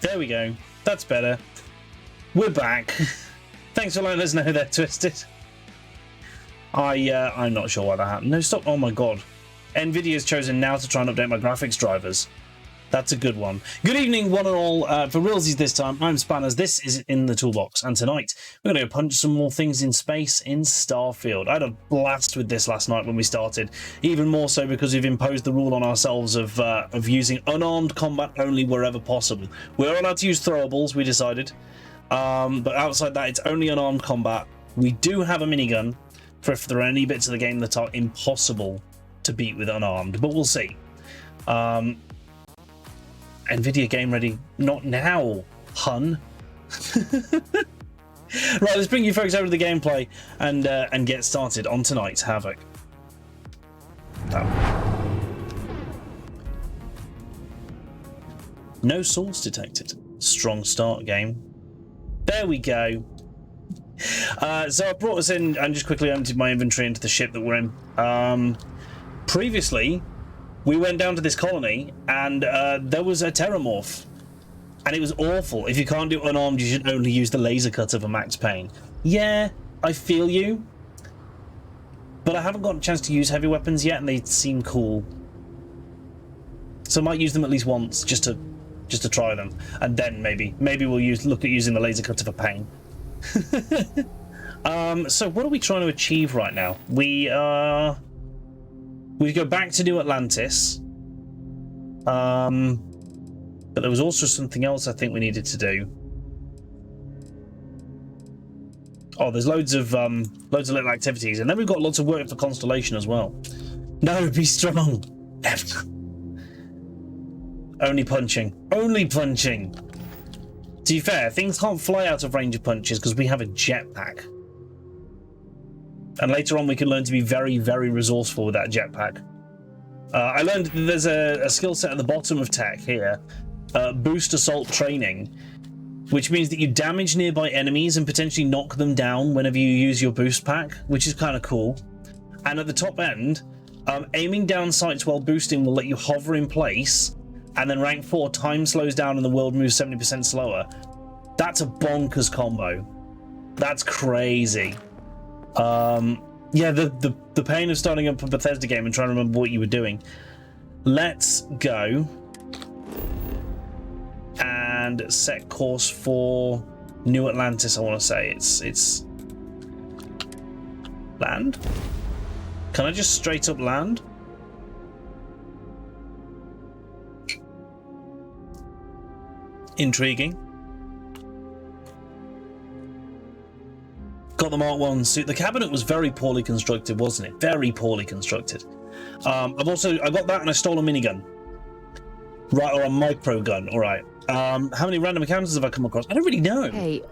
There we go. That's better. We're back. Thanks for letting us know they're twisted. I'm not sure why that happened. No, stop. Oh my god. Nvidia's chosen now to try and update my graphics drivers. That's a good one. Good evening, one and all. For realsies this time, I'm Spanners. This is In the Toolbox. And tonight, we're going to punch some more things in space in Starfield. I had a blast with this last night when we started. Even more so because we've imposed the rule on ourselves of using unarmed combat only wherever possible. We're allowed to use throwables, we decided. But outside that, it's only unarmed combat. We do have a minigun for if there are any bits of the game that are impossible to beat with unarmed. But we'll see. Nvidia game ready, not now, hun. Right, let's bring you folks over to the gameplay and get started on tonight's Havoc. No source detected. Strong start, game. There we go. So I brought us in and just quickly emptied my inventory into the ship that we're in. Previously, we went down to this colony and there was a terramorph, and it was awful. If you can't do unarmed, you should only use the laser cutter for max pain. Yeah, I feel you, but I haven't got a chance to use heavy weapons yet, and they seem cool. So I might use them at least once just to try them, and then maybe we'll look at using the laser cutter for pain. So what are we trying to achieve right now? We go back to New Atlantis, but there was also something else I think we needed to do. Oh, there's loads of little activities, and then we've got lots of work for Constellation as well. No, be strong. Only punching. Only punching. To be fair, things can't fly out of range of punches because we have a jetpack. And later on, we can learn to be very, very resourceful with that jetpack. I learned that there's a skill set at the bottom of tech here, boost assault training, which means that you damage nearby enemies and potentially knock them down whenever you use your boost pack, which is kind of cool. And at the top end, aiming down sights while boosting will let you hover in place, and then rank 4, time slows down and the world moves 70% slower. That's a bonkers combo. That's crazy. Yeah, the pain of starting up a Bethesda game and trying to remember what you were doing. Let's go and set course for New Atlantis. I want to say it's land. Can I just straight up land? Intriguing. Got the Mark 1 suit. The cabinet was very poorly constructed, wasn't it? Very poorly constructed. I got that, and I stole a minigun. Right, or a micro gun. All right. How many random encounters have I come across? I don't really know. Hey,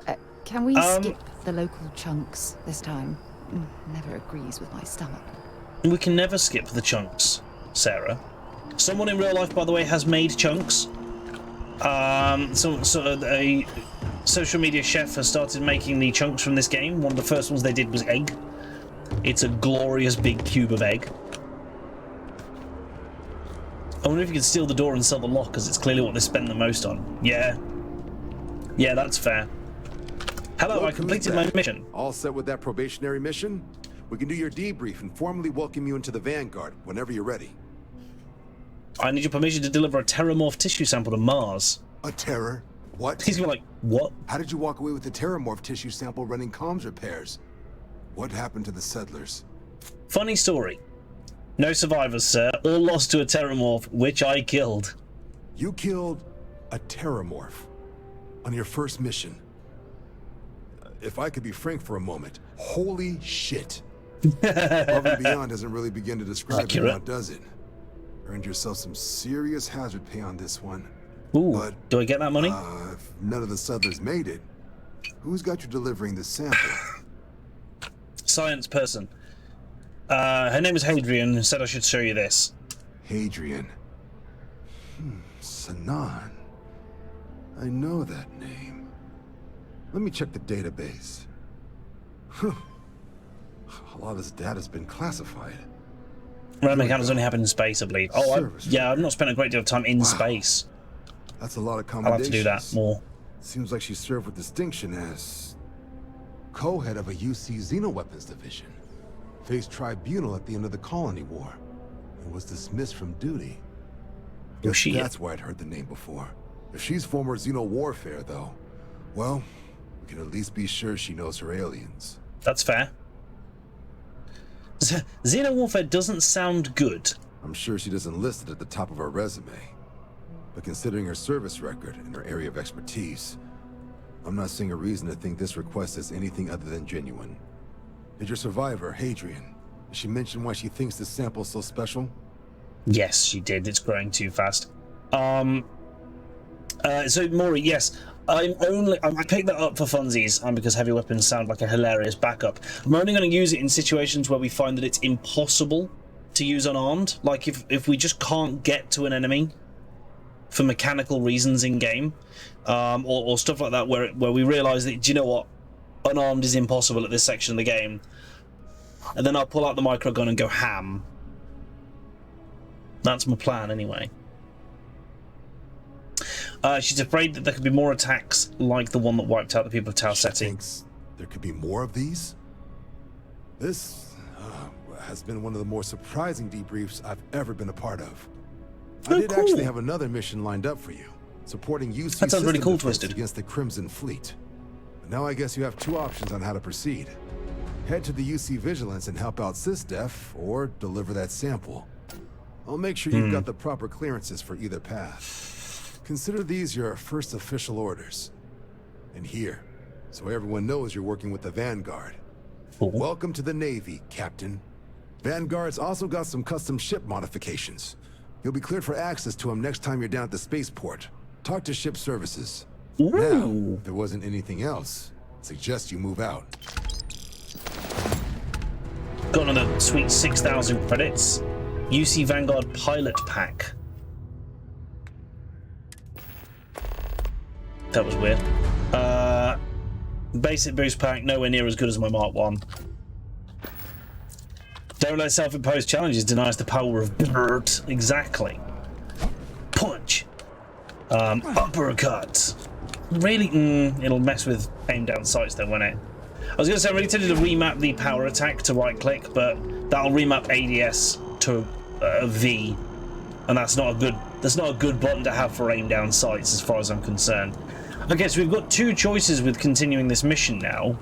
can we skip the local chunks this time? Never agrees with my stomach. We can never skip the chunks, Sarah. Someone in real life, by the way, has made chunks. A social media chef has started making the chunks from this game. One of the first ones they did was egg. It's a glorious big cube of egg. I wonder if you can steal the door and sell the lock, because it's clearly what they spend the most on. Yeah, that's fair. Hello, I completed my mission. All set with that probationary mission? We can do your debrief and formally welcome you into the Vanguard whenever you're ready. I need your permission to deliver a terramorph tissue sample to Mars. A terror? What? He's like, what? How did you walk away with the terramorph tissue sample running comms repairs? What happened to the settlers? Funny story. No survivors, sir. All lost to a terramorph, which I killed. You killed a terramorph on your first mission. If I could be frank for a moment, holy shit. Above and beyond doesn't really begin to describe it now, does it? Earned yourself some serious hazard pay on this one. Ooh, but, do I get that money? If none of the settlers made it, who's got you delivering the sample? Science person. Her name is Hadrian, said I should show you this. Hadrian. Sanan. I know that name. Let me check the database. A lot of this data's been classified. Random encounters only happen in space, I believe. Oh, yeah, I've not spent a great deal of time in space. That's a lot of I'll have to commendations. do that more. Seems like she served with distinction as co-head of a UC Xenoweapons division. Faced tribunal at the end of the Colony War and was dismissed from duty. Was she? That's why I'd heard the name before. If she's former Xeno warfare, though, well, we can at least be sure she knows her aliens. That's fair. Xeno warfare doesn't sound good. I'm sure she doesn't list it at the top of her resume. But considering her service record and her area of expertise, I'm not seeing a reason to think this request is anything other than genuine. Did your survivor, Hadrian, did she mention why she thinks this sample's so special? Yes, she did. It's growing too fast. So Maury, yes, I picked that up for funsies, because heavy weapons sound like a hilarious backup. I'm only going to use it in situations where we find that it's impossible to use unarmed. Like if we just can't get to an enemy for mechanical reasons in game, or stuff like that, where we realise that, do you know what, unarmed is impossible at this section of the game, and then I'll pull out the micro gun and go ham. That's my plan, anyway. She's afraid that there could be more attacks like the one that wiped out the people of Tau She Ceti. thinks there could be more of these? This has been one of the more surprising debriefs I've ever been a part of. Oh, I did cool. actually have another mission lined up for you, supporting UC That sounds really system cool, defense Twisted. against the Crimson Fleet. But now I guess you have two options on how to proceed. Head to the UC Vigilance and help out SysDef, or deliver that sample. I'll make sure you've got the proper clearances for either path. Consider these your first official orders. And here, so everyone knows you're working with the Vanguard. Cool. Welcome to the Navy, Captain. Vanguard's also got some custom ship modifications. You'll be cleared for access to them next time you're down at the spaceport. Talk to ship services. Ooh. Now, if there wasn't anything else, I'd suggest you move out. Got another sweet 6,000 credits. UC Vanguard Pilot Pack. That was weird. Basic boost pack, nowhere near as good as my Mark 1. Don't let self-imposed challenges deny us the power of dirt. Exactly. Punch. Uppercut. Really? It'll mess with aim down sights though, won't it? I was going to say, I'm really tempted to remap the power attack to right click, but that'll remap ADS to V, and that's not a good button to have for aim down sights as far as I'm concerned. Okay, so we've got two choices with continuing this mission now.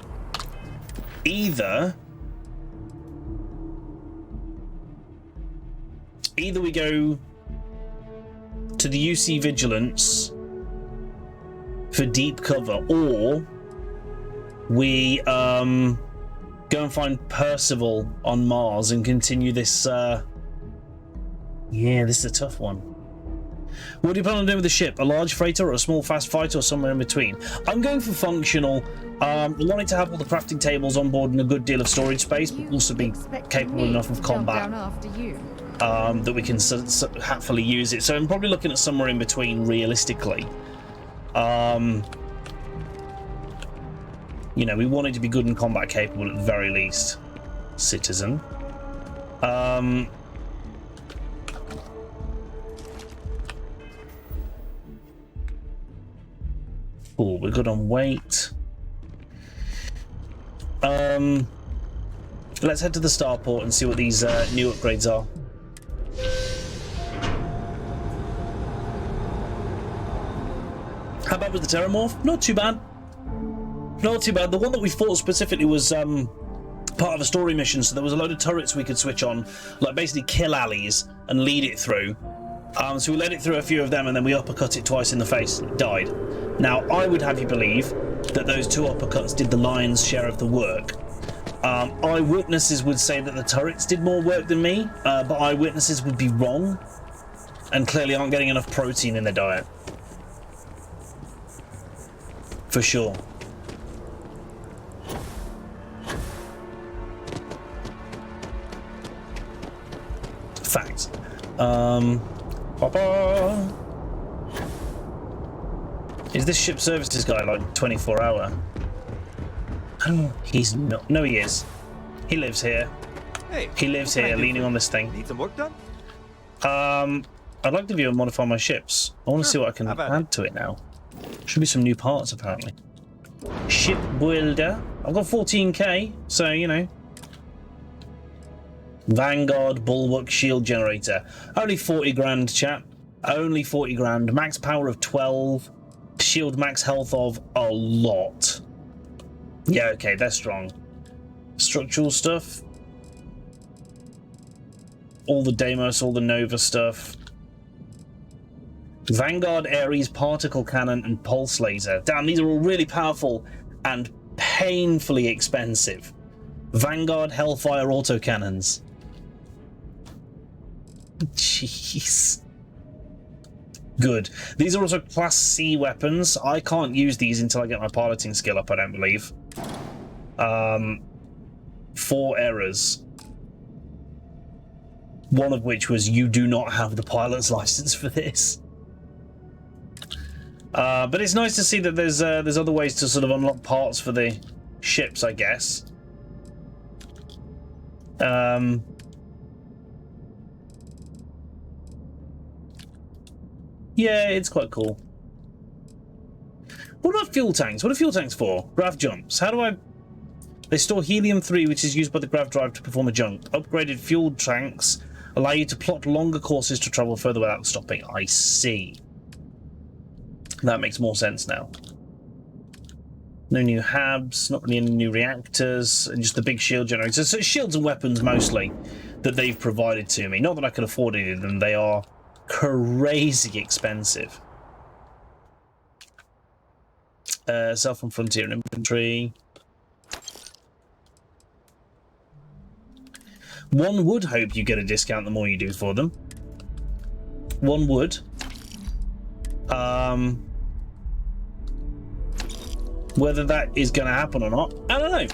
Either we go to the UC Vigilance for deep cover, or we go and find Percival on Mars and continue this. Yeah, this is a tough one. What do you plan on doing with the ship? A large freighter or a small fast fighter or somewhere in between? I'm going for functional. I want it to have all the crafting tables on board and a good deal of storage space, but also be capable enough of combat that we can happily use it. So I'm probably looking at somewhere in between, realistically. You know, we want it to be good and combat capable at the very least, citizen. Cool, we're good on weight. Let's head to the starport and see what these new upgrades are. How bad was the Terramorph? Not too bad. Not too bad. The one that we fought specifically was part of a story mission, so there was a load of turrets we could switch on, like basically kill alleys and lead it through. So we led it through a few of them, and then we uppercut it twice in the face. It died. Now, I would have you believe that those two uppercuts did the lion's share of the work. Eyewitnesses would say that the turrets did more work than me, but eyewitnesses would be wrong, and clearly aren't getting enough protein in their diet. For sure. Fact. Papa. Is this ship services guy like 24-hour? I don't know. He's not. No, he is. He lives here. Hey, He lives here, leaning on this thing. Need some work done? I'd like to view and modify my ships. I want to see what I can add to it now. Should be some new parts, apparently. Ship builder. I've got 14k, so, you know. Vanguard, bulwark, shield generator. Only 40 grand, chap. Only 40 grand. Max power of 12. Shield max health of a lot. Yeah, okay, they're strong. Structural stuff. All the Deimos, all the Nova stuff. Vanguard, Ares, particle cannon, and pulse laser. Damn, these are all really powerful and painfully expensive. Vanguard, Hellfire autocannons. Jeez. Good. These are also Class C weapons. I can't use these until I get my piloting skill up, I don't believe. 4 errors. One of which was you do not have the pilot's license for this. But it's nice to see that there's other ways to sort of unlock parts for the ships, I guess. Yeah, it's quite cool. What about fuel tanks? What are fuel tanks for? Grav jumps. How do I... They store helium-3, which is used by the grav drive to perform a jump. Upgraded fuel tanks allow you to plot longer courses to travel further without stopping. I see. That makes more sense now. No new HABs, not really any new reactors, and just the big shield generators. So shields and weapons mostly that they've provided to me. Not that I could afford any of them, they are crazy expensive. Self and frontier inventory. One would hope you get a discount the more you do for them. One would. Whether that is going to happen or not, I don't know.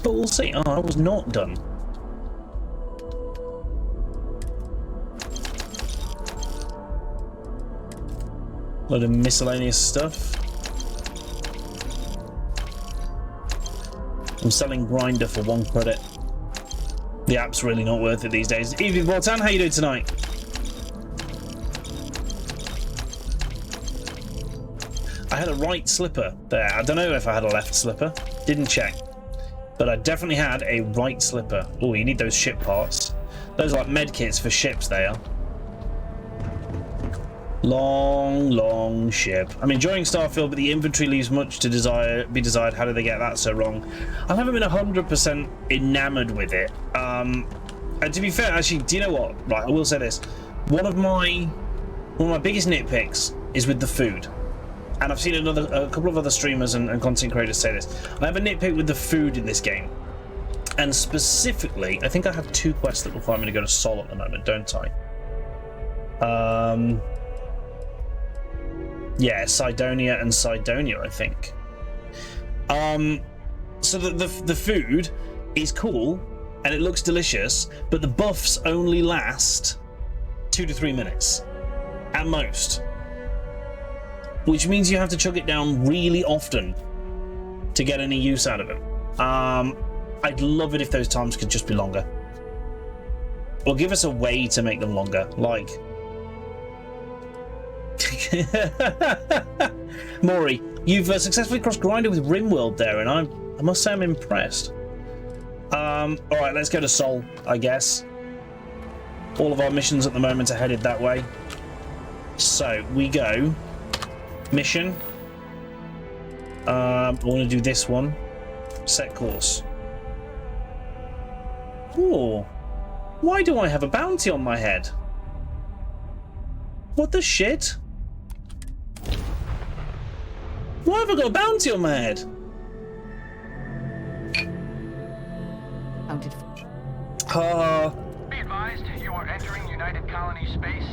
But we'll see. Oh, I was not done. Load of miscellaneous stuff. I'm selling Grinder for 1 credit. The app's really not worth it these days. Evening, Voltan, how you doing tonight? I had a right slipper there. I don't know if I had a left slipper. Didn't check. But I definitely had a right slipper. Oh, you need those ship parts. Those are like med kits for ships, they are. Long, long ship. I'm enjoying Starfield, but the inventory leaves much to be desired. How did they get that so wrong? I haven't been 100% enamored with it. And to be fair, actually, do you know what? Right, I will say this. One of my biggest nitpicks is with the food. And I've seen a couple of other streamers and content creators say this. I have a nitpick with the food in this game. And specifically, I think I have 2 quests that require me to go to Sol at the moment, don't I? Yeah, Cydonia and Cydonia, I think. So the food is cool and it looks delicious, but the buffs only last 2 to 3 minutes at most, which means you have to chug it down really often to get any use out of it. I'd love it if those times could just be longer, or give us a way to make them longer, like Maury, you've successfully crossed Grinder with Rimworld there, and I must say I'm impressed. Alright, let's go to Sol, I guess. All of our missions at the moment are headed that way. So, we go. Mission. I want to do this one. Set course. Ooh. Why do I have a bounty on my head? What the shit? Why have I got a bounty on my head? Be advised, you are entering United Colony space.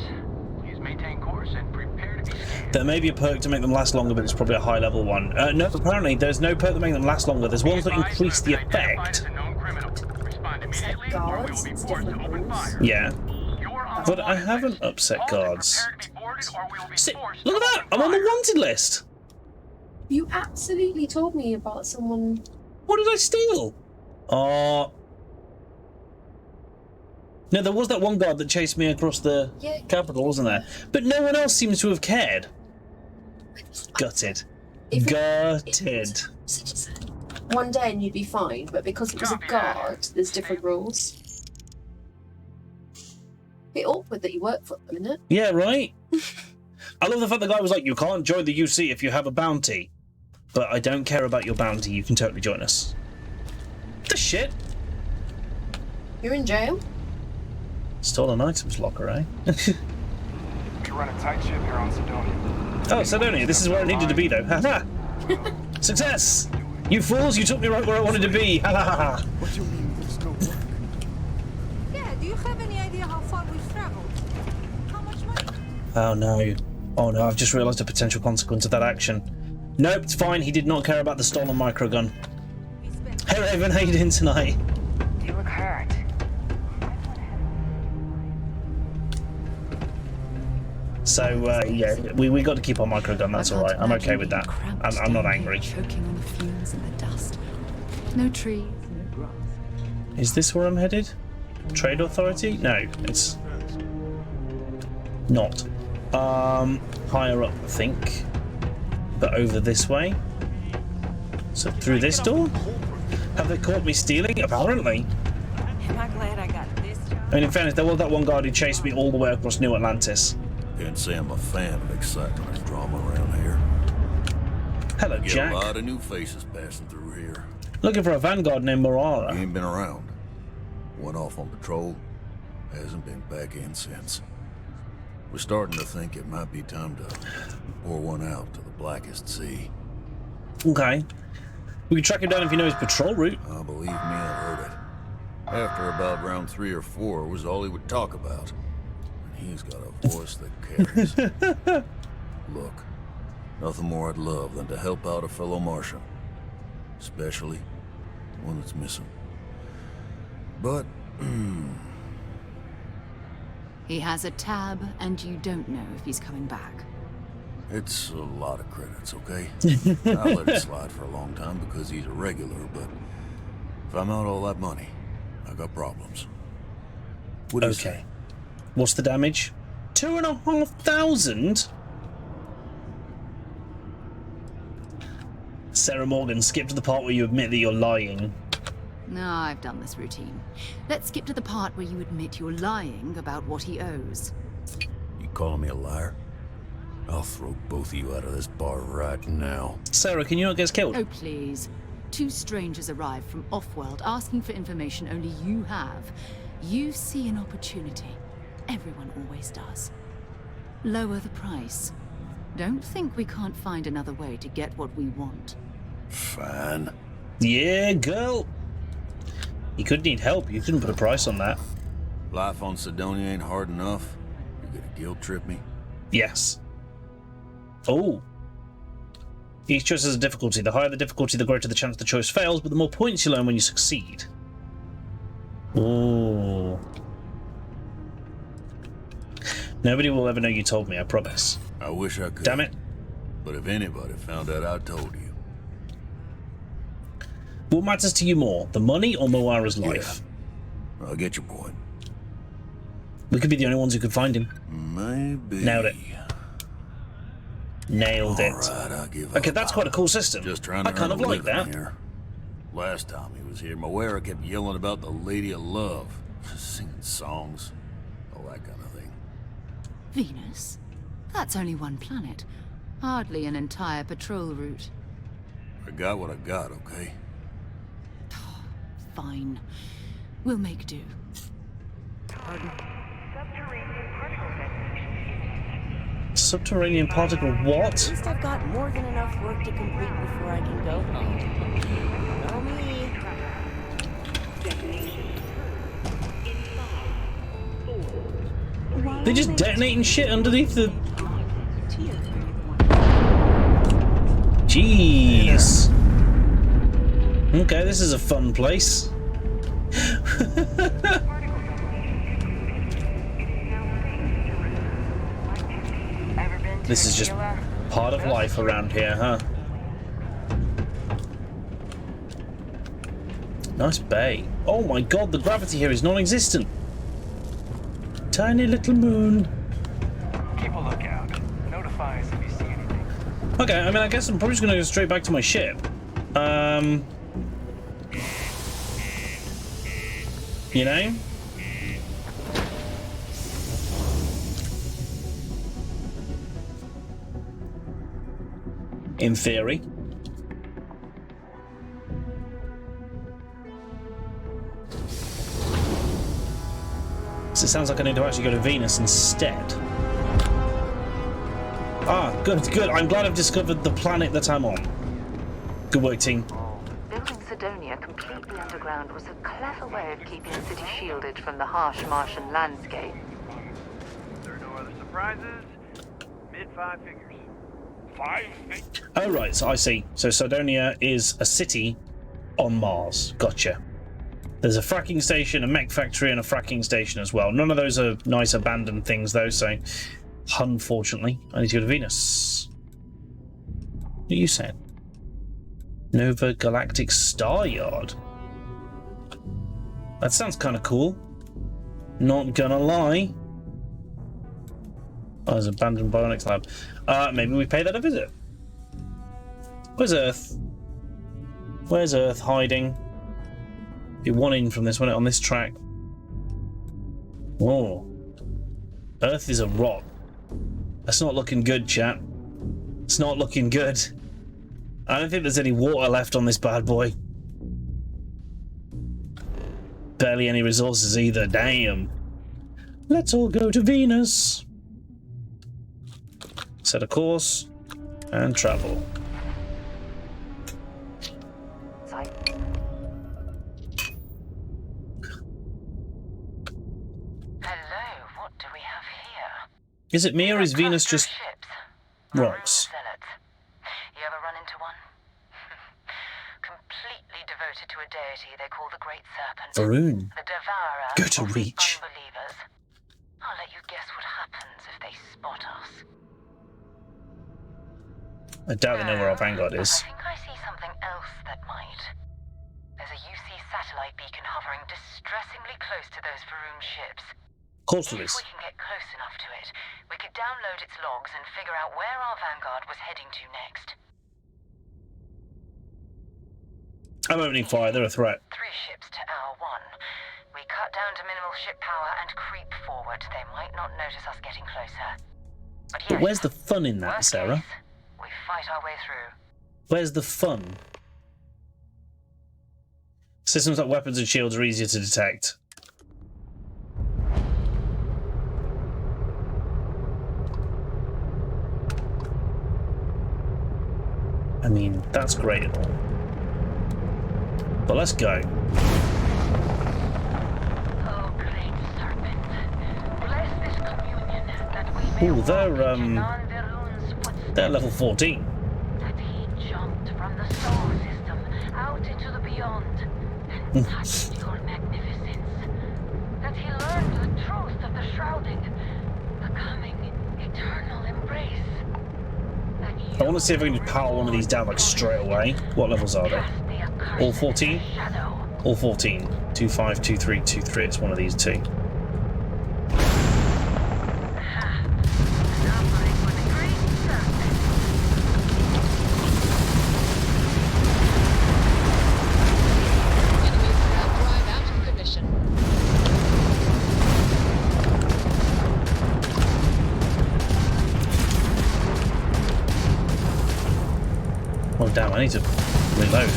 Please maintain course and prepare to be scanned. There may be a perk to make them last longer, but it's probably a high level one. No, apparently there's no perk to make them last longer. There's ones that increase the effect. Yeah. But I haven't upset guards. See, look at that! I'm on the wanted list! You absolutely told me about someone... What did I steal? No, there was that one guard that chased me across the capital, wasn't there? But no one else seems to have cared. Gutted. Gutted. One day and you'd be fine, but because it was a guard, there's different rules. Bit awkward that you work for them, isn't it? Yeah, right? I love the fact the guy was like, you can't join the UC if you have a bounty. But I don't care about your bounty, you can totally join us. The shit? You're in jail? Stolen items locker, eh? We run a tight ship here on Sidonia. Oh, Sidonia, this is where I needed to be, though. Ha ha! Success! You fools, you took me right where I wanted to be! Ha ha ha! What do you mean there's no work? Yeah, do you have any idea how far we've traveled? How much money? Oh no. Oh no, I've just realised a potential consequence of that action. Nope, it's fine, he did not care about the stolen microgun. Hey Raven, how you doing tonight? You look hurt. So, yeah, we got to keep our microgun, that's alright. I'm okay with that. I'm not angry. Choking on the fumes and the dust. No trees, no grass. Is this where I'm headed? Trade Authority? No, it's not. Higher up, I think. But over this way. So through this door? Have they caught me stealing? Apparently. Am I glad I got this job? I mean, in fairness, there was that one guard who chased me all the way across New Atlantis. Can't say I'm a fan of excitement and drama around here. Hello, Get Jack. a lot of new faces passing through here. Looking for a vanguard named You Morara. ain't been around. Went off on patrol. Hasn't been back in since. We're starting to think it might be time to pour one out to the blackest sea. Okay. We can track him down if you know his patrol route. Believe me, I've heard it. After about round 3 or 4 was all he would talk about. And he's got a voice that carries. Look, nothing more I'd love than to help out a fellow Martian. Especially one that's missing. But, He has a tab, and you don't know if he's coming back. it's a lot of credits, okay? I'll let it slide for a long time because he's a regular, but if I'm out all that money, I got problems. What do you say? Okay. What's the damage? 2,500? Sarah Morgan, skip to the part where you admit that you're lying. No, I've done this routine. Let's skip to the part where you admit you're lying about what he owes. You calling me a liar? I'll throw both of you out of this bar right now. Sarah, can you not get us killed? Oh, please. 2 strangers arrived from off-world asking for information only you have. You see an opportunity. Everyone always does. Lower the price. Don't think we can't find another way to get what we want. Fine. Yeah, girl. You could need help. You couldn't put a price on that. Life on Sidonia ain't hard enough. You're gonna guilt trip me? Yes. Oh. Each choice has a difficulty. The higher the difficulty, the greater the chance the choice fails, but the more points you earn when you succeed. Ooh. Nobody will ever know you told me, I promise. I wish I could. Damn it. But if anybody found out I told you. What matters to you more, the money or Moira's life? Yeah. I get your point. We could be the only ones who could find him. Maybe. Nailed it. Nailed it. Alright, I'll give Okay, up. that's quite a cool system. Just trying to I kind earn of a like living that. Here. Last time he was here, Moira kept yelling about the Lady of Love. Singing songs. All that kind of thing. Venus? That's only one planet. Hardly an entire patrol route. I got what I got, okay? Fine. We'll make do. Subterranean particle what? At least I've got more than enough work to complete before I can go home. Know me. They're just detonating shit underneath the... Jeez. Okay, this is a fun place. This is just part of life around here, huh? Nice bay. Oh my god, the gravity here is non-existent. tiny little moon. Keep a lookout. Notify us if you see anything. Okay, I mean, I guess I'm probably just gonna go straight back to my ship. You know? In theory. So it sounds like I need to actually go to Venus instead. Ah, good, good. I'm glad I've discovered the planet that I'm on. Good work, team. Building Sidonia completely underground was a clever way of keeping the city shielded from the harsh Martian landscape. There are no other surprises. Mid-5 figures. 5 figures? Oh, right, so I see. So Sidonia is a city on Mars. Gotcha. There's a fracking station, a mech factory, and a fracking station as well. None of those are nice abandoned things, though, so unfortunately, I need to go to Venus. What are you saying? Nova Galactic Star Yard. That sounds kind of cool. Not gonna lie. Oh, there's an abandoned bionics lab. Maybe we pay that a visit. Where's Earth? Where's Earth hiding? Be one in from this one on this track. Oh. Earth is a rot. That's not looking good, chat. It's not looking good. I don't think there's any water left on this bad boy. Barely any resources either, damn. Let's all go to Venus. Set a course and travel. Is it me or is Venus just rocks? You ever run into one? Completely devoted to a deity they call the Great Serpent. Varun. The devourer Go to of Reach. unbelievers. I'll let you guess what happens if they spot us. I doubt they know where our vanguard is. I think I see something else that might. There's a UC satellite beacon hovering distressingly close to those Varun ships. Of course there If is. we can get close enough to it, we could download its logs and figure out where our vanguard was heading to next. I'm opening fire, they're a threat. 3 ships to our 1. We cut down to minimal ship power and creep forward. They might not notice us getting closer. But yes, But where's the fun in that, worst Sarah? case, we fight our way through. Where's the fun? Systems like weapons and shields are easier to detect. I mean, that's great and all. But let's go. Oh, great serpent. Bless this communion that we may Ooh, they're walk in Varun's footsteps. they're level 14. That he jumped from the solar system out into the beyond and touched your magnificence. That he learned the truth of the shrouding, the coming eternal embrace. I want to see if I can just power one of these down like straight away. What levels are they? All 14? All 14. 2, 5, 2, 3, 2, 3. It's one of these two. Oh damn, I need to reload.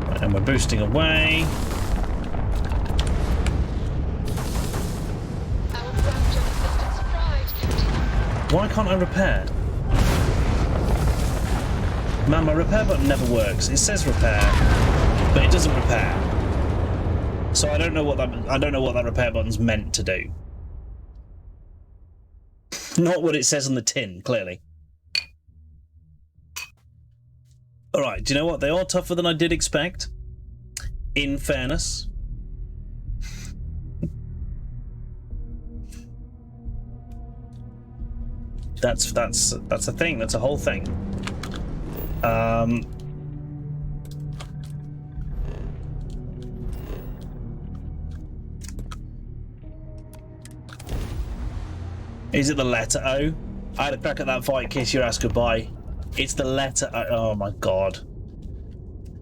Right, and we're boosting away. Why can't I repair? Man, my repair button never works. It says repair, but it doesn't repair. So I don't know what that repair button's meant to do. Not what it says on the tin, clearly. Alright, do you know what? They are tougher than I did expect. In fairness. That's a thing, that's a whole thing. Is it the letter O? I had a crack at that fight, kiss your ass goodbye. It's the letter O. Oh my god.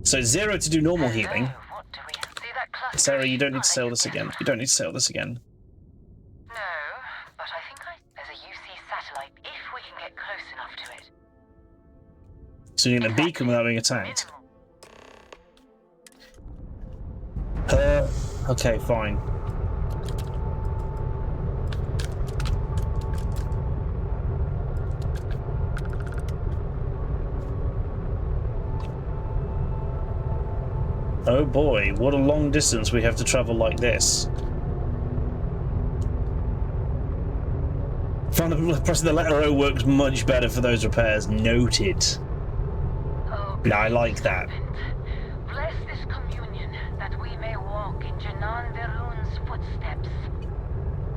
So 0 to do normal healing. What do we see that cluster? Sarah, you don't need to sail this again. You don't need to sail this again. No, but I think there's a UC satellite if we can get close enough to it. So you need a beacon without being attacked. Okay, fine. Oh boy, what a long distance we have to travel like this. Pressing the letter O works much better for those repairs. Noted. Oh, Yeah, I like that. bless this communion that we may walk in Janan Verun's footsteps.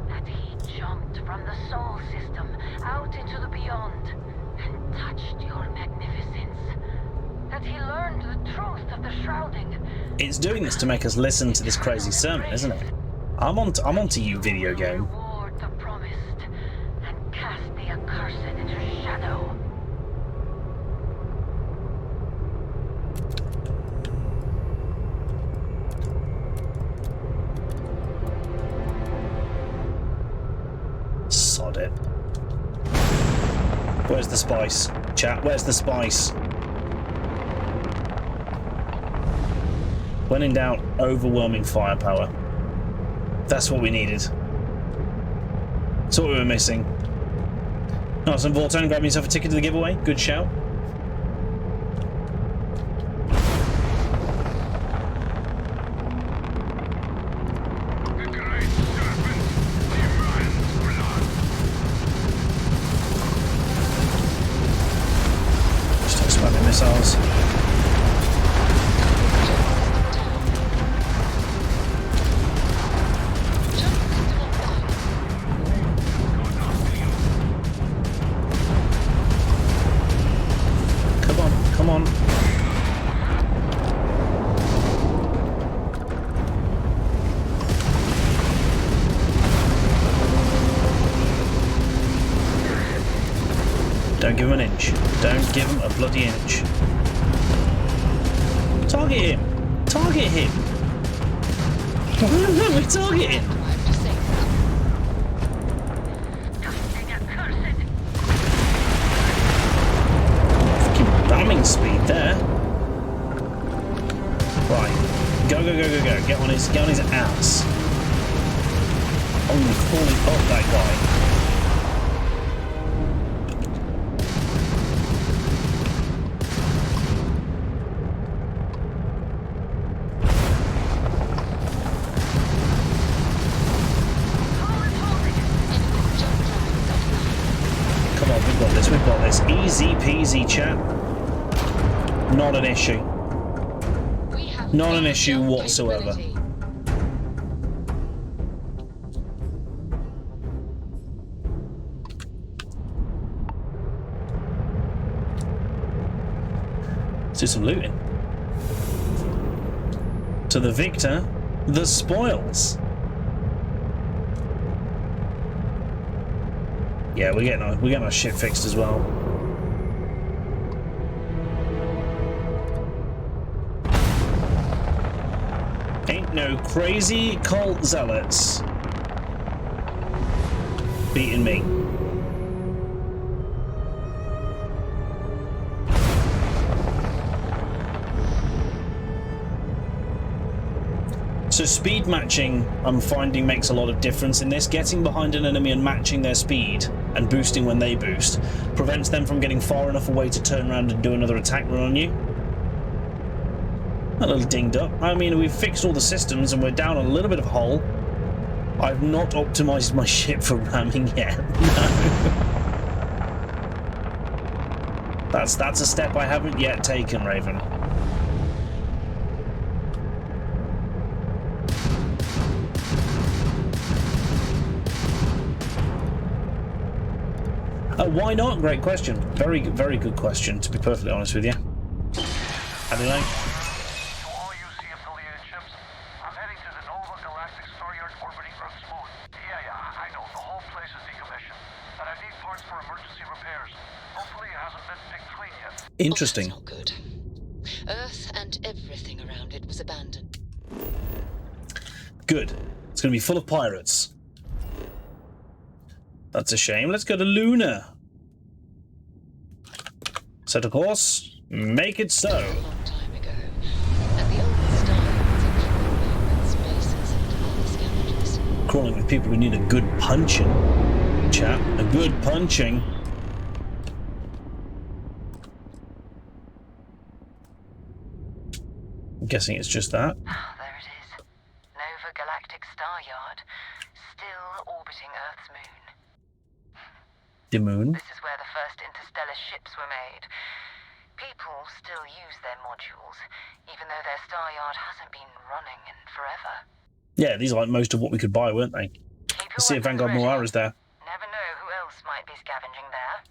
That he jumped from the soul system out into the beyond and touched your magnificence. That he learned the truth of the shrouding. It's doing this to make us listen to this crazy sermon, isn't it? I'm onto you, video game. Reward the promised and cast the accursed into shadow. Sod it. Where's the spice? Chat, where's the spice? When in doubt, overwhelming firepower. That's what we needed. That's what we were missing. Nice, and Voltone, grab yourself a ticket to the giveaway. Good shout. Just spamming missiles. Come on. Don't give him an inch. Don't give him a bloody inch. Target him! Target him! We're targeting! Bamming speed there. Right. Go. Get on his ass. Oh, you're calling up that guy. Come on, we've got this. Easy peasy, chat. Not an issue. Not an issue whatsoever. Let's do some looting. To the victor, the spoils. Yeah, we're getting our shit fixed as well. Ain't no crazy cult zealots beating me. So speed matching, I'm finding, makes a lot of difference in this. Getting behind an enemy and matching their speed and boosting when they boost prevents them from getting far enough away to turn around and do another attack run on you. A little dinged up. I mean, we've fixed all the systems and we're down a little bit of hull. I've not optimized my ship for ramming yet. No. That's a step I haven't yet taken, Raven. Why not? Great question. Very, very good question, to be perfectly honest with you. How do you like? To all UC affiliated ships, I'm heading to the Nova Galactic Star Yard orbiting Earth's moon. Yeah, I know. The whole place is decommissioned. Interesting. Oh, that's not good. Earth and everything around it was abandoned. Good. It's going to be full of pirates. That's a shame. Let's go to Luna. Set a course. Make it so. A long time ago, at the old Starfield, spaces and other scavengers. Crawling with people who need a good punching. Chap, a good punching. I'm guessing it's just that. There it is. Nova Galactic Star Yard, still orbiting Earth's moon. The moon. This is where the first interstellar ships were made. People still use their modules, even though their star yard hasn't been running in forever. Yeah, these are like most of what we could buy, weren't they? Let's see if Vanguard Moira is there. Never know who else might be scavenging there.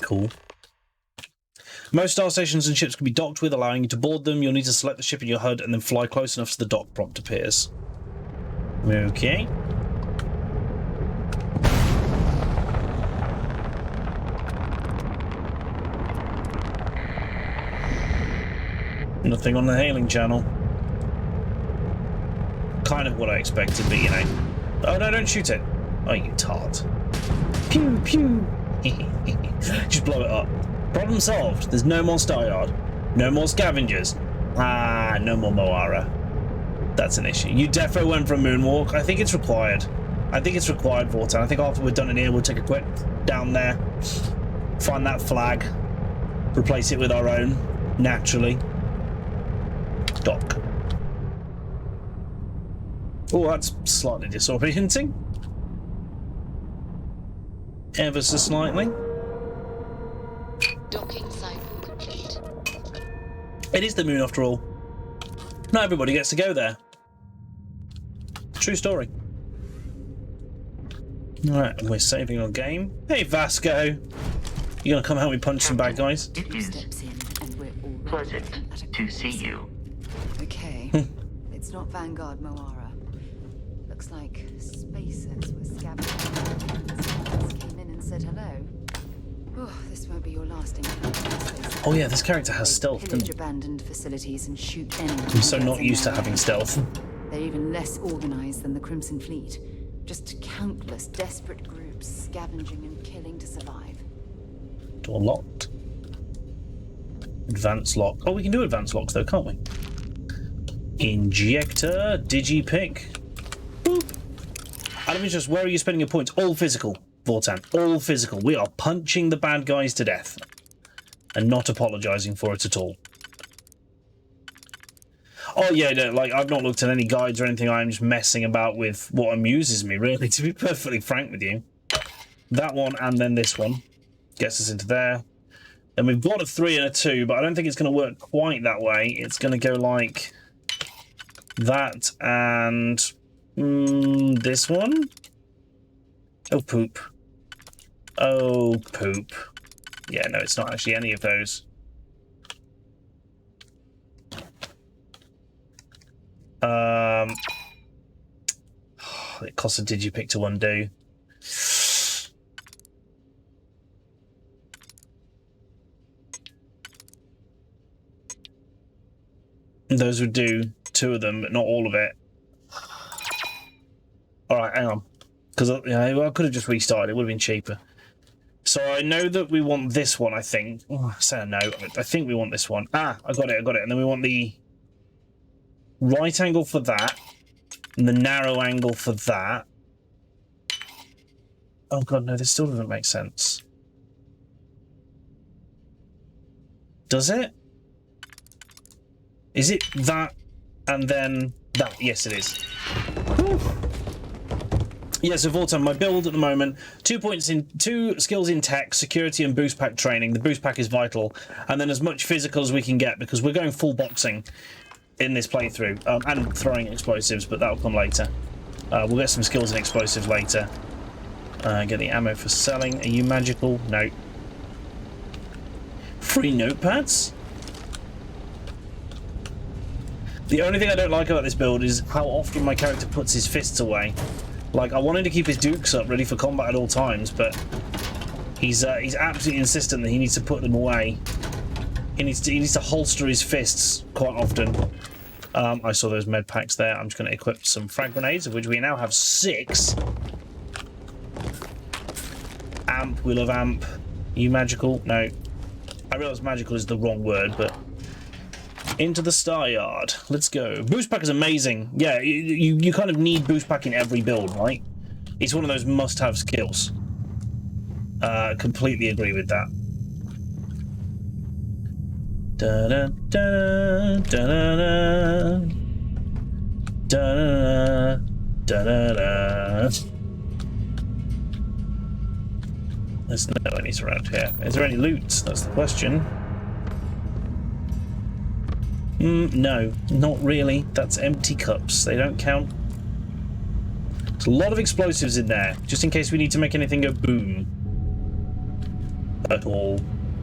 Cool. Most star stations and ships can be docked with, allowing you to board them. You'll need to select the ship in your HUD and then fly close enough so the dock prompt appears. Okay. Nothing on the hailing channel. Kind of what I expected, but you know. Oh no, don't shoot it. Oh, you tart. Pew, pew. Just blow it up. Problem solved. There's no more Star Yard. No more scavengers. Ah, no more Moara. That's an issue. You defo went for a moonwalk. I think it's required. I think it's required, Vortan. I think after we're done in here, we'll take a quick down there. Find that flag. Replace it with our own. Naturally. Dock. Oh, that's slightly disorienting. Ever so slightly. Docking cycle complete. It is the moon after all. Not everybody gets to go there. True story. Alright, and we're saving our game. Hey Vasco! You gonna come help me punch some bad guys? It is Steps in and we're all pleasant to see you. Okay. It's not Vanguard Moara. Looks like spacers were scavenging. Someone came in and said hello. Oh, this won't be your last encounter. Oh yeah, this character has stealth. Pillage abandoned facilities and shoot anyone. I'm so not used to having stealth. They're even less organized than the Crimson Fleet. Just countless desperate groups scavenging and killing to survive. Door locked. Advanced lock. Oh, we can do advanced locks though, can't we? Injector, digipick. Boop. Out of interest, where are you spending your points? All physical, Vortan. All physical. We are punching the bad guys to death. And not apologising for it at all. Oh yeah, no, like I've not looked at any guides or anything. I'm just messing about with what amuses me, really, to be perfectly frank with you. That one and then this one gets us into there. And we've got a 3 and a 2, but I don't think it's going to work quite that way. It's going to go like that and this one. Oh poop. Oh poop. Yeah, no, it's not actually any of those. It costs a digipick to undo. Those would do 2 of them, but not all of it. Alright, hang on. Because I could have just restarted, it would have been cheaper. So I know that we want this one, I think. Oh, I say no. I think we want this one. Ah, I got it. And then we want the right angle for that. And the narrow angle for that. Oh god, no, this still doesn't make sense. Does it? Is it that and then that? Yes, it is. Woo. Yeah, so Vortan, my build at the moment, 2 skills in tech, security and boost pack training. The boost pack is vital. And then as much physical as we can get, because we're going full boxing in this playthrough. And throwing explosives, but that'll come later. We'll get some skills in explosives later. Get the ammo for selling. Are you magical? No. Free notepads? The only thing I don't like about this build is how often my character puts his fists away. Like, I wanted to keep his dukes up, ready for combat at all times, but he's absolutely insistent that he needs to put them away He needs to holster his fists quite often. I saw those med packs there. I'm just going to equip some frag grenades, of which we now have 6. Amp, we love amp. Are you magical? No. I realise magical is the wrong word, but... Into the Star Yard. Let's go. Boost pack is amazing. Yeah, you kind of need boost pack in every build, right? It's one of those must-have skills. Completely agree with that. Da da da da da da da da da. There's no enemies around here. Is there any loot? That's the question. No, not really. That's empty cups. They don't count. There's a lot of explosives in there, just in case we need to make anything go boom. At all.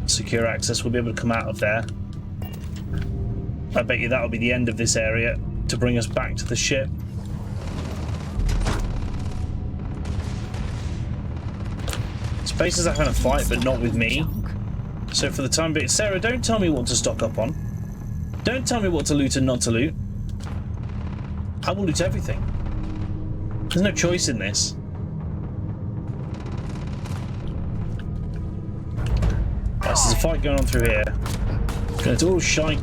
Secure access will be able to come out of there. I bet you that'll be the end of this area to bring us back to the ship. Space is having a fight, but not with me. So for the time being, Sarah, don't tell me what to stock up on. Don't tell me what to loot and not to loot. I will loot everything. There's no choice in this. Right, so there's a fight going on through here. It's all shite.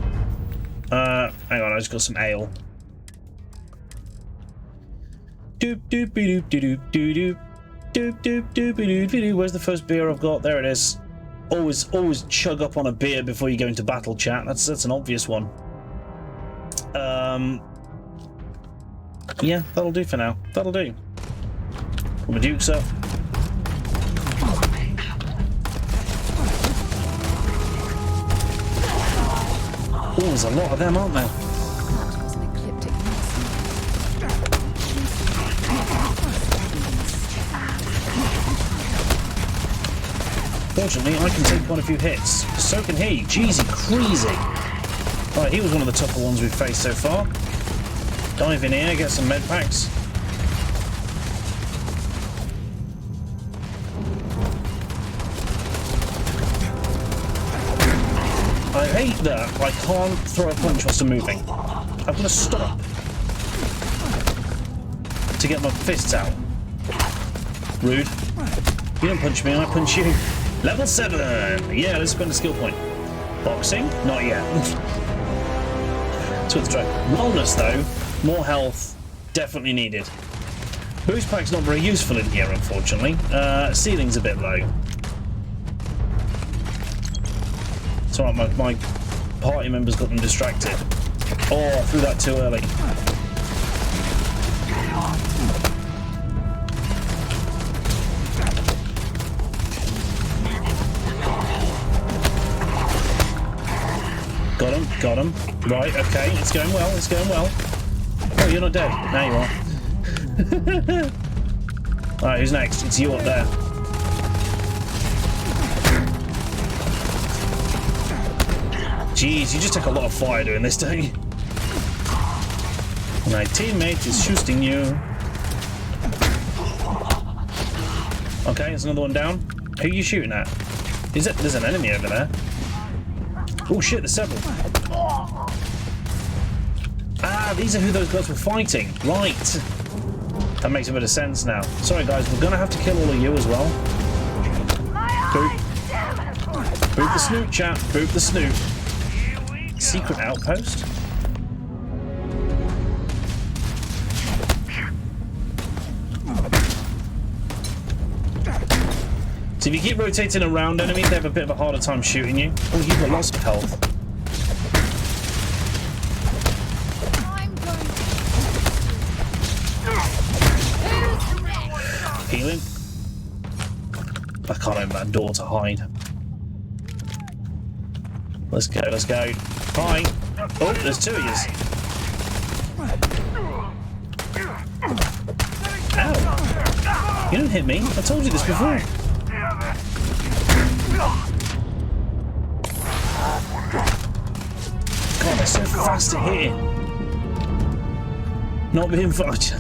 Hang on, I just got some ale. Doop doop doop doop doop doop doop doop doop doop doop. Where's the first beer I've got? There it is. Always chug up on a beer before you go into battle, chat. That's an obvious one. Yeah, that'll do for now. That'll do. Put my dukes up. Oh, there's a lot of them, aren't there? That was an ecliptic Fortunately, I can take quite a few hits. So can he. Jeezy crazy. Right, he was one of the tougher ones we've faced so far. Dive in here, get some med packs. I hate that I can't throw a punch whilst I'm moving. I'm going to stop to get my fists out. Rude. You don't punch me, I punch you. Level 7! Yeah, let's spend a skill point. Boxing? Not yet. That's worth a try. Wellness, though. More health. Definitely needed. Boost pack's not very useful in here, unfortunately. Ceiling's a bit low. It's alright, my party members got them distracted. Oh, I threw that too early. Got him. Right, okay, it's going well. Oh, you're not dead. Now you are. Alright, who's next? It's you up there. Jeez, you just take a lot of fire doing this, don't you? My teammate is shooting you. Okay, there's another one down. Who are you shooting at? There's an enemy over there. Oh shit, there's several. Ah, these are who those guys were fighting. Right. That makes a bit of sense now. Sorry guys, we're gonna have to kill all of you as well. Boop. Boop the snoot, chat. Boop the snoot. Secret outpost? So if you keep rotating around enemies, they have a bit of a harder time shooting you. Oh, you've got lots of health. Healing. I can't open that door to hide. Let's go. Hi. Oh, there's two of yous. Ow. You didn't hit me. I told you this before. God, they're so fast at hitting. Not being fast.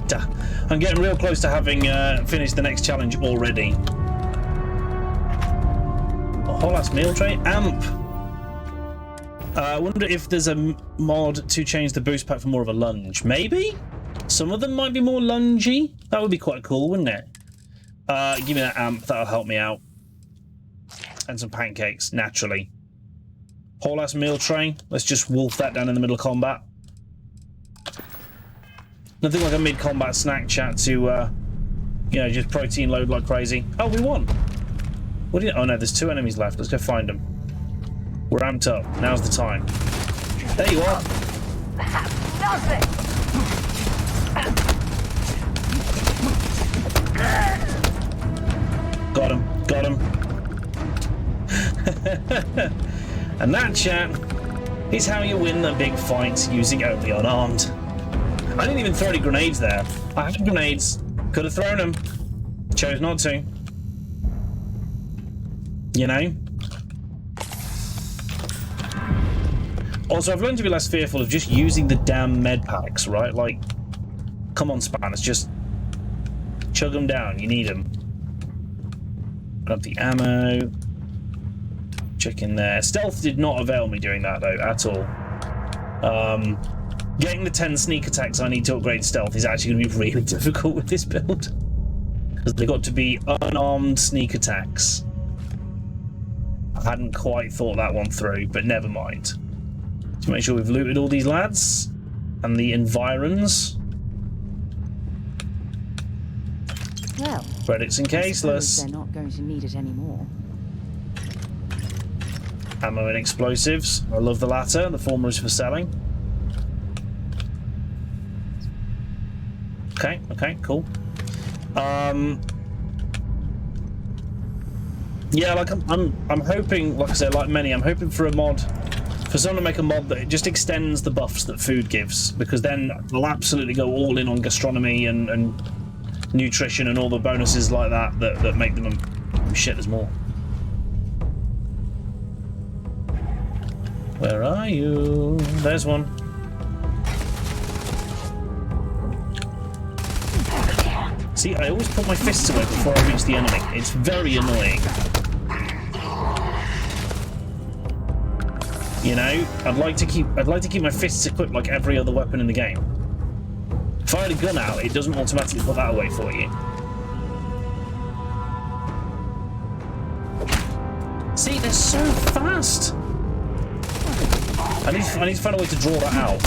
I'm getting real close to having finished the next challenge already. A whole ass meal tray. Amp. I wonder if there's a mod to change the boost pack for more of a lunge. Maybe? Some of them might be more lungy. That would be quite cool, wouldn't it? Give me that amp. That'll help me out. And some pancakes, naturally. Whole ass meal tray. Let's just wolf that down in the middle of combat. Nothing like a mid-combat snack chat to, you know, just protein load like crazy. Oh, we won. What do you... Oh, no, there's 2 enemies left. Let's go find them. We're amped up. Now's the time. There you are. Nothing. Got him. Got him. And that, chat, is how you win the big fights using only unarmed. I didn't even throw any grenades there. I had grenades. Could have thrown them. Chose not to. You know? Also, I've learned to be less fearful of just using the damn med packs, right? Like, come on, Spanners, just chug them down. You need them. Grab the ammo. Check in there. Stealth did not avail me doing that, though, at all. Getting the 10 sneak attacks I need to upgrade stealth is actually going to be really difficult with this build. Because they've got to be unarmed sneak attacks. I hadn't quite thought that one through, but never mind. To make sure we've looted all these lads and the environs. Well, credits and caseless. They're not going to need it anymore. Ammo and explosives. I love the latter. The former is for selling. Okay, okay, cool. Yeah, like I'm hoping, like I said, like many, I'm hoping for a mod, for someone to make a mod that just extends the buffs that food gives, because then I'll absolutely go all in on gastronomy and nutrition and all the bonuses like that make them. Shit, there's more. Where are you? There's one. See, I always put my fists away before I reach the enemy. It's very annoying. You know, I'd like to keep my fists equipped like every other weapon in the game. If I had a gun out, it doesn't automatically put that away for you. See, they're so fast. I need to find a way to draw that out,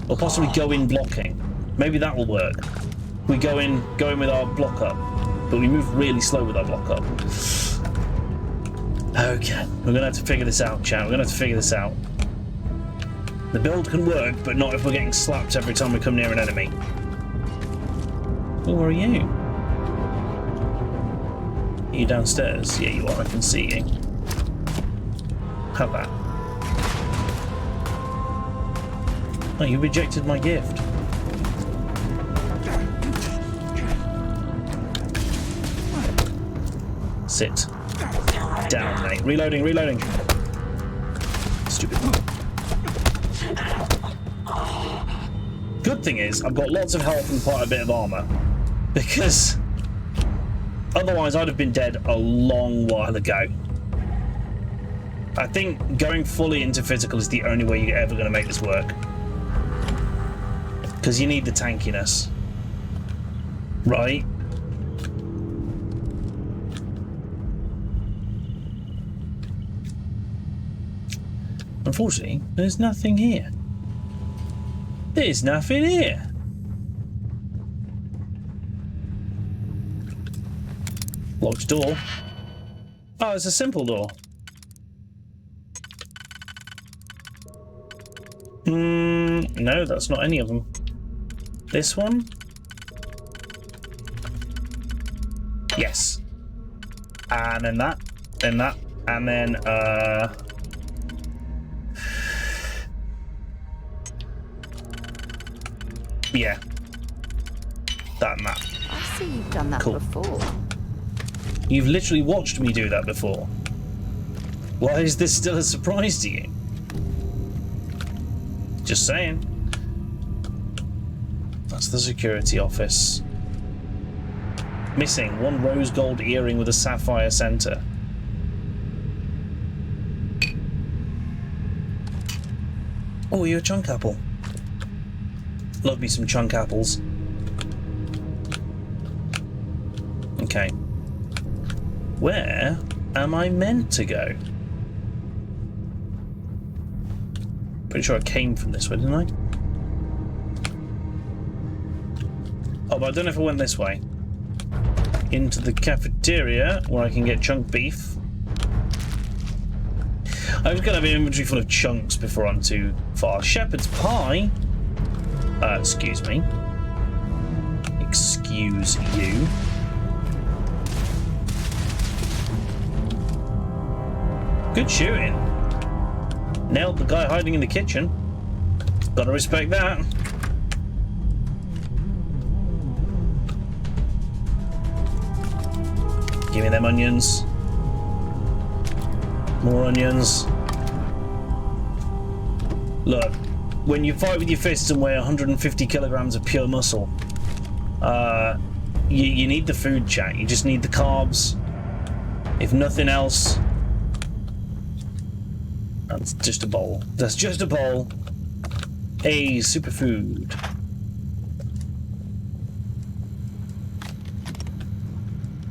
or possibly go in blocking. Maybe that will work. We go in with our block up, but we move really slow with our block up. Okay, we're gonna have to figure this out, chat. We're gonna have to figure this out. The build can work, but not if we're getting slapped every time we come near an enemy. Oh, where are you? Are you downstairs? Yeah, you are. I can see you. Have that. Oh, you rejected my gift. Sit down, mate. Reloading, reloading. Stupid. Good thing is, I've got lots of health and quite a bit of armor, because otherwise I'd have been dead a long while ago. I think going fully into physical is the only way you're ever going to make this work, because you need the tankiness, right? Unfortunately, there's nothing here. There's nothing here. Locked door. Oh, it's a simple door. No, that's not any of them. This one? Yes. And then that, and then, yeah. That and that. I see you've done that before. You've literally watched me do that before. Why is this still a surprise to you? Just saying. That's the security office. Missing one rose gold earring with a sapphire center. Oh, you're a chunk apple. Love me some chunk apples. Okay. Where am I meant to go? Pretty sure I came from this way, didn't I? Oh, but I don't know if I went this way. Into the cafeteria, where I can get chunk beef. I'm gonna have an inventory full of chunks before I'm too far. Shepherd's pie. Excuse me. Excuse you. Good shooting. Nailed the guy hiding in the kitchen. Gotta respect that. Give me them onions. More onions. Look, when you fight with your fists and weigh 150 kilograms of pure muscle, you need the food, chat. You just need the carbs. If nothing else, that's just a bowl. That's just a bowl. Hey, superfood.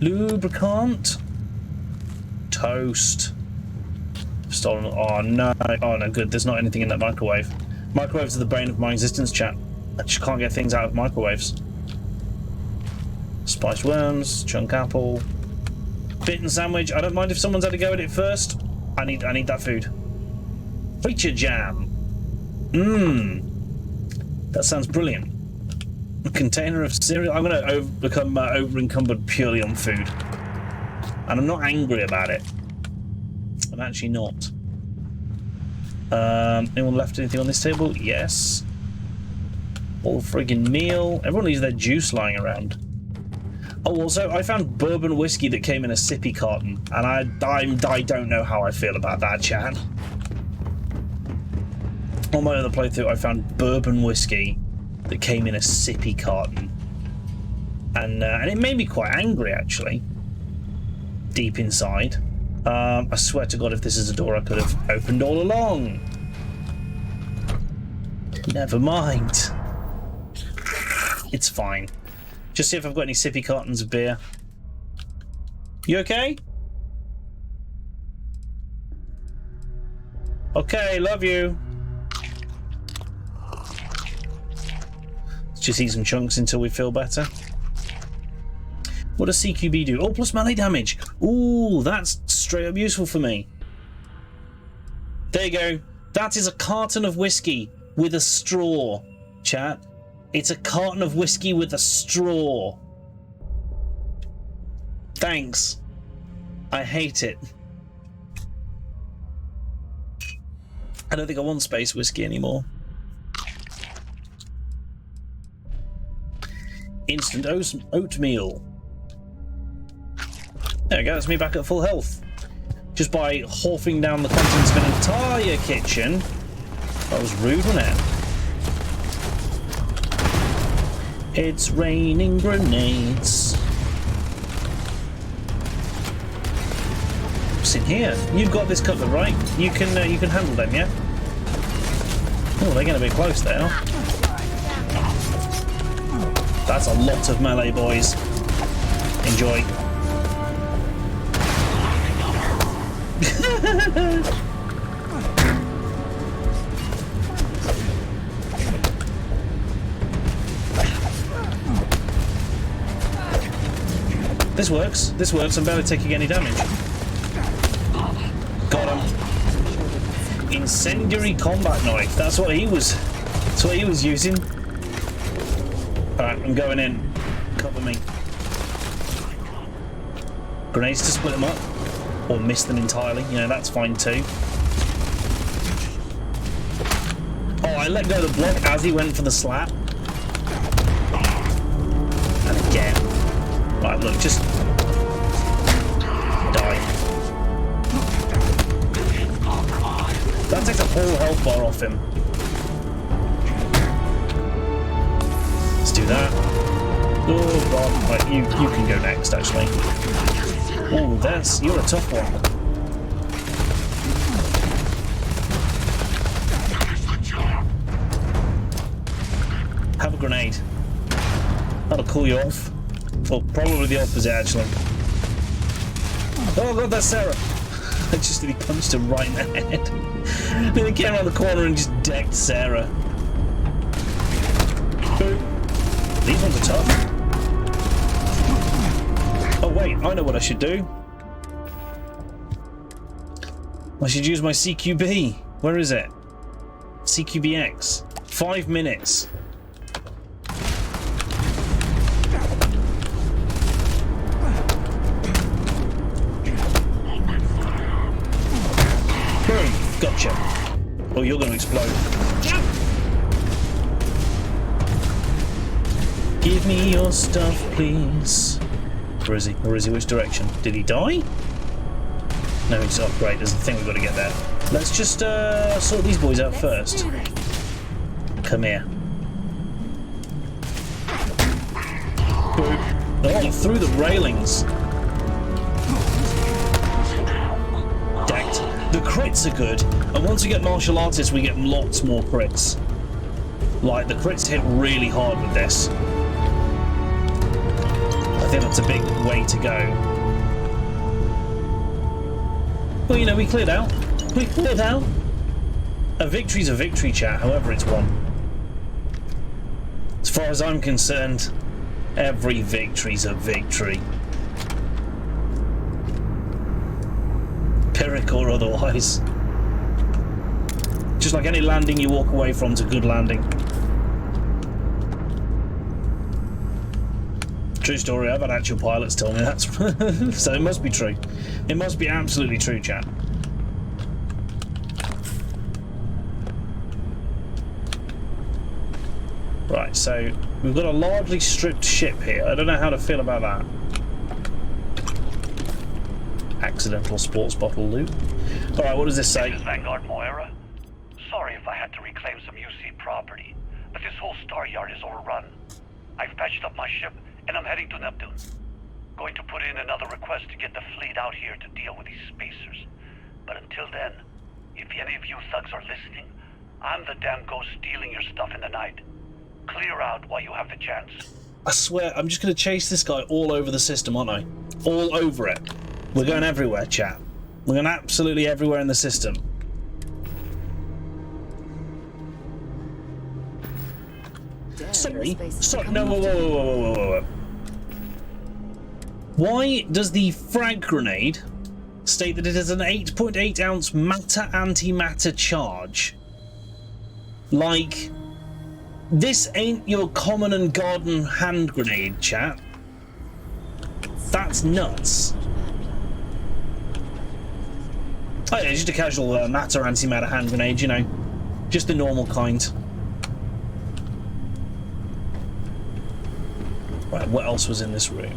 Lubricant. Toast. Stolen. Oh no. Oh no, good. There's not anything in that microwave. Microwaves are the bane of my existence, chat. I just can't get things out of microwaves. Spiced worms, chunk apple, bitten sandwich. I don't mind if someone's had to go at it first. I need that food. Feature jam. That sounds brilliant. A container of cereal. I'm gonna become over encumbered purely on food, and I'm not angry about it. I'm actually not. Anyone left anything on this table? Yes. All friggin' meal. Everyone leaves their juice lying around. Oh, also, I found bourbon whiskey that came in a sippy carton, and I don't know how I feel about that, chat. On my other playthrough, I found bourbon whiskey that came in a sippy carton, and it made me quite angry, actually. Deep inside. I swear to God, if this is a door I could have opened all along. Never mind. It's fine. Just see if I've got any sippy cartons of beer. You okay? Okay, love you. Let's just eat some chunks until we feel better. What does CQB do? Oh, plus melee damage. Ooh, that's straight up useful for me. There you go. That is a carton of whiskey with a straw, chat. It's a carton of whiskey with a straw. Thanks. I hate it. I don't think I want space whiskey anymore. Instant oatmeal. There we go, that's me back at full health. Just by horfing down the contents of an entire kitchen. That was rude, wasn't it? It's raining grenades. What's in here? You've got this covered, right? You can handle them, yeah? Oh, they're getting a bit close there. That's a lot of melee, boys. Enjoy. This works. This works. I'm barely taking any damage. Got him. Incendiary combat knife. That's what he was. That's what he was using. All right, I'm going in. Cover me. Grenades to split them up, or miss them entirely. You know, that's fine too. Oh, I let go of the block as he went for the slap. And again. Right, look, just die. That takes a whole health bar off him. Let's do that. Oh god, right, you can go next, actually. Oh, you're a tough one. Have a grenade. That'll cool you off. Well, probably the opposite, actually. Oh god, that's Sarah. I just nearly punched her right in the head. Then he came around the corner and just decked Sarah. Boom. These ones are tough. Oh wait, I know what I should do. I should use my CQB. Where is it? CQBX. 5 minutes. Boom. Gotcha. Oh, you're going to explode. Give me your stuff, please. Where is he? Where is he? Which direction? Did he die? No, he's oh great. There's a thing we've got to get there. Let's just sort these boys out first. Come here. Boop. Oh, through the railings. Decked. The crits are good, and once we get martial artists, we get lots more crits. Like the crits hit really hard with this. I think that's a big way to go. Well, you know, we cleared out. We cleared out. A victory's a victory, chat, however it's won. As far as I'm concerned, every victory's a victory. Pyrrhic or otherwise. Just like any landing you walk away from's a good landing. True story, I've had actual pilots tell me that, so it must be true. It must be absolutely true, chat. Right, so we've got a largely stripped ship here. I don't know how to feel about that. Accidental sports bottle loot. Alright, what does this say? This is Vanguard Moira. Sorry if I had to reclaim some UC property, but this whole star yard is overrun. I've patched up my ship and I'm heading to Neptune. Going to put in another request to get the fleet out here to deal with these spacers. But until then, if any of you thugs are listening, I'm the damn ghost stealing your stuff in the night. Clear out while you have the chance. I swear, I'm just going to chase this guy all over the system, aren't I? All over it. We're going everywhere, chat. We're going absolutely everywhere in the system. Sorry, no, whoa. Why does the frag grenade state that it has an 8.8 ounce matter antimatter charge? Like, this ain't your common and garden hand grenade, chat. That's nuts. Oh yeah, just a casual matter antimatter hand grenade, you know. Just the normal kind. Right, what else was in this room?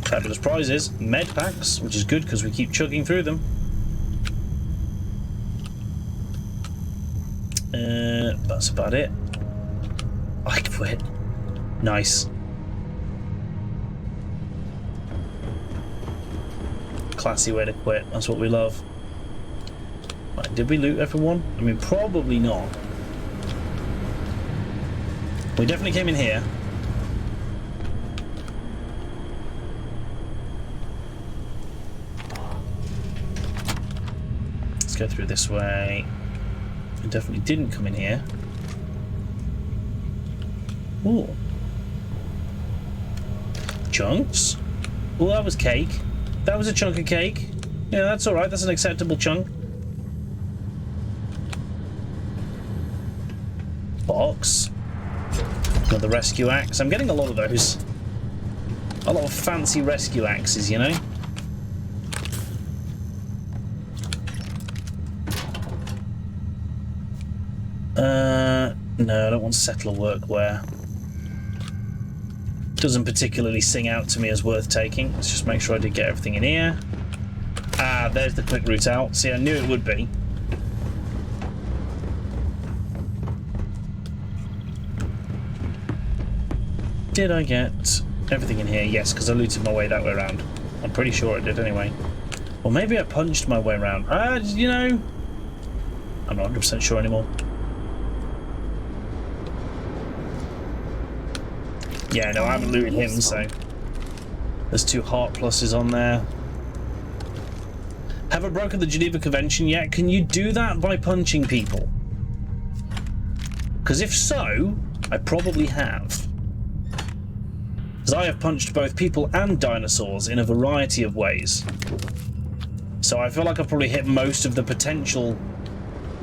Fabulous prizes, med packs, which is good because we keep chugging through them. That's about it. I quit. Nice. Classy way to quit. That's what we love. Right, did we loot everyone? I mean, probably not. We definitely came in here. Let's go through this way. We definitely didn't come in here. Ooh. Chunks? Oh, that was cake. That was a chunk of cake. Yeah, that's alright. That's an acceptable chunk. Box. Another rescue axe. I'm getting a lot of those. A lot of fancy rescue axes, you know? No, I don't want settler workwear. Doesn't particularly sing out to me as worth taking. Let's just make sure I did get everything in here. Ah, there's the quick route out. See, I knew it would be. Did I get everything in here? Yes, because I looted my way that way around. I'm pretty sure I did anyway. Or maybe I punched my way around. You know, I'm not 100% sure anymore. Yeah, no, I haven't looted him, so... There's 2 heart pluses on there. Have I broken the Geneva Convention yet? Can you do that by punching people? Because if so, I probably have. Because I have punched both people and dinosaurs in a variety of ways. So I feel like I've probably hit most of the potential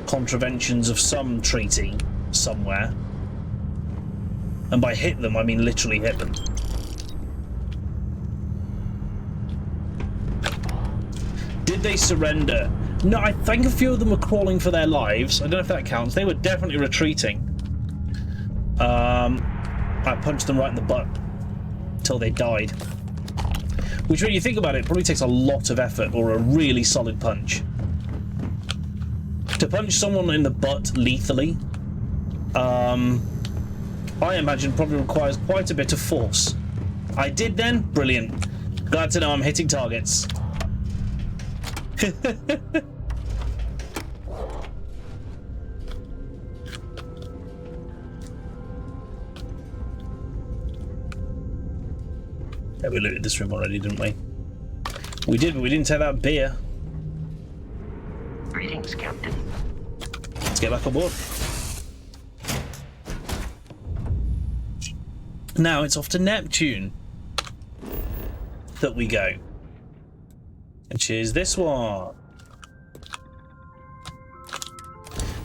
contraventions of some treaty somewhere. And by hit them, I mean literally hit them. Did they surrender? No, I think a few of them were crawling for their lives. I don't know if that counts. They were definitely retreating. I punched them right in the butt until they died. Which, when you think about it, probably takes a lot of effort or a really solid punch. To punch someone in the butt lethally, I imagine probably requires quite a bit of force. I did then? Brilliant. Glad to know I'm hitting targets. Yeah, we looted this room already, didn't we? We did, but we didn't take that beer. Greetings, Captain. Let's get back on board. Now it's off to Neptune that we go. Which is this one.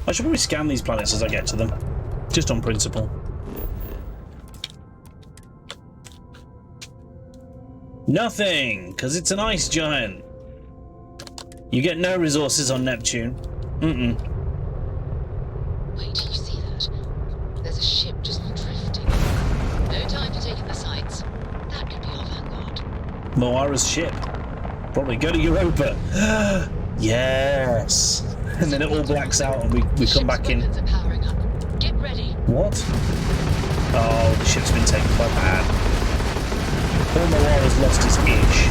I should probably scan these planets as I get to them. Just on principle. Nothing! Because it's an ice giant. You get no resources on Neptune. Mm-mm. Wait till you see that. There's a ship just drifting. No time to take in the sights. That could be our vanguard. Moira's ship. Probably go to Europa. Yes. And then it all blacks out and we come back in. Are powering up. Get ready. What? Oh, the ship's been taken by bad. Poor Moira's lost his itch.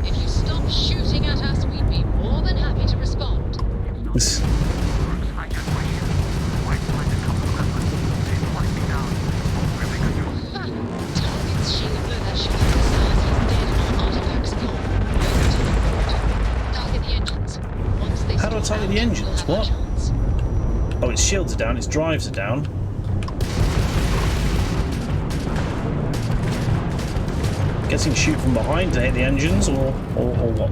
If you stop shooting at us, we'd be more than happy to respond. Target's shield blew that ship to the side. He's dead and our artifacts gone. Over to the port. Target the engines. Once they How do I target the engines? What? Oh, its shields are down, its drives are down. Guessing shoot from behind to hit the engines, or what?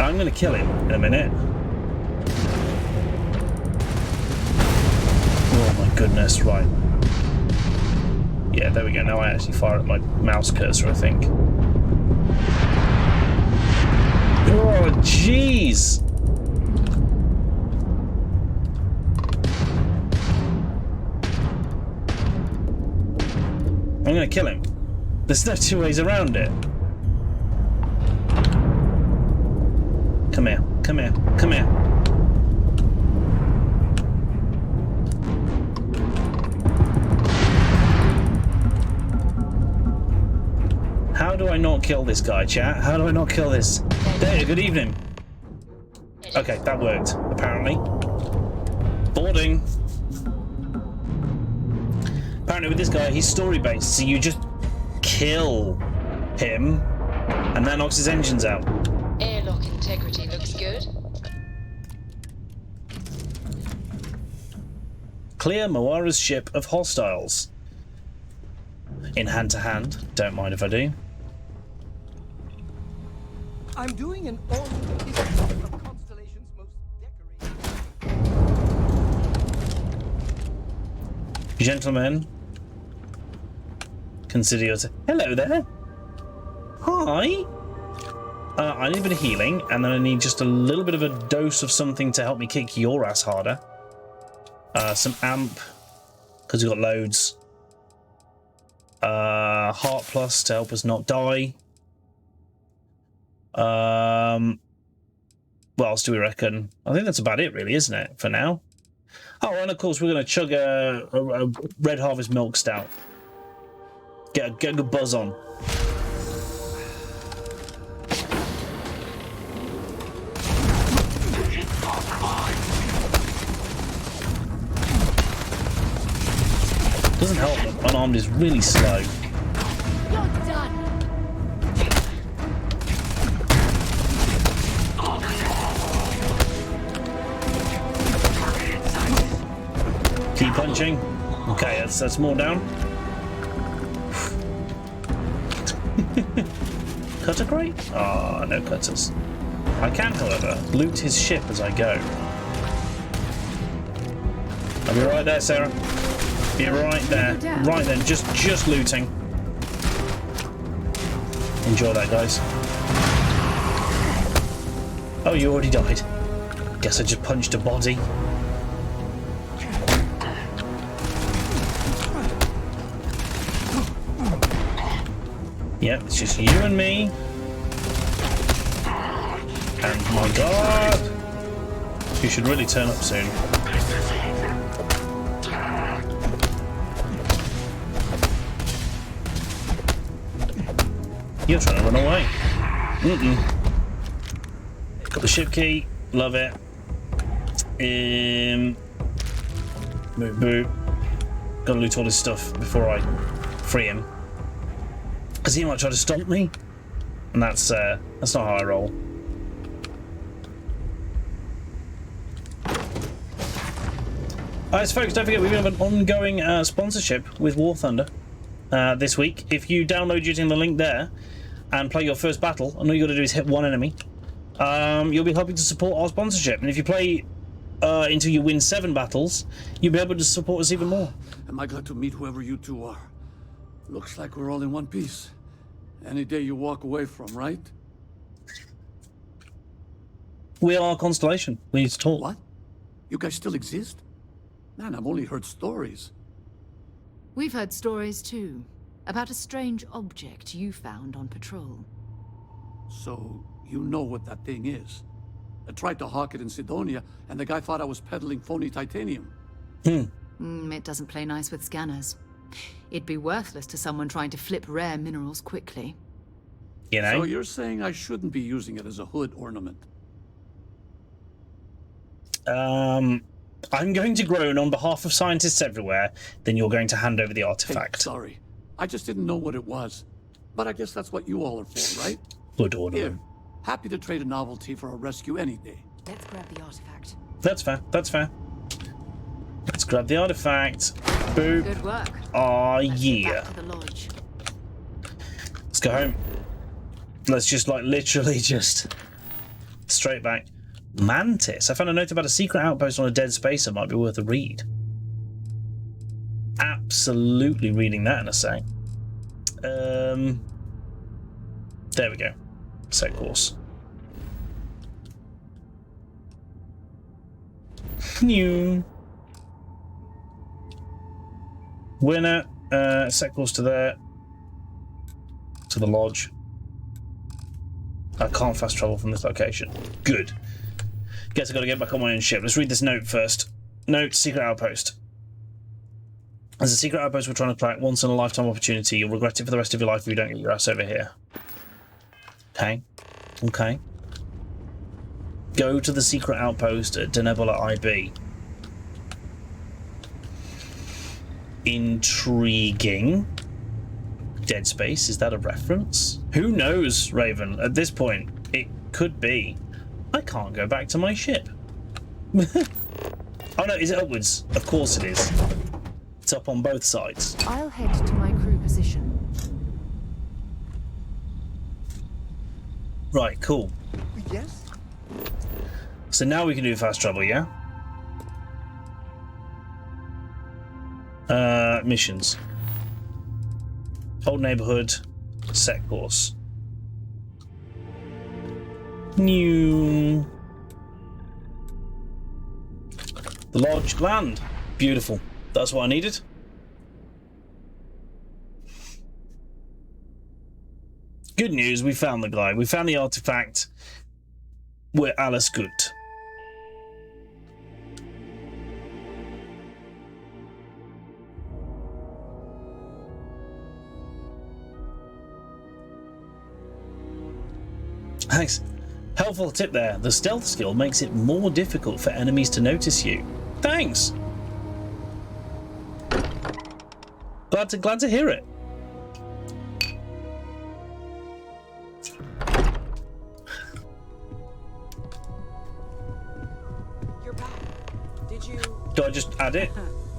I'm going to kill him in a minute. Oh my goodness, right. Yeah, there we go. Now I actually fire at my mouse cursor, I think. Oh, jeez! I'm going to kill him. There's no 2 ways around it. Come here, come here, come here. How do I not kill this guy, chat? How do I not kill this? There, good evening. Okay, that worked, apparently. Boarding. Apparently with this guy, he's story-based, so you just kill him, and that knocks his engines out. Airlock integrity looks good. Clear Moira's ship of hostiles. In hand-to-hand. Don't mind if I do. I'm doing an all-new history of Constellation's most decorated. Gentlemen, consider yourself. Hello there. Hi. I need a bit of healing, and then I need just a little bit of a dose of something to help me kick your ass harder. Some amp, because we've got loads. Heart plus to help us not die. What else do we reckon? I think that's about it, really, isn't it, for now? Oh, and of course we're going to chug a Red Harvest Milk Stout. Get a good buzz on. Doesn't help that Unarmed is really slow. You're done. Keep punching. Okay, that's more down. Cutter crate? Ah, no cutters. I can, however, loot his ship as I go. I'll be right there, Sarah. Be right there. Right then, just looting. Enjoy that, guys. Oh, you already died. Guess I just punched a body. Yep, it's just you and me. And my god! You should really turn up soon. You're trying to run away. Got the ship key. Love it. Move, boot. Gotta loot all this stuff before I free him. Because he might try to stomp me. And that's not how I roll. Alright, so folks, don't forget we have an ongoing sponsorship with War Thunder this week. If you download using the link there and play your first battle, and all you got to do is hit one enemy, you'll be helping to support our sponsorship. And if you play until you win 7 battles, you'll be able to support us even more. Am I glad to meet whoever you two are? Looks like we're all in one piece. Any day you walk away from, right? We are Constellation. We need to talk. What? You guys still exist? Man, I've only heard stories. We've heard stories too, about a strange object you found on patrol. So, you know what that thing is? I tried to hawk it in Sidonia, and the guy thought I was peddling phony titanium. It doesn't play nice with scanners. It'd be worthless to someone trying to flip rare minerals quickly. You know? So you're saying I shouldn't be using it as a hood ornament? I'm going to groan on behalf of scientists everywhere, then you're going to hand over the artifact. Hey, sorry. I just didn't know what it was. But I guess that's what you all are for, right? Good order. Here, happy to trade a novelty for a rescue any day. Let's grab the artifact. That's fair, that's fair. Let's grab the artifact. Boop. Good work. Oh, Let's yeah. get back to the lodge. Let's go home. Let's just, like, literally just straight back. Mantis. I found a note about a secret outpost on a dead space that might be worth a read. Absolutely reading that in a sec. There we go. Set course. New. Winner. Set course to there. To the lodge. I can't fast travel from this location. Good. Guess I gotta get back on my own ship. Let's read this note first. Note, secret outpost. There's a secret outpost we're trying to crack. Once in a lifetime opportunity. You'll regret it for the rest of your life if you don't get your ass over here. Okay. Okay. Go to the secret outpost at Denebola IB. Intriguing. Dead Space, is that a reference? Who knows, Raven? At this point, it could be. I can't go back to my ship. Oh no, is it upwards? Of course it is. It's up on both sides. I'll head to my crew position. Right, cool. Yes? So now we can do fast travel, yeah? Missions. Old neighborhood. Set course. New. The lodge. Land. Beautiful. That's what I needed. Good news, we found the guy. We found the artifact. We're alles gut. Thanks. Helpful tip there. The stealth skill makes it more difficult for enemies to notice you. Thanks. Glad to hear it. You're back. Did you? Do I just add it?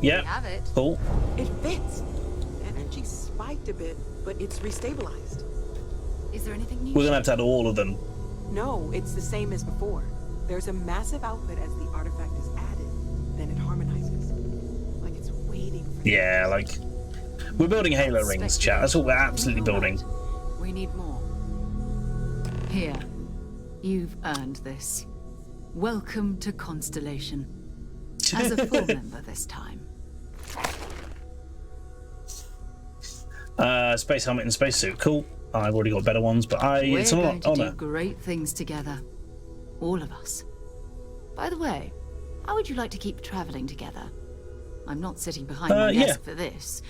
Yeah. Have it. Cool. It fits. Energy spiked a bit, but it's restabilized. Is there anything new? We're gonna have to add all of them. No, it's the same as before. There's a massive output as the artifact is added. Then it harmonizes. Like it's waiting for Yeah, like we're building Halo rings, chat. That's what we're absolutely building. We need more. Here. You've earned this. Welcome to Constellation. As a full member this time. Space helmet and spacesuit. Cool. I've already got better ones, but We're it's an going to honor. do great things together. All of us. By the way, how would you like to keep traveling together? I'm not sitting behind my desk for this.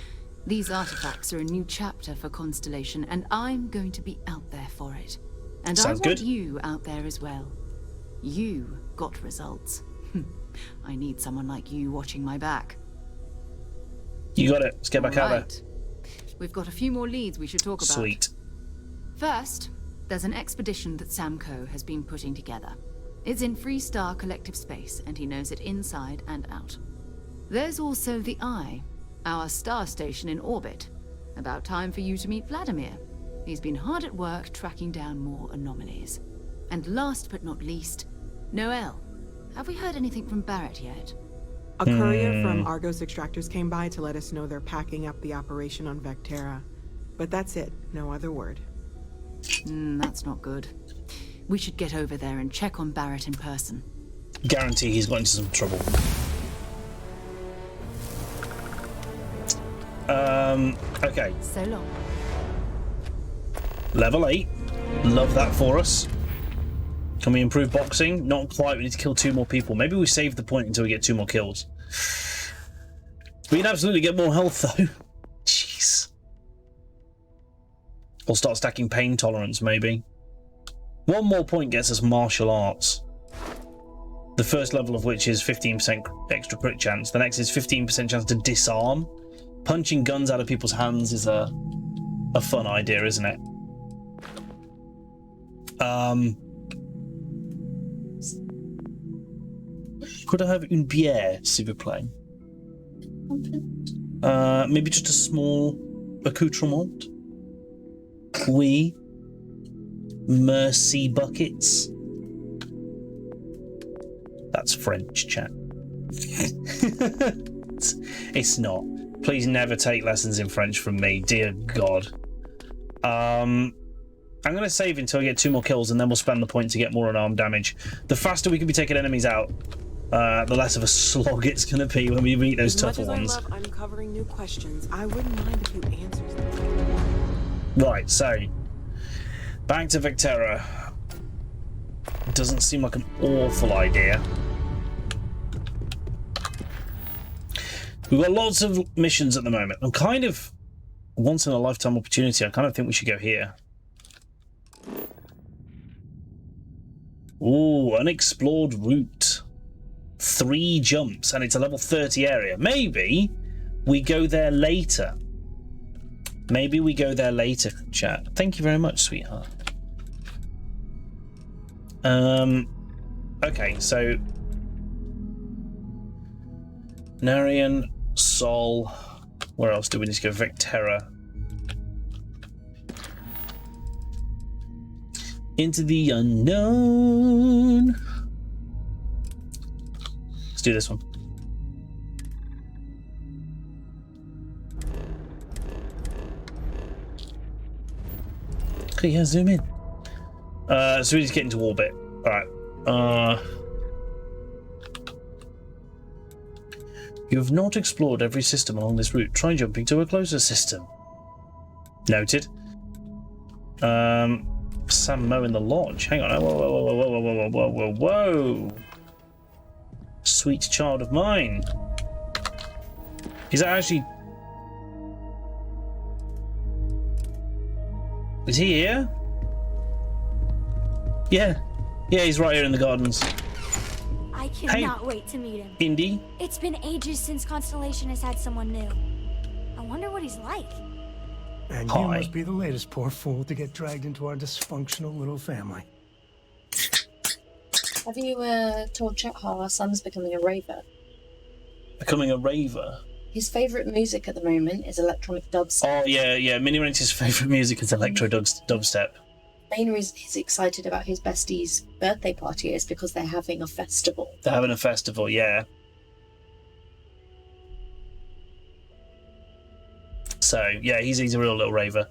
These artifacts are a new chapter for Constellation, and I'm going to be out there for it. And Sounds I want good. you out there as well. You got results. I need someone like you watching my back. You got it. Let's get back out there. We've got a few more leads we should talk about. Sweet. First, there's an expedition that Samco has been putting together. It's in Freestar Collective Space, and he knows it inside and out. There's also the Eye, our star station in orbit. About time for you to meet Vladimir. He's been hard at work tracking down more anomalies. And last but not least, Noel. Have we heard anything from Barrett yet? A courier from Argos Extractors came by to let us know they're packing up the operation on Vectera. But that's it. No other word. That's not good. We should get over there and check on Barrett in person. Guarantee he's got into some trouble. Okay. So long. Level 8. Love that for us. Can we improve boxing? Not quite. We need to kill 2 more people. Maybe we save the point until we get 2 more kills. We can absolutely get more health though. Jeez. Or start stacking pain tolerance, maybe. 1 more point gets us martial arts. The first level of which is 15% extra crit chance. The next is 15% chance to disarm. Punching guns out of people's hands is a fun idea, isn't it? Could I have une bière, s'il vous plaît? Maybe just a small accoutrement? Oui. Merci buckets. That's French, chat. It's not. Please never take lessons in French from me, dear God. I'm going to save until I get 2 more kills, and then we'll spend the point to get more unarmed damage. The faster we can be taking enemies out, the less of a slog it's going to be when we meet those tougher ones. As much as I love uncovering new questions, I wouldn't mind if you answers them. Right, so back to Vectera. Doesn't seem like an awful idea. We've got lots of missions at the moment. I'm kind of once in a lifetime opportunity. I kind of think we should go here. Ooh, unexplored route. 3 jumps, and it's a level 30 area. Maybe we go there later. Maybe we go there later, chat. Thank you very much, sweetheart. Okay, so Narian, Sol. Where else do we need to go? Vectera. Into the unknown. Let's do this one. Okay, yeah, zoom in. So we need to get into orbit. Alright. You have not explored every system along this route. Try jumping to a closer system. Noted. Sam Mo in the lodge. Hang on. Whoa. Sweet child of mine. Is that actually... Is he here? Yeah. Yeah, he's right here in the gardens. I cannot wait to meet him. Indy? It's been ages since Constellation has had someone new. I wonder what he's like. And you must be the latest poor fool to get dragged into our dysfunctional little family. Have you told Chet how our son's becoming a raver? Becoming a raver? His favourite music at the moment is electronic dubstep. Oh, yeah. Mini Ranch's favourite music is electro dubstep. Main reason he's excited about his bestie's birthday party is because they're having a festival. They're having a festival, yeah. So, yeah, he's a real little raver.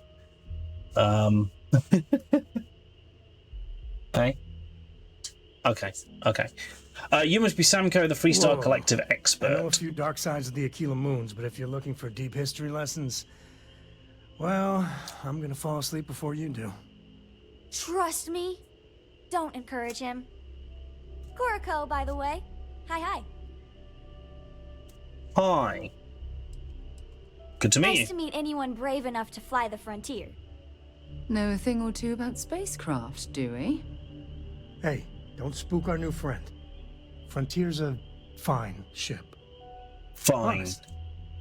Okay. You must be Samko, the Freestar Collective expert. I know a few dark sides of the Aquila Moons, but if you're looking for deep history lessons, well, I'm gonna fall asleep before you do. Trust me. Don't encourage him. Kuriko, by the way. Hi. Hi. Good to meet you. Nice to meet anyone brave enough to fly the frontier. Know a thing or two about spacecraft, do we? Hey, don't spook our new friend. Frontier's a fine ship. Fine. Honest.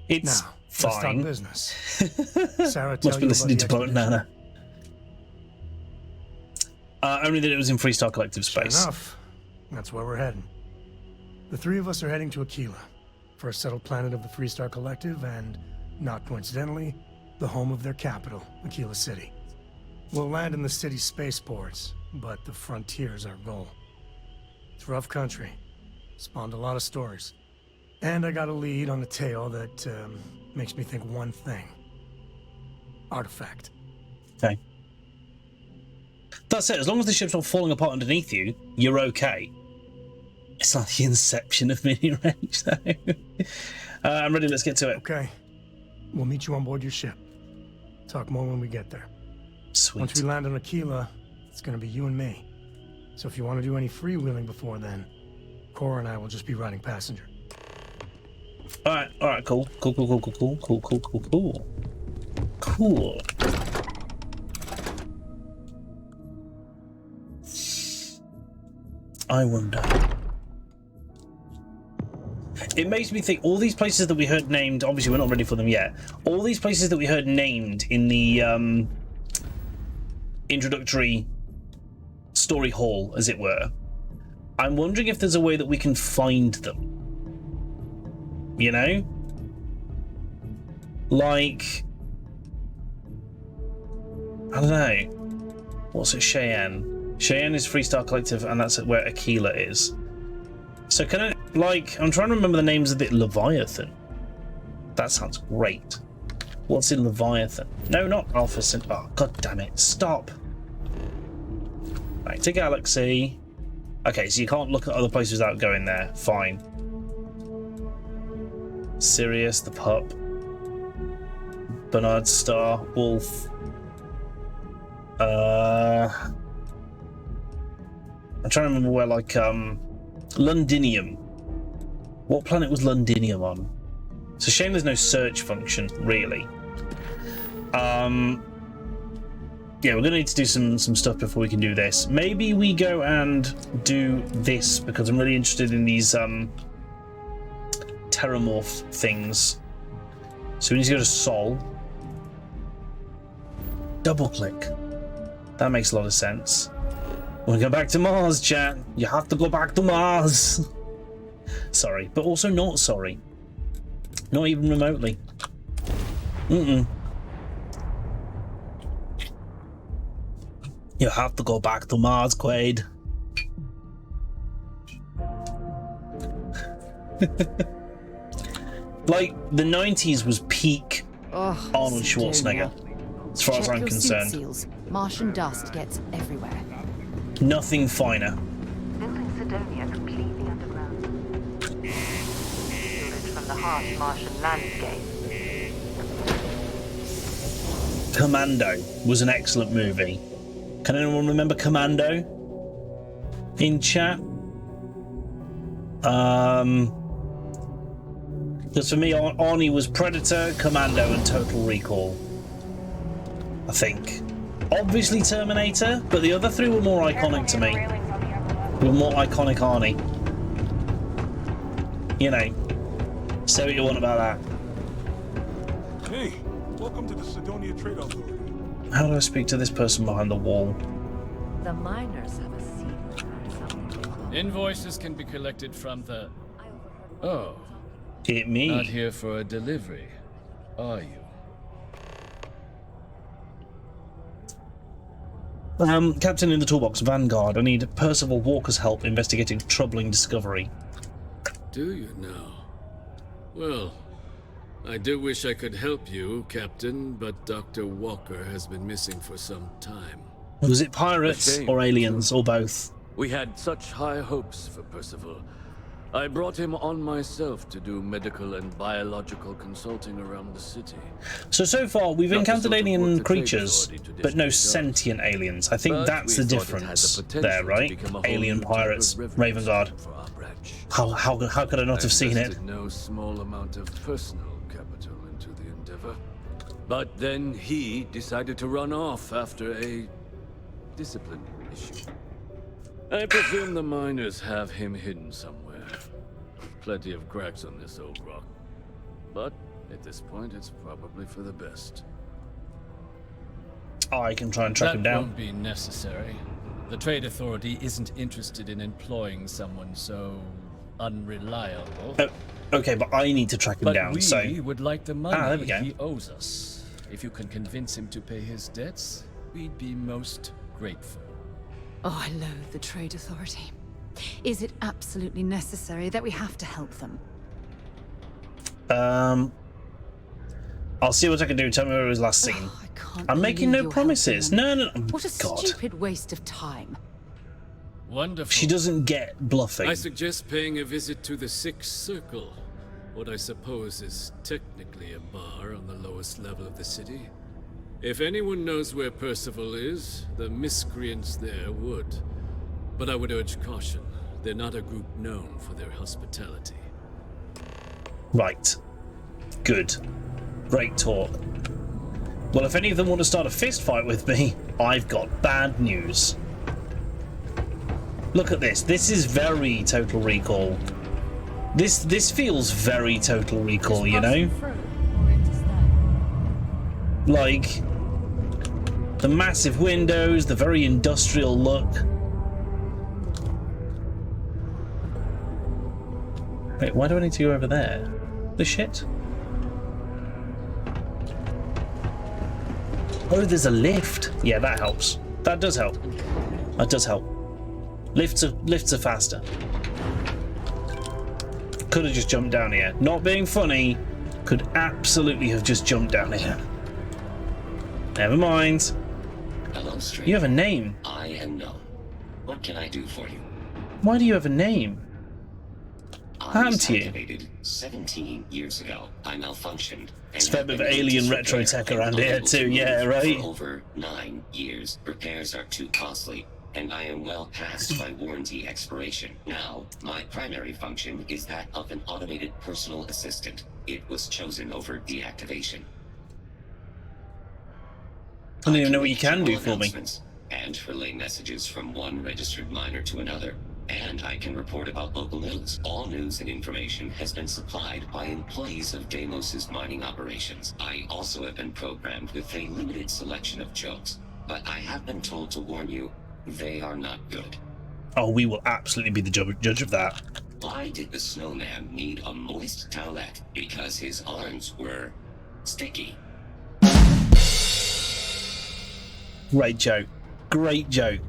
It's now, fine. Let's talk business. Sarah, must be listening to Boat Nana. Only that it was in Freestar Collective space. Sure enough. That's where we're heading. The three of us are heading to Aquila, first settled planet of the Freestar Collective, and, not coincidentally, the home of their capital, Aquila City. We'll land in the city's spaceports, but the frontier's our goal. It's rough country. Spawned a lot of stories. And I got a lead on a tale that makes me think one thing. Artifact. Okay. That's it. As long as the ship's not falling apart underneath you, you're okay. It's like the inception of Mini Range, though. I'm ready. Let's get to it. Okay. We'll meet you on board your ship. Talk more when we get there. Sweet. Once we land on Aquila, it's going to be you and me. So if you want to do any freewheeling before then, Cora and I will just be riding passenger. All right, cool. I wonder. It makes me think, all these places that we heard named, obviously we're not ready for them yet, all these places that we heard named in the introductory story hall, as it were, I'm wondering if there's a way that we can find them. You know? Like, I don't know. What's it, Cheyenne? Cheyenne is Freestar Collective, and that's where Aquila is. So can I, like, I'm trying to remember the names of the Leviathan. That sounds great. What's in Leviathan? No, not Alpha Cent. Oh, god damn it. Stop. Right, to Galaxy. Okay, so you can't look at other places without going there. Fine. Sirius, the pup. Bernard Star, Wolf. I'm trying to remember where, like, Londinium. What planet was Londinium on? It's a shame there's no search function, really. Yeah, we're gonna need to do some stuff before we can do this. Maybe we go and do this, because I'm really interested in these terramorph things. So we need to go to Sol. Double click. That makes a lot of sense. We'll go back to Mars, chat. You have to go back to Mars. Sorry, but also not sorry. Not even remotely. You have to go back to Mars, Quaid. Like, the 90s was peak Arnold Schwarzenegger, as far as I'm concerned. Seals. Martian dust gets everywhere. Nothing finer. Building Sidonia completely underground. Shielded from the harsh Martian landscape. Commando was an excellent movie. Can anyone remember Commando? In chat? Because for me, Arnie was Predator, Commando, and Total Recall. I think. Obviously Terminator, but the other three were more iconic to me. They were more iconic Arnie. You know. Say what you want about that. Hey, welcome to the Sidonia Trade Authority. How do I speak to this person behind the wall? The miners have a secret or something. Invoices can be collected from the... Oh. Hit me. Not here for a delivery, are you? Captain in the Toolbox, Vanguard. I need Percival Walker's help investigating troubling discovery. Do you now? Well, I do wish I could help you, Captain, but Dr. Walker has been missing for some time. Was it pirates or aliens or both? We had such high hopes for Percival. I brought him on myself to do medical and biological consulting around the city. So far we've encountered alien creatures, but no sentient aliens. I think that's the difference there, right? Alien pirates, Raven Guard. How could I not have seen it? No small amount of personal capital into the endeavor. But then he decided to run off after a discipline issue. I presume the miners have him hidden somewhere. Plenty of cracks on this old rock. But at this point, it's probably for the best. I can try and track him down. That won't be necessary. The Trade Authority isn't interested in employing someone so unreliable. Okay, but I need to track him down, we so... would like the money there we go. he owes us. If you can convince him to pay his debts, we'd be most grateful. Oh, I loathe the Trade Authority. Is it absolutely necessary that we have to help them? I'll see what I can do. Tell me where it was last seen. I'm making no promises. No. What a God. stupid waste of time. Wonderful. She doesn't get bluffing. I suggest paying a visit to the Sixth Circle, what I suppose is technically a bar on the lowest level of the city. If anyone knows where Percival is, the miscreants there would. But I would urge caution. They're not a group known for their hospitality. Right. Good. Great talk. Well, if any of them want to start a fist fight with me, I've got bad news. Look at this. This is very Total Recall. This feels very Total Recall, you know? Like, the massive windows, the very industrial look. Wait, why do I need to go over there? The shit? Oh, there's a lift. Yeah, that helps. That does help. That does help. Lifts are faster. Could have just jumped down here. Not being funny, could absolutely have just jumped down here. Never mind. Hello, stranger. You have a name. I am known. What can I do for you? Why do you have a name? I was activated 17 years ago. I malfunctioned. It's a fair bit of alien retro tech around here too, yeah, right? For over 9 years, repairs are too costly, and I am well past my warranty expiration. Now, my primary function is that of an automated personal assistant. It was chosen over deactivation. I don't even know what you can do for me. And relay messages from one registered miner to another. And I can report about local news. All news and information has been supplied by employees of Deimos's mining operations. I also have been programmed with a limited selection of jokes, but I have been told to warn you, they are not good. Oh, we will absolutely be the judge of that. Why did the snowman need a moist towelette? Because his arms were sticky. Great joke. Great joke.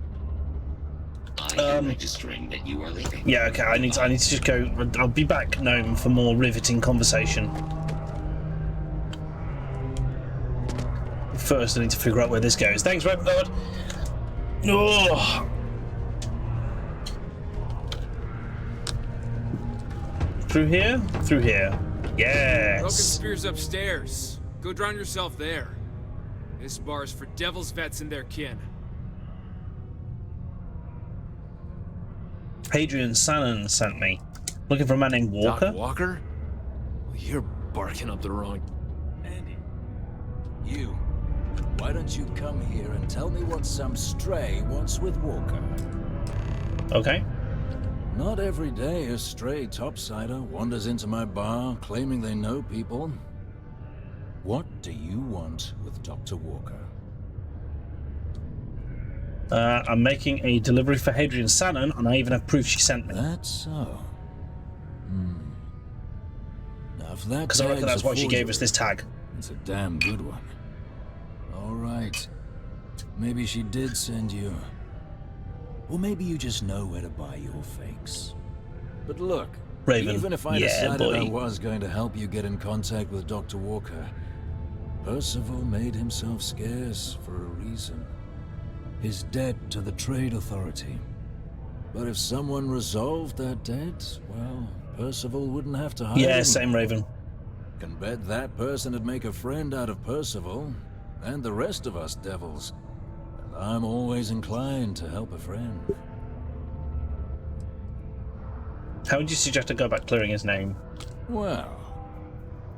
I am registering that you are leaving. Yeah, okay, I need to just go. I'll be back, Gnome, for more riveting conversation. First, I need to figure out where this goes. Thanks, Ravenguard. Oh. Through here? Through here. Yes. Broken Spear's upstairs. Go drown yourself there. This bar is for devil's vets and their kin. Hadrian Sannon sent me. Looking for a man named Walker? Doc Walker? Well, you're barking up the wrong... Andy, you. Why don't you come here and tell me what some stray wants with Walker? Okay. Not every day a stray topsider wanders into my bar claiming they know people. What do you want with Dr. Walker? I'm making a delivery for Hadrian Sannon, and I even have proof she sent me. That's so. Now, if that because I reckon that's why she gave us this tag. It's a damn good one. All right. Maybe she did send you. Or maybe you just know where to buy your fakes. But look, Raven, even if I yeah, decided boy. I was going to help you get in contact with Dr. Walker, Percival made himself scarce for a reason. His debt to the Trade Authority. But if someone resolved that debt, well, Percival wouldn't have to hire Yeah, anyone. same Raven. Can bet that person would make a friend out of Percival, and the rest of us devils. And I'm always inclined to help a friend. How would you suggest I go about clearing his name? Well,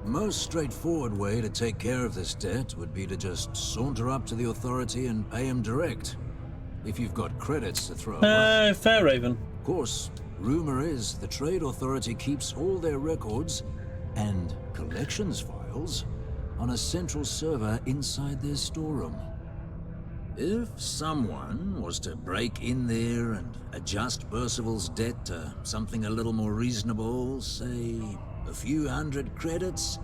the most straightforward way to take care of this debt would be to just saunter up to the Authority and pay him direct. If you've got credits to throw away. Fair, Raven. Of course, rumor is the Trade Authority keeps all their records and collections files on a central server inside their storeroom. If someone was to break in there and adjust Percival's debt to something a little more reasonable, say a few hundred credits,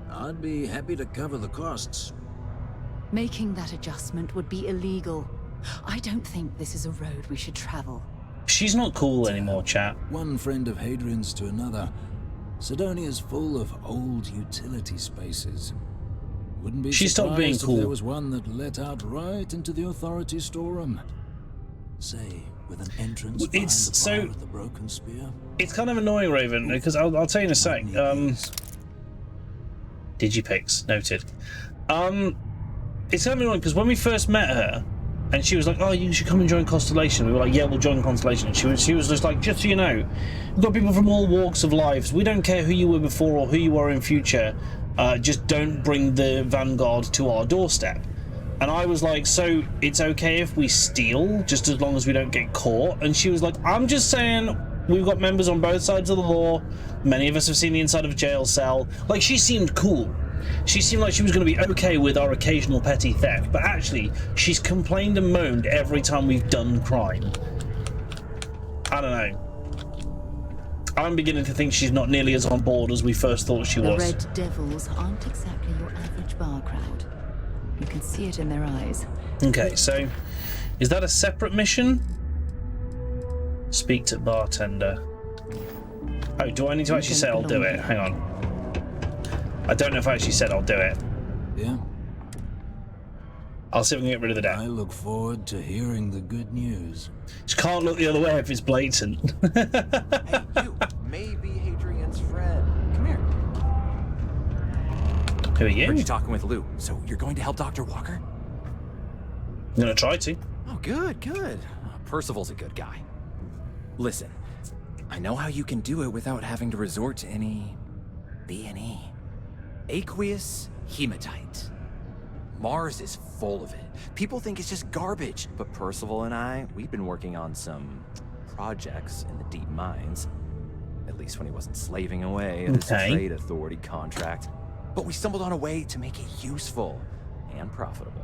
I'd be happy to cover the costs. Making that adjustment would be illegal. I don't think this is a road we should travel. She's not cool anymore, chat. One friend of Hadrian's to another. Sidonia's full of old utility spaces. Wouldn't be She stopped being surprised if cool. there was one that let out right into the Authority storeroom. Say, with an entrance It's behind the so- bar with the broken spear. It's kind of annoying, Raven, because I'll tell you in a sec. Digipics, noted. It's kind of annoying because when we first met her, and she was like, "Oh, you should come and join Constellation." We were like, "Yeah, we'll join Constellation." And she was just like, "Just so you know, we've got people from all walks of lives. We don't care who you were before or who you are in future. Just don't bring the Vanguard to our doorstep." And I was like, "So it's okay if we steal, just as long as we don't get caught?" And she was like, "I'm just saying, we've got members on both sides of the law. Many of us have seen the inside of a jail cell." Like, she seemed cool. She seemed like she was going to be okay with our occasional petty theft, but actually, she's complained and moaned every time we've done crime. I don't know. I'm beginning to think she's not nearly as on board as we first thought she The was. Red Devils aren't exactly your average bar crowd. You can see it in their eyes. Okay, so is that a separate mission? Speak to bartender. Oh, do I need to actually say I'll do it? Hang on. I don't know if I actually said I'll do it. Yeah. I'll see if I can get rid of the debt. I look forward to hearing the good news. Just can't look the other way if it's blatant. Hey, you. Maybe Hadrian's friend. Come here. Who are you? Heard you talking with Lou. So you're going to help Dr. Walker? I'm gonna try to. Oh, good, good. Percival's a good guy. Listen, I know how you can do it without having to resort to any B&E. Aqueous hematite. Mars is full of it. People think it's just garbage, but Percival and I, we've been working on some projects in the deep mines. At least when he wasn't slaving away at his Trade Authority contract. But we stumbled on a way to make it useful and profitable.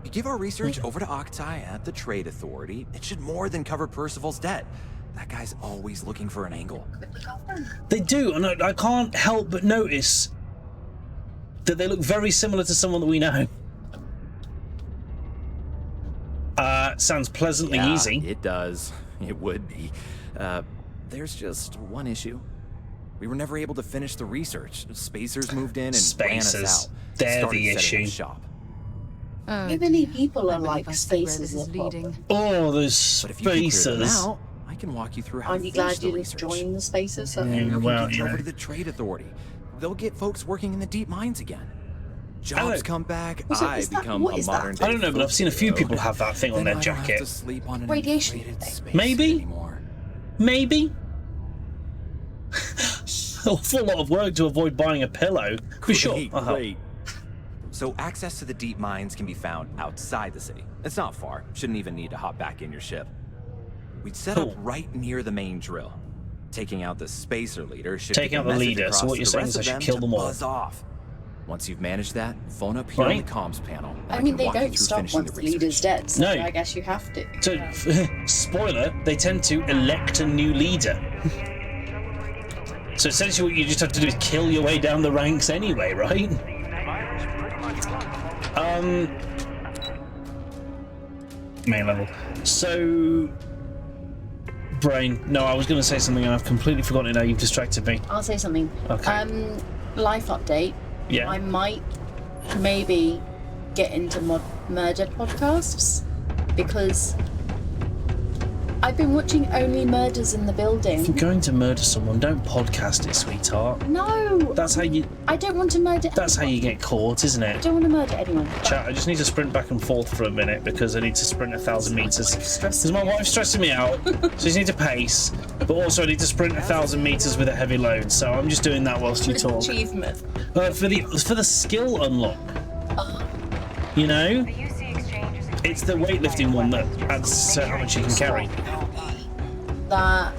You give our research over to Octai at the Trade Authority, it should more than cover Percival's debt. That guy's always looking for an angle. They do, and I can't help but notice that they look very similar to someone that we know. Sounds pleasantly easy. It does. It would be. There's just one issue. We were never able to finish the research. Spacers moved in and ran us out. They're Started the setting issue. up shop. How many people are like spacers at leading? Oh, there's But if you can clear them spacers. out, I can walk you through how Aren't to you finish glad the you research. didn't join the spacers? And we well, can get you you over know. to the Trade Authority. They'll get folks working in the deep mines again. Hello. Jobs come back. Was it- I is that- become what a is that? modern day. I don't know, but I've seen a few food people hero. have that thing on Then their I don't have jacket. to sleep on an Radiation inflated thing. space Maybe? anymore. Maybe. A full lot of work to avoid buying a pillow. For sure. Great, great. So access to the deep mines can be found outside the city. It's not far. Shouldn't even need to hop back in your ship. We'd set up right near the main drill. Taking out the spacer leader should Taking get out a the message leader, so across what to you're the saying rest is I of should them kill to them all. buzz off. Once you've managed that, phone up here on the Right. comms panel. And I mean, can they walk you don't through stop finishing once the the research. leader's dead, so No. I guess you have to. So, spoiler, they tend to elect a new leader. So essentially what you just have to do is kill your way down the ranks anyway, right? Main level. So... Brain. No, I was going to say something and I've completely forgotten it now. You've distracted me. I'll say something. Okay. Life update. Yeah. I might maybe get into murder podcasts because I've been watching Only Murders in the Building. If you're going to murder someone, don't podcast it, sweetheart. No! That's how you... I don't want to murder That's how anyone. you get caught, isn't I it? don't want to murder anyone. Chat, I just need to sprint back and forth for a minute because I need to sprint 1,000 meters. Because my wife's stressing me out, so I just need to pace. But also I need to sprint 1,000 meters with a heavy load, so I'm just doing that whilst you talk. Achievement. For the skill unlock. You know? It's the weightlifting one that adds to how much you can carry. That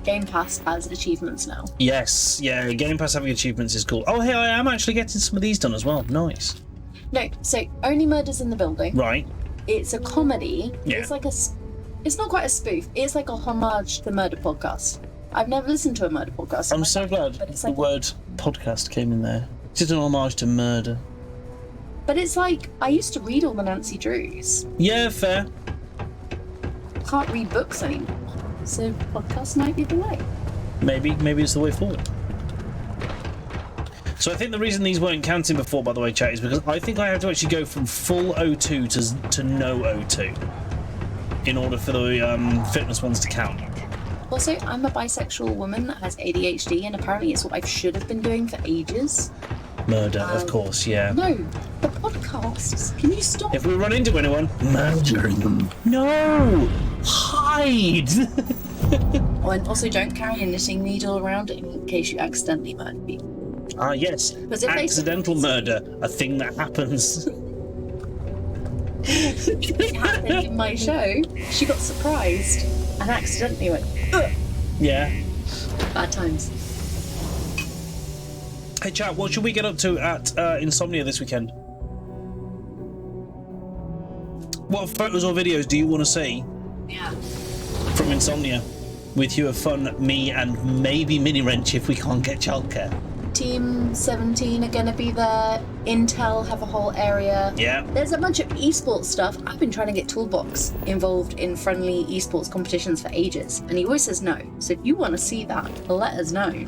Game Pass has achievements now. Yes, yeah, Game Pass having achievements is cool. Oh, hey, I am actually getting some of these done as well. Nice. No, so Only Murders in the Building. Right. It's a comedy. Yeah. It's like it's not quite a spoof. It's like a homage to murder podcast. I've never listened to a murder podcast. I'm so glad the word podcast came in there. It's just an homage to murder. But it's like, I used to read all the Nancy Drews. Yeah, fair. Can't read books anymore. So podcast might be the way. Maybe it's the way forward. So I think the reason these weren't counting before, by the way, chat, is because I think I have to actually go from full O2 to no O2 in order for the fitness ones to count. Also, I'm a bisexual woman that has ADHD, and apparently it's what I should have been doing for ages. Murder, of course, yeah. No, the podcasts. Can you stop? If we run into anyone, murder them. No! Hide! Oh, and also don't carry a knitting needle around in case you accidentally murder people. Ah, yes. Because if Accidental murder, a thing that happens. It happened in my show. She got surprised and accidentally went, ugh. Yeah. Bad times. Hey chat, what should we get up to at Insomnia this weekend? What photos or videos do you want to see from Insomnia? With you of fun, me and maybe Mini Wrench if we can't get childcare. Team 17 are going to be there. Intel have a whole area. Yeah. There's a bunch of esports stuff. I've been trying to get Toolbox involved in friendly esports competitions for ages, and he always says no. So if you want to see that, let us know.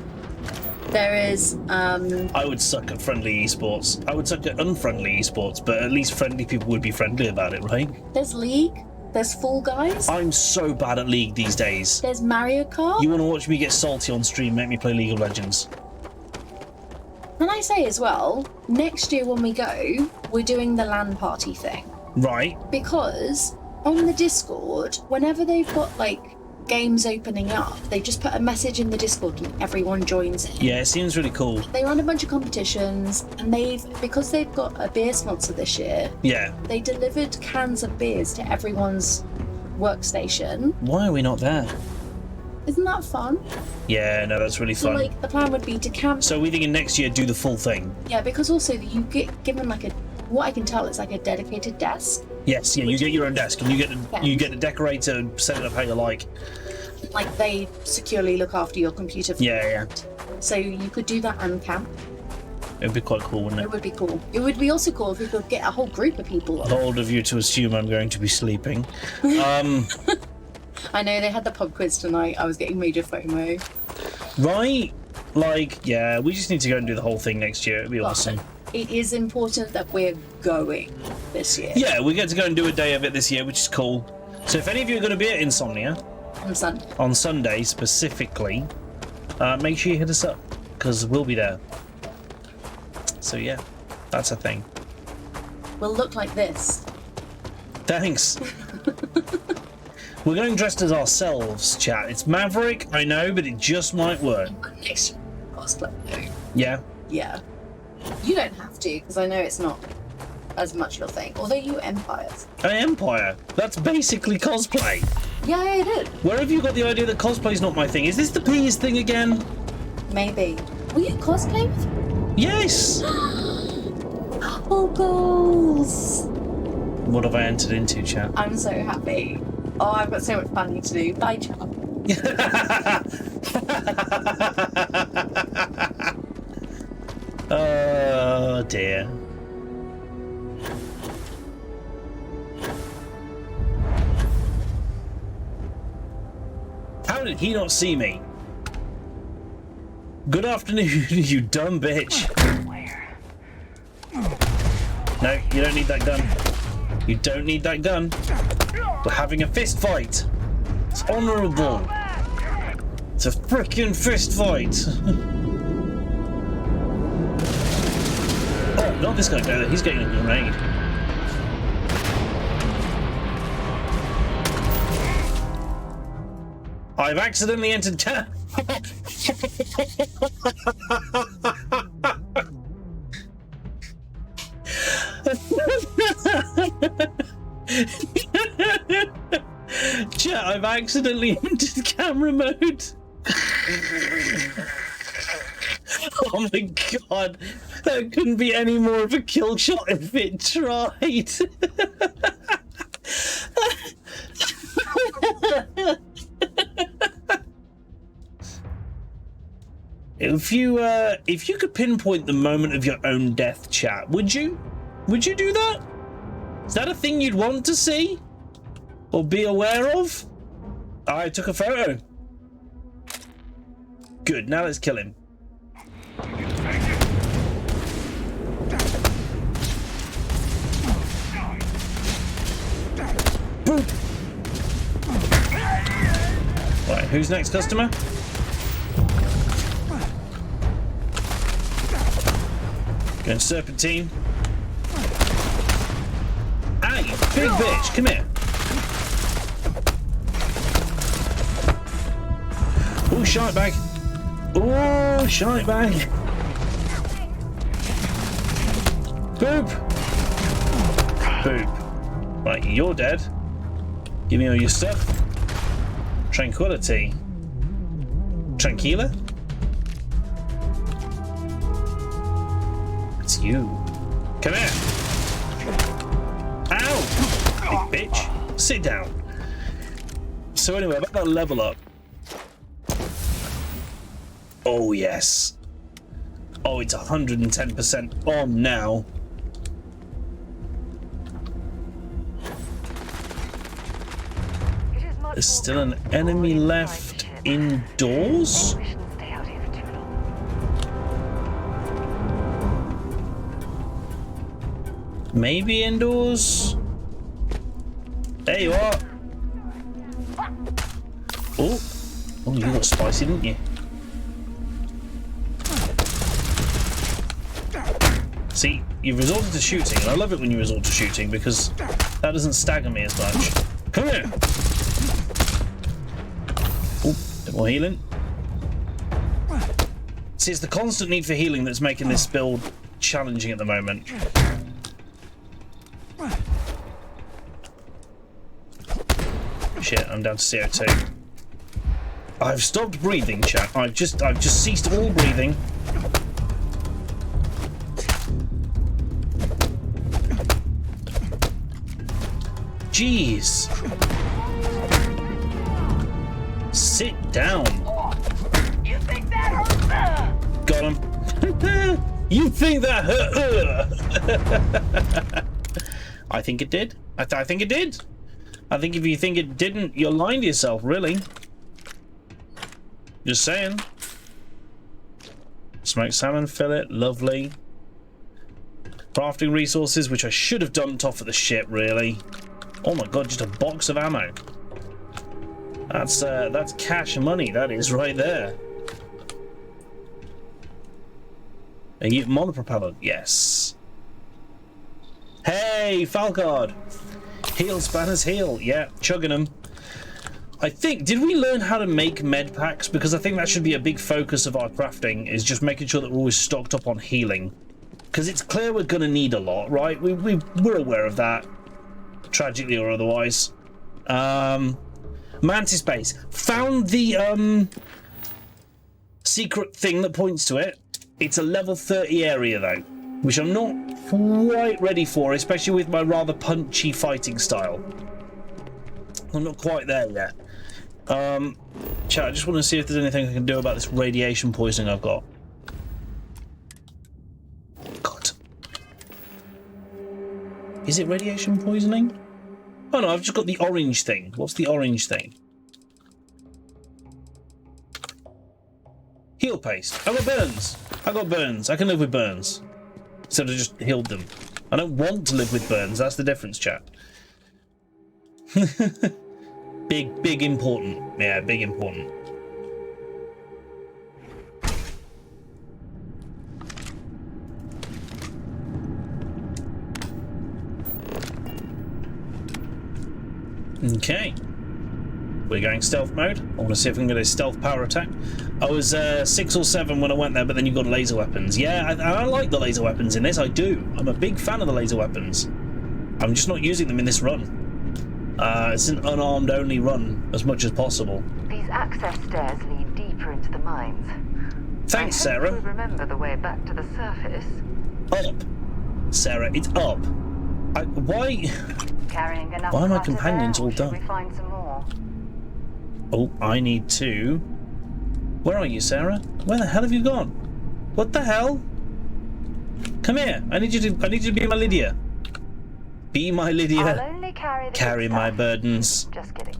There is... I would suck at friendly esports. I would suck at unfriendly esports, but at least friendly people would be friendly about it, right? There's League. There's Fall Guys. I'm so bad at League these days. There's Mario Kart. You want to watch me get salty on stream, make me play League of Legends. Can I say as well, next year when we go, we're doing the LAN party thing. Right. Because on the Discord, whenever they've got like games opening up, they just put a message in the Discord and everyone joins in. Yeah, it seems really cool. They run a bunch of competitions, and because they've got a beer sponsor this year, Yeah. they delivered cans of beers to everyone's workstation. Why are we not there? Isn't that fun? Yeah, no, that's really So fun. like the plan would be to camp. So we're thinking next year do the full thing. Yeah, because also you get given like what I can tell it's like a dedicated desk. Yes, yeah, you get your own desk and you get the decorator, set it up how you like. Like they securely look after your computer. Yeah. So you could do that and camp. It would be quite cool, wouldn't It it? would be cool. It would be also cool if we could get a whole group of people. Bold of you to assume I'm going to be sleeping. I know they had the pub quiz tonight. I was getting major FOMO. Right? Like, yeah, we just need to go and do the whole thing next year. It'd be awesome. It is important that we're going this year. Yeah, we get to go and do a day of it this year, which is cool. So if any of you are going to be at Insomnia on Sunday specifically, make sure you hit us up because we'll be there. So yeah, that's a thing. We'll look like this. Thanks. We're going dressed as ourselves, chat. It's Maverick, I know, but it just might work. Next cosplay. Yeah. Yeah. You don't have to, because I know it's not as much your thing. Although you Empires. An Empire? That's basically cosplay. Yeah, I did. Where have you got the idea that cosplay's not my thing? Is this the peas thing again? Maybe. Will you cosplay with Yes! Couple goals! What have I entered into, chat? I'm so happy. Oh, I've got so much planning to do. Bye, chat. Oh dear. How did he not see me? Good afternoon, you dumb bitch. No, you don't need that gun. You don't need that gun. We're having a fist fight. It's honorable. It's a freaking fist fight. Oh, not this guy there. He's getting a grenade. I've accidentally entered Chat, I've accidentally entered camera mode. Oh my god, that couldn't be any more of a kill shot if it tried. If you could pinpoint the moment of your own death, chat, would you? Would you do that? Is that a thing you'd want to see? Or be aware of? I took a photo. Good, now let's kill him. Boom. Right, who's next customer? Going serpentine. Hey, big bitch, come here. Oh, shite bag. Oh, shite bag. Boop. Boop. Right, you're dead. Give me all your stuff. Tranquility. Tranquila? It's you. Come here. Ow! Big bitch. Sit down. So anyway, about that level up. Oh yes. Oh, it's 110% on now. There's still an enemy left indoors? Maybe indoors? There you are. Oh, you got spicy, didn't you? See, you've resorted to shooting, and I love it when you resort to shooting because that doesn't stagger me as much. Come here! Oh, bit more healing. See, it's the constant need for healing that's making this build challenging at the moment. Shit, I'm down to CO2. I've stopped breathing, chat. I've just ceased all breathing. Jeez. Sit down. You think that hurts? Got him. You think that hurt? I think it did. I think it did. I think if you think it didn't, you're lying to yourself, really. Just saying. Smoked salmon fillet, lovely. Crafting resources, which I should have dumped off at the ship, really. Oh my god, just a box of ammo. That's cash money, that is, right there. A monopropeller, yes. Hey, Falcard! Heal, spanners, heal. Yeah, chugging them. I think, did we learn how to make med packs? Because I think that should be a big focus of our crafting, is just making sure that we're always stocked up on healing. Because it's clear we're going to need a lot, right? We're aware of that. Tragically or otherwise. Mantis Base. Found the secret thing that points to it. It's a level 30 area though, which I'm not quite ready for, especially with my rather punchy fighting style. I'm not quite there yet. Chat, I just want to see if there's anything I can do about this radiation poisoning I've got. God. Is it radiation poisoning? Oh no, I've just got the orange thing. What's the orange thing? Heal paste. I got burns. I got burns. I can live with burns. Instead of just healed them. I don't want to live with burns. That's the difference, chat. Big important. Yeah, big important. Okay. We're going stealth mode. I want to see if we can get a stealth power attack. I was 6 or 7 when I went there, but then you got laser weapons. Yeah, I like the laser weapons in this. I do. I'm a big fan of the laser weapons. I'm just not using them in this run. It's an unarmed only run as much as possible. These access stairs lead deeper into the mines. Thanks, Sarah. We remember the way back to the surface. Up, Sarah. It's up. Why? Carrying enough. Why are my companions all done? We find some more. Oh, I need to. Where are you, Sarah? Where the hell have you gone? What the hell? Come here. I need you to be my Lydia. Be my Lydia. I'll only carry my burdens. Just kidding.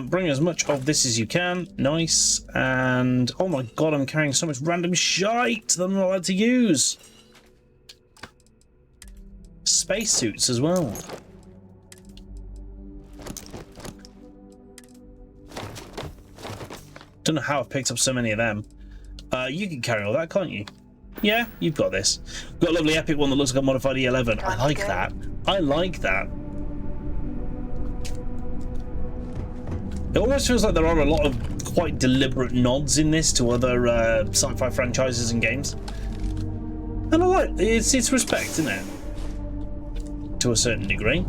Bring as much of this as you can. Nice. And oh my god, I'm carrying so much random shite that I'm not allowed to use. Spacesuits as well. Don't know how I've picked up so many of them. You can carry all that, can't you? Yeah, you've got this. Got a lovely epic one that looks like a modified E11. I like that. I like that. It almost feels like there are a lot of quite deliberate nods in this to other sci-fi franchises and games. And I like it's respect, isn't it? To a certain degree.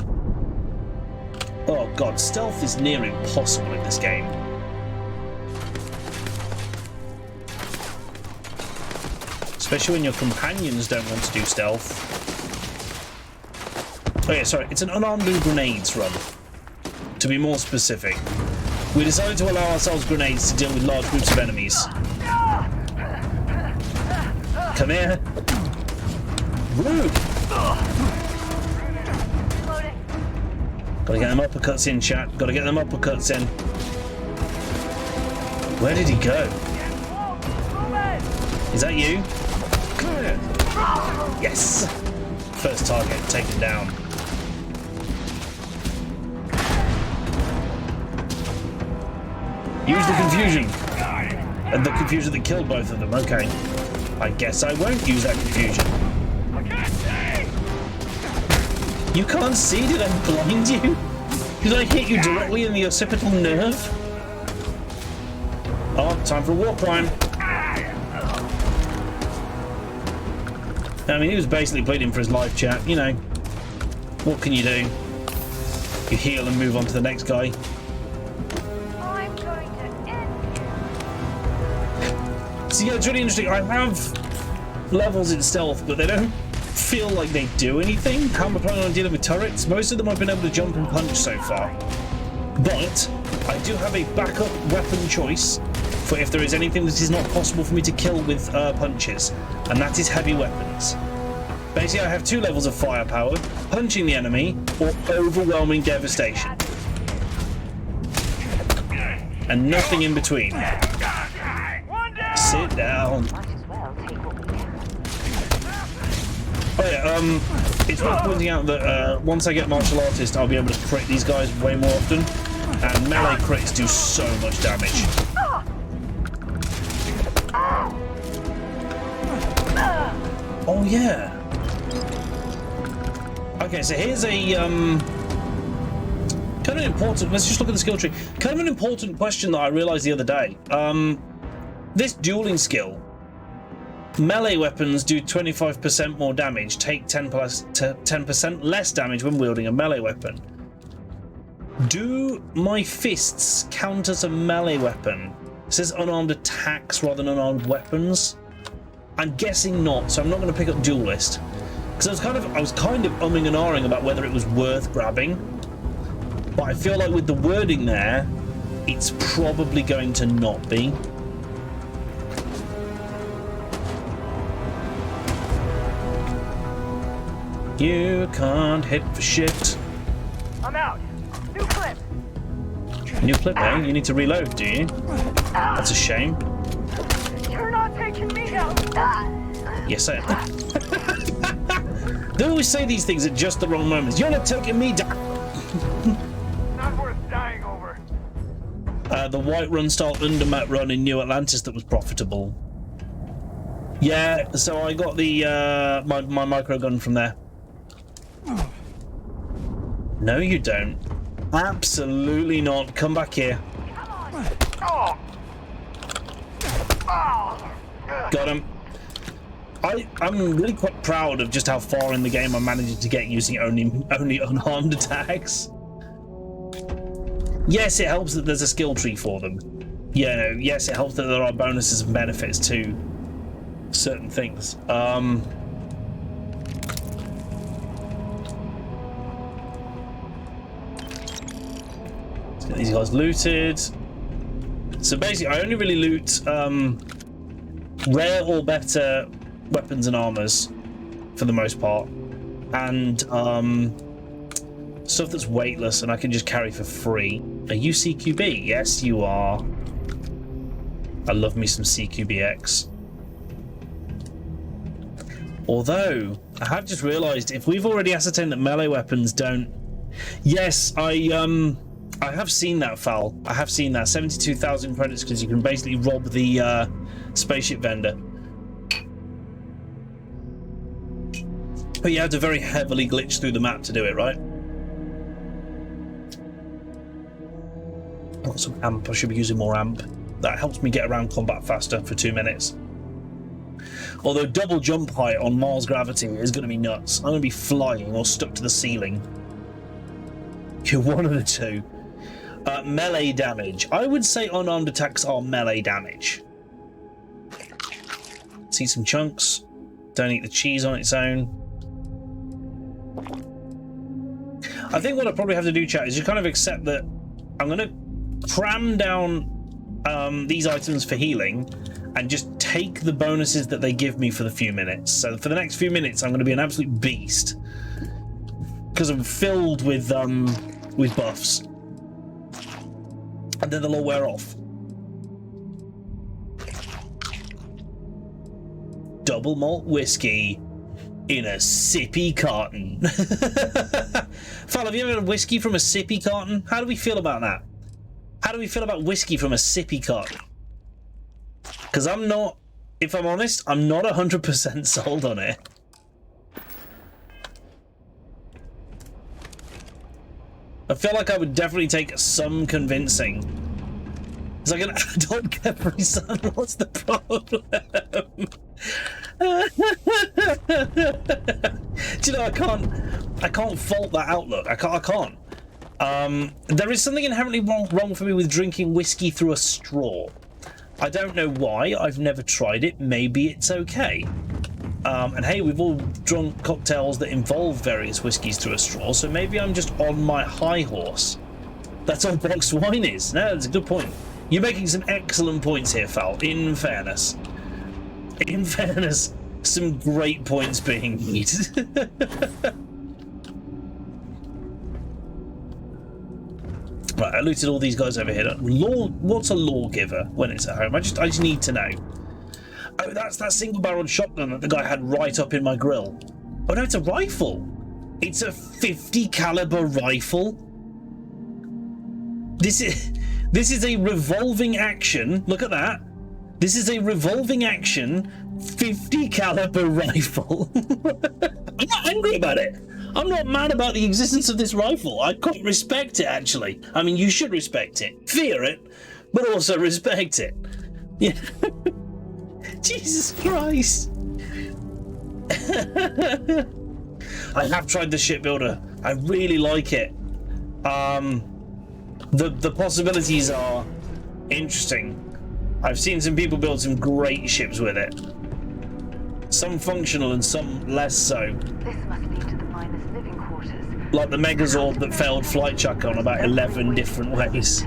Oh god, stealth is near impossible in this game. Especially when your companions don't want to do stealth. Oh yeah, sorry, it's an unarmed and grenades run. To be more specific. We decided to allow ourselves grenades to deal with large groups of enemies. Come here. Rude! Gotta get them uppercuts in, chat. Gotta get them uppercuts in. Where did he go? Is that you? Yes! First target taken down. Use the confusion. And the confusion that killed both of them. Okay. I guess I won't use that confusion. You can't see? Did I blind you? Did I hit you directly in the occipital nerve? Oh, time for a war crime. I mean, he was basically pleading for his life, chat. You know, what can you do? You heal and move on to the next guy. I'm going to end. So yeah, it's really interesting. I have levels in stealth, but they don't feel like they do anything. How am I planning on dealing with turrets? Most of them I've been able to jump and punch so far. But I do have a backup weapon choice for if there is anything that is not possible for me to kill with punches, and that is heavy weapons. Basically, I have 2 levels of firepower, punching the enemy or overwhelming devastation. And nothing in between. Sit down. Oh yeah, it's worth pointing out that once I get martial artist, I'll be able to crit these guys way more often, and melee crits do so much damage. Oh yeah. Okay, so here's a kind of important. Let's just look at the skill tree. Kind of an important question that I realized the other day. This dueling skill. Melee weapons do 25% more damage, take 10% less damage when wielding a melee weapon. Do my fists count as a melee weapon It says unarmed attacks rather than unarmed weapons. I'm guessing not, so I'm not going to pick up duelist. Because I was kind of umming and ahhing about whether it was worth grabbing. But I feel like with the wording there, it's probably going to not be. You can't hit for shit. I'm out. New clip. New clip, eh? You need to reload, do you? That's a shame. You're not taking me out. Yes, I am. They always say these things at just the wrong moments. You're not taking me down. Not worth dying over. The Whiterun style Undermat run in New Atlantis that was profitable. Yeah, so I got the my micro gun from there. No, you don't. Absolutely not. Come back here. Oh. Got him. I'm really quite proud of just how far in the game I'm managing to get using only unarmed attacks. Yes, it helps that there's a skill tree for them. Yeah, no, yes, it helps that there are bonuses and benefits to certain things. Let's get these guys looted. So basically, I only really loot rare or better weapons and armors for the most part, and stuff that's weightless and I can just carry for free. Are you CQB? Yes, you are. I love me some CQBX. Although, I have just realised, if we've already ascertained that melee weapons don't... Yes, I have seen that, Fal. I have seen that. 72,000 credits because you can basically rob the spaceship vendor. But you have to very heavily glitch through the map to do it, right? Got some amp. I should be using more amp. That helps me get around combat faster for 2 minutes. Although double jump height on Mars gravity is going to be nuts. I'm going to be flying or stuck to the ceiling. You're one of the two. Melee damage. I would say unarmed attacks are melee damage. See some chunks. Don't eat the cheese on its own. I think what I probably have to do, chat, is just kind of accept that I'm going to cram down these items for healing and just take the bonuses that they give me for the few minutes. So for the next few minutes, I'm going to be an absolute beast because I'm filled with buffs, and then they'll all wear off. Double malt whiskey in a sippy carton. Fal, have you ever had whiskey from a sippy carton? How do we feel about that? How do we feel about whiskey from a sippy carton? Because I'm not, if I'm honest, I'm not 100% sold on it. I feel like I would definitely take some convincing. It's like an adult Capri Sun. What's the problem? Do you know, I can't fault that outlook. I can't. There is something inherently wrong for me with drinking whiskey through a straw. I don't know why. I've never tried it. Maybe it's okay. And hey, we've all drunk cocktails that involve various whiskies through a straw, so maybe I'm just on my high horse. That's all boxed wine is. No, that's a good point. You're making some excellent points here, Fal, in fairness. In fairness, some great points being made. Right, I looted all these guys over here. What's a lawgiver when it's at home? I just need to know. Oh, that's that single-barreled shotgun that the guy had right up in my grill. Oh no, it's a rifle. It's a 50 caliber rifle. This is a revolving action. Look at that. This is a revolving action 50 caliber rifle. I'm not angry about it. I'm not mad about the existence of this rifle. I quite respect it, actually. I mean, you should respect it. Fear it, but also respect it. Yeah. Jesus Christ. I have tried the shipbuilder. I really like it. The possibilities are interesting. I've seen some people build some great ships with it. Some functional and some less so. This must lead to the miners' living quarters. Like the Megazord that failed flight check on about 11 different ways.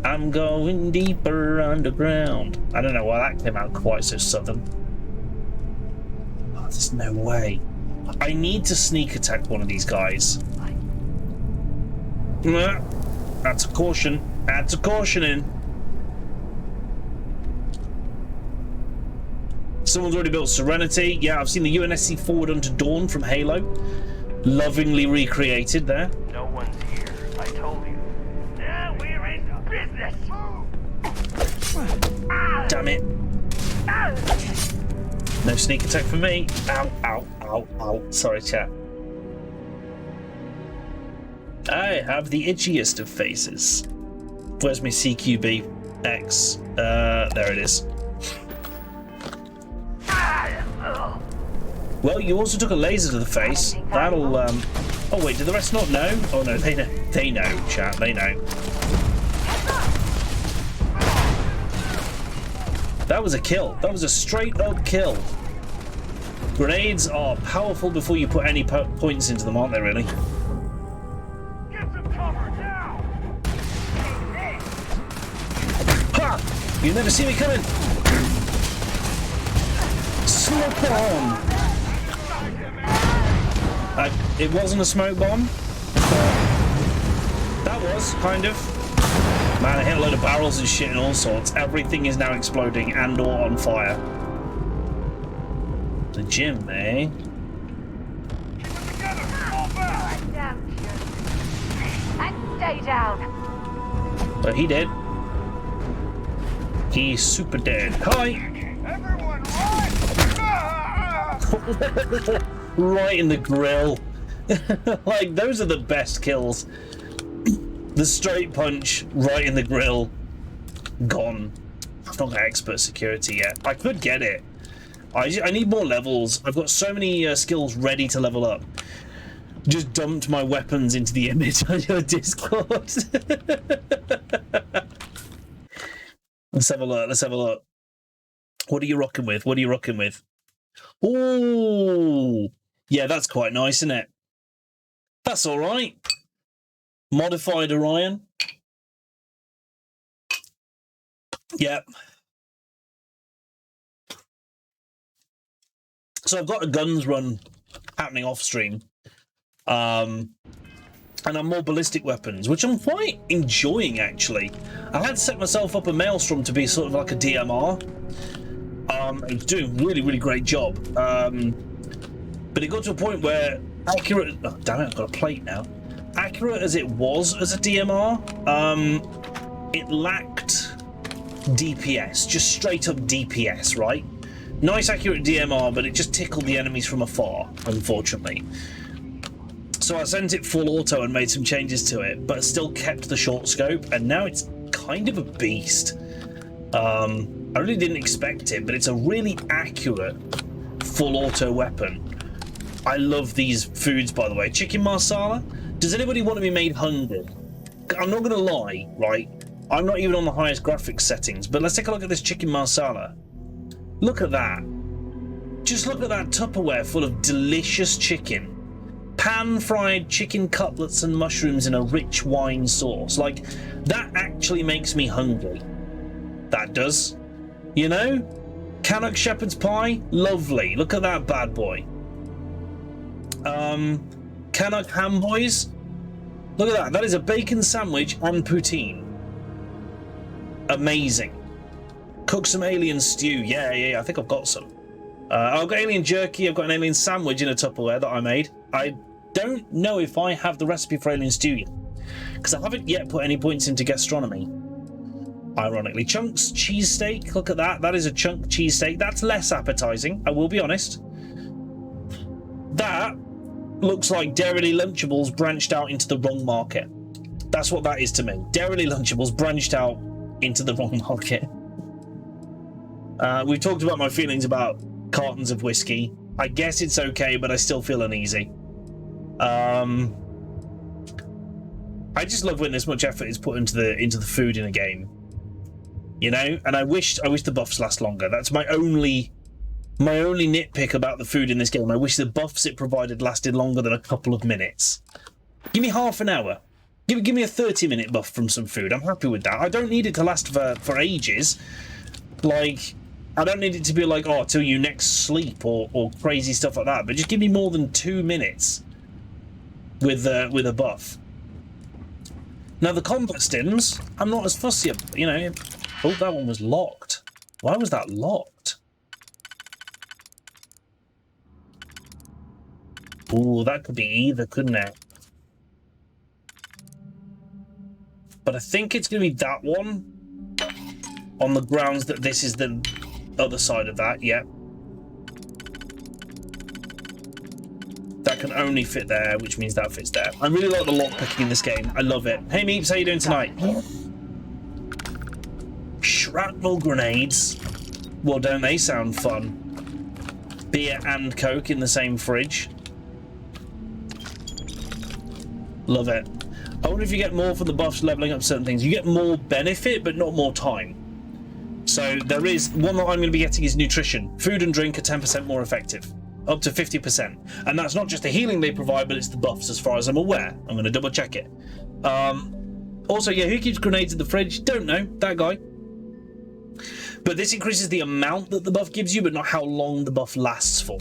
I'm going deeper underground. I don't know why that came out quite so southern. Oh, there's no way. I need to sneak attack one of these guys. That's a caution. That's a cautioning. Someone's already built Serenity. Yeah, I've seen the UNSC Forward Unto Dawn from Halo. Lovingly recreated there. No one's here. I told you. Now we're in business. Damn it. No sneak attack for me. Ow, ow, ow, ow. Sorry, chat. I have the itchiest of faces. Where's my CQB X? There it is. Well, you also took a laser to the face. That'll, Oh wait, did the rest not know? Oh no, they know. They know, chat. They know. That was a kill. That was a straight-up kill. Grenades are powerful before you put any points into them, aren't they, really? Ha! You never see me coming! Smoke bomb! It wasn't a smoke bomb. That was, kind of. Man, I hit a load of barrels and shit and all sorts. Everything is now exploding and or on fire. The gym, eh? And stay down. But he did. He's super dead. Hi! Everyone, run! Right in the grill. Like, those are the best kills. The straight punch right in the grill. Gone. I've not got expert security yet. I could get it. I need more levels. I've got so many skills ready to level up. Just dumped my weapons into the image on your Discord. Let's have a look. Let's have a look. What are you rocking with? What are you rocking with? Ooh. Yeah, that's quite nice, isn't it? That's all right. Modified Orion. Yep. So I've got a guns run happening off stream. And I'm more ballistic weapons, which I'm quite enjoying, actually. I had set myself up a Maelstrom to be sort of like a DMR. It's doing a really, really great job. But it got to a point where accurate... Oh, damn it, I've got a plate now. Accurate as it was as a DMR, it lacked DPS, just straight up DPS, right? Nice accurate DMR, but it just tickled the enemies from afar, unfortunately. So I sent it full auto and made some changes to it, but still kept the short scope, and now it's kind of a beast. I really didn't expect it, but it's a really accurate full auto weapon. I love these foods, by the way. Chicken marsala. Does anybody want to be made hungry? I'm not going to lie, right? I'm not even on the highest graphics settings, but let's take a look at this chicken marsala. Look at that. Just look at that Tupperware full of delicious chicken. Pan-fried chicken cutlets and mushrooms in a rich wine sauce. Like, that actually makes me hungry. That does. You know? Canuck shepherd's pie? Lovely. Look at that bad boy. Canuck ham boys? Look at that. That is a bacon sandwich and poutine. Amazing. Cook some alien stew. Yeah, I think I've got some. I've got alien jerky. I've got an alien sandwich in a Tupperware that I made. I don't know if I have the recipe for alien stew yet, because I haven't yet put any points into gastronomy. Ironically. Chunks cheesesteak. Look at that. That is a chunk cheesesteak. That's less appetizing, I will be honest. That looks like Dairy Lunchables branched out into the wrong market. That's what that is to me. Dairy Lunchables branched out into the wrong market. We've talked about my feelings about cartons of whiskey. I guess it's okay, but I still feel uneasy. I just love when this much effort is put into the food in a game. You know, and I wish the buffs last longer. That's my only nitpick about the food in this game. I wish the buffs it provided lasted longer than a couple of minutes. Give me half an hour. Give me a 30-minute buff from some food. I'm happy with that. I don't need it to last for ages. Like, I don't need it to be like, oh, till you next sleep or crazy stuff like that. But just give me more than 2 minutes with a buff. Now the combat stims, I'm not as fussy. You know, oh, that one was locked. Why was that locked? Oh, that could be either, couldn't it? But I think it's going to be that one, on the grounds that this is the other side of that. Yeah, that can only fit there, which means that fits there. I really like the lockpicking in this game. I love it. Hey Meeps, how you doing tonight? Shrapnel grenades. Well, don't they sound fun? Beer and Coke in the same fridge. Love it. I wonder if you get more from the buffs leveling up certain things. You get more benefit, but not more time. So there is one that I'm going to be getting is nutrition. Food and drink are 10% more effective, up to 50%. And that's not just the healing they provide, but it's the buffs as far as I'm aware. I'm going to double check it. Also, yeah, who keeps grenades in the fridge? Don't know. That guy. But this increases the amount that the buff gives you, but not how long the buff lasts for.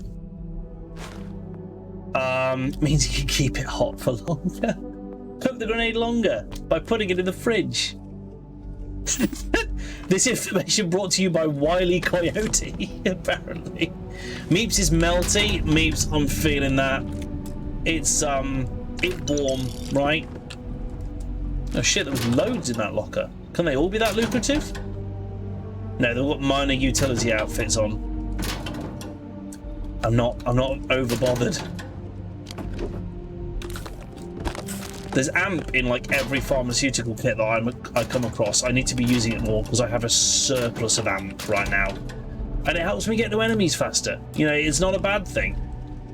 Means you can keep it hot for longer. Cook the grenade longer by putting it in the fridge. This information brought to you by Wile E. Coyote, apparently. Meeps is melty. Meeps, I'm feeling that. It's warm, right? Oh shit, there was loads in that locker. Can they all be that lucrative? No, they've got minor utility outfits on. I'm not over bothered. There's AMP in like every pharmaceutical kit that I come across. I need to be using it more because I have a surplus of AMP right now. And it helps me get to enemies faster. You know, it's not a bad thing.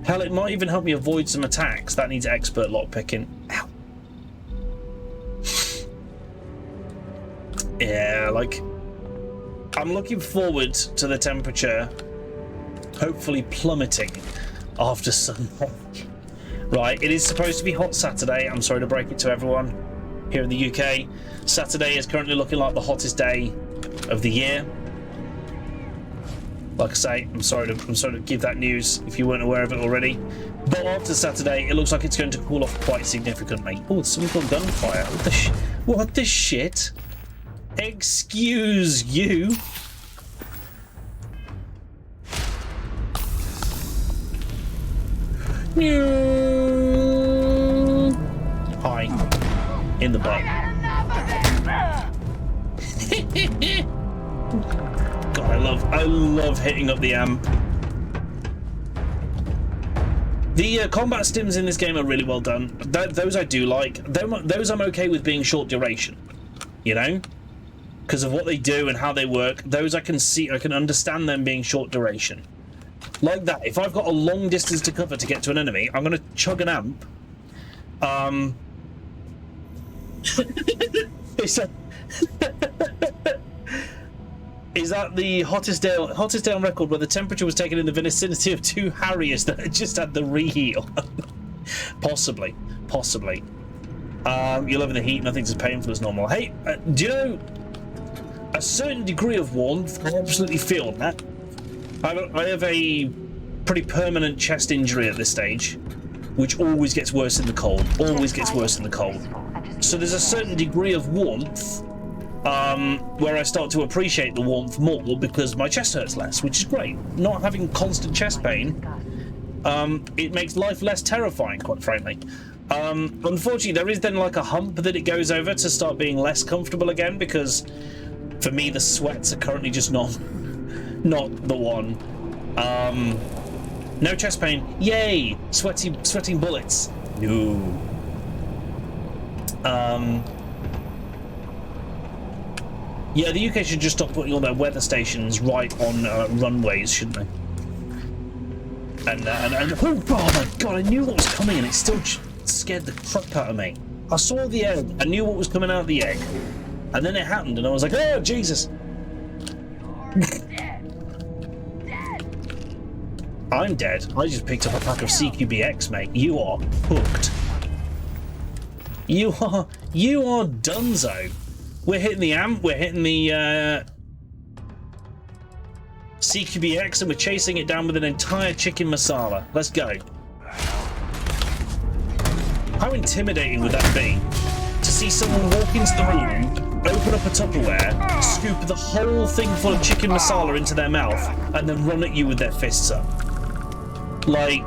Hell, it might even help me avoid some attacks. That needs expert lockpicking. Ow. Yeah, like, I'm looking forward to the temperature hopefully plummeting after Sunday. Right, it is supposed to be hot Saturday. I'm sorry to break it to everyone here in the UK. Saturday is currently looking like the hottest day of the year. Like I say, I'm sorry to give that news if you weren't aware of it already. But after Saturday, it looks like it's going to cool off quite significantly. Oh, someone's got gunfire. What the shit? Excuse you. Hi. In the butt. God, I love hitting up the amp. The combat stims in this game are really well done. Those I do like. Those I'm okay with being short duration. You know? Because of what they do and how they work. Those I can understand them being short duration. Like that. If I've got a long distance to cover to get to an enemy, I'm going to chug an amp. Is that the hottest day on record where the temperature was taken in the vicinity of 2 Harriers that had just had the reheat on? Possibly. You're loving the heat, nothing's as painful as normal. Hey, do you know a certain degree of warmth? I absolutely feel that. I have a pretty permanent chest injury at this stage, which always gets worse in the cold. So there's a certain degree of warmth where I start to appreciate the warmth more because my chest hurts less, which is great. Not having constant chest pain, it makes life less terrifying, quite frankly. Unfortunately, there is then like a hump that it goes over to start being less comfortable again because for me the sweats are currently just not the one. No chest pain. Yay! Sweating bullets. No. Yeah, the UK should just stop putting all their weather stations right on runways, shouldn't they? And oh my god, I knew what was coming and it still scared the crap out of me. I saw the egg. I knew what was coming out of the egg. And then it happened, and I was like, oh, Jesus. I'm dead. I just picked up a pack of CQBX, mate. You are hooked. You are donezo. We're hitting the amp, we're hitting the CQBX, and we're chasing it down with an entire chicken masala. Let's go. How intimidating would that be? To see someone walk into the room, open up a Tupperware, scoop the whole thing full of chicken masala into their mouth, and then run at you with their fists up. Like...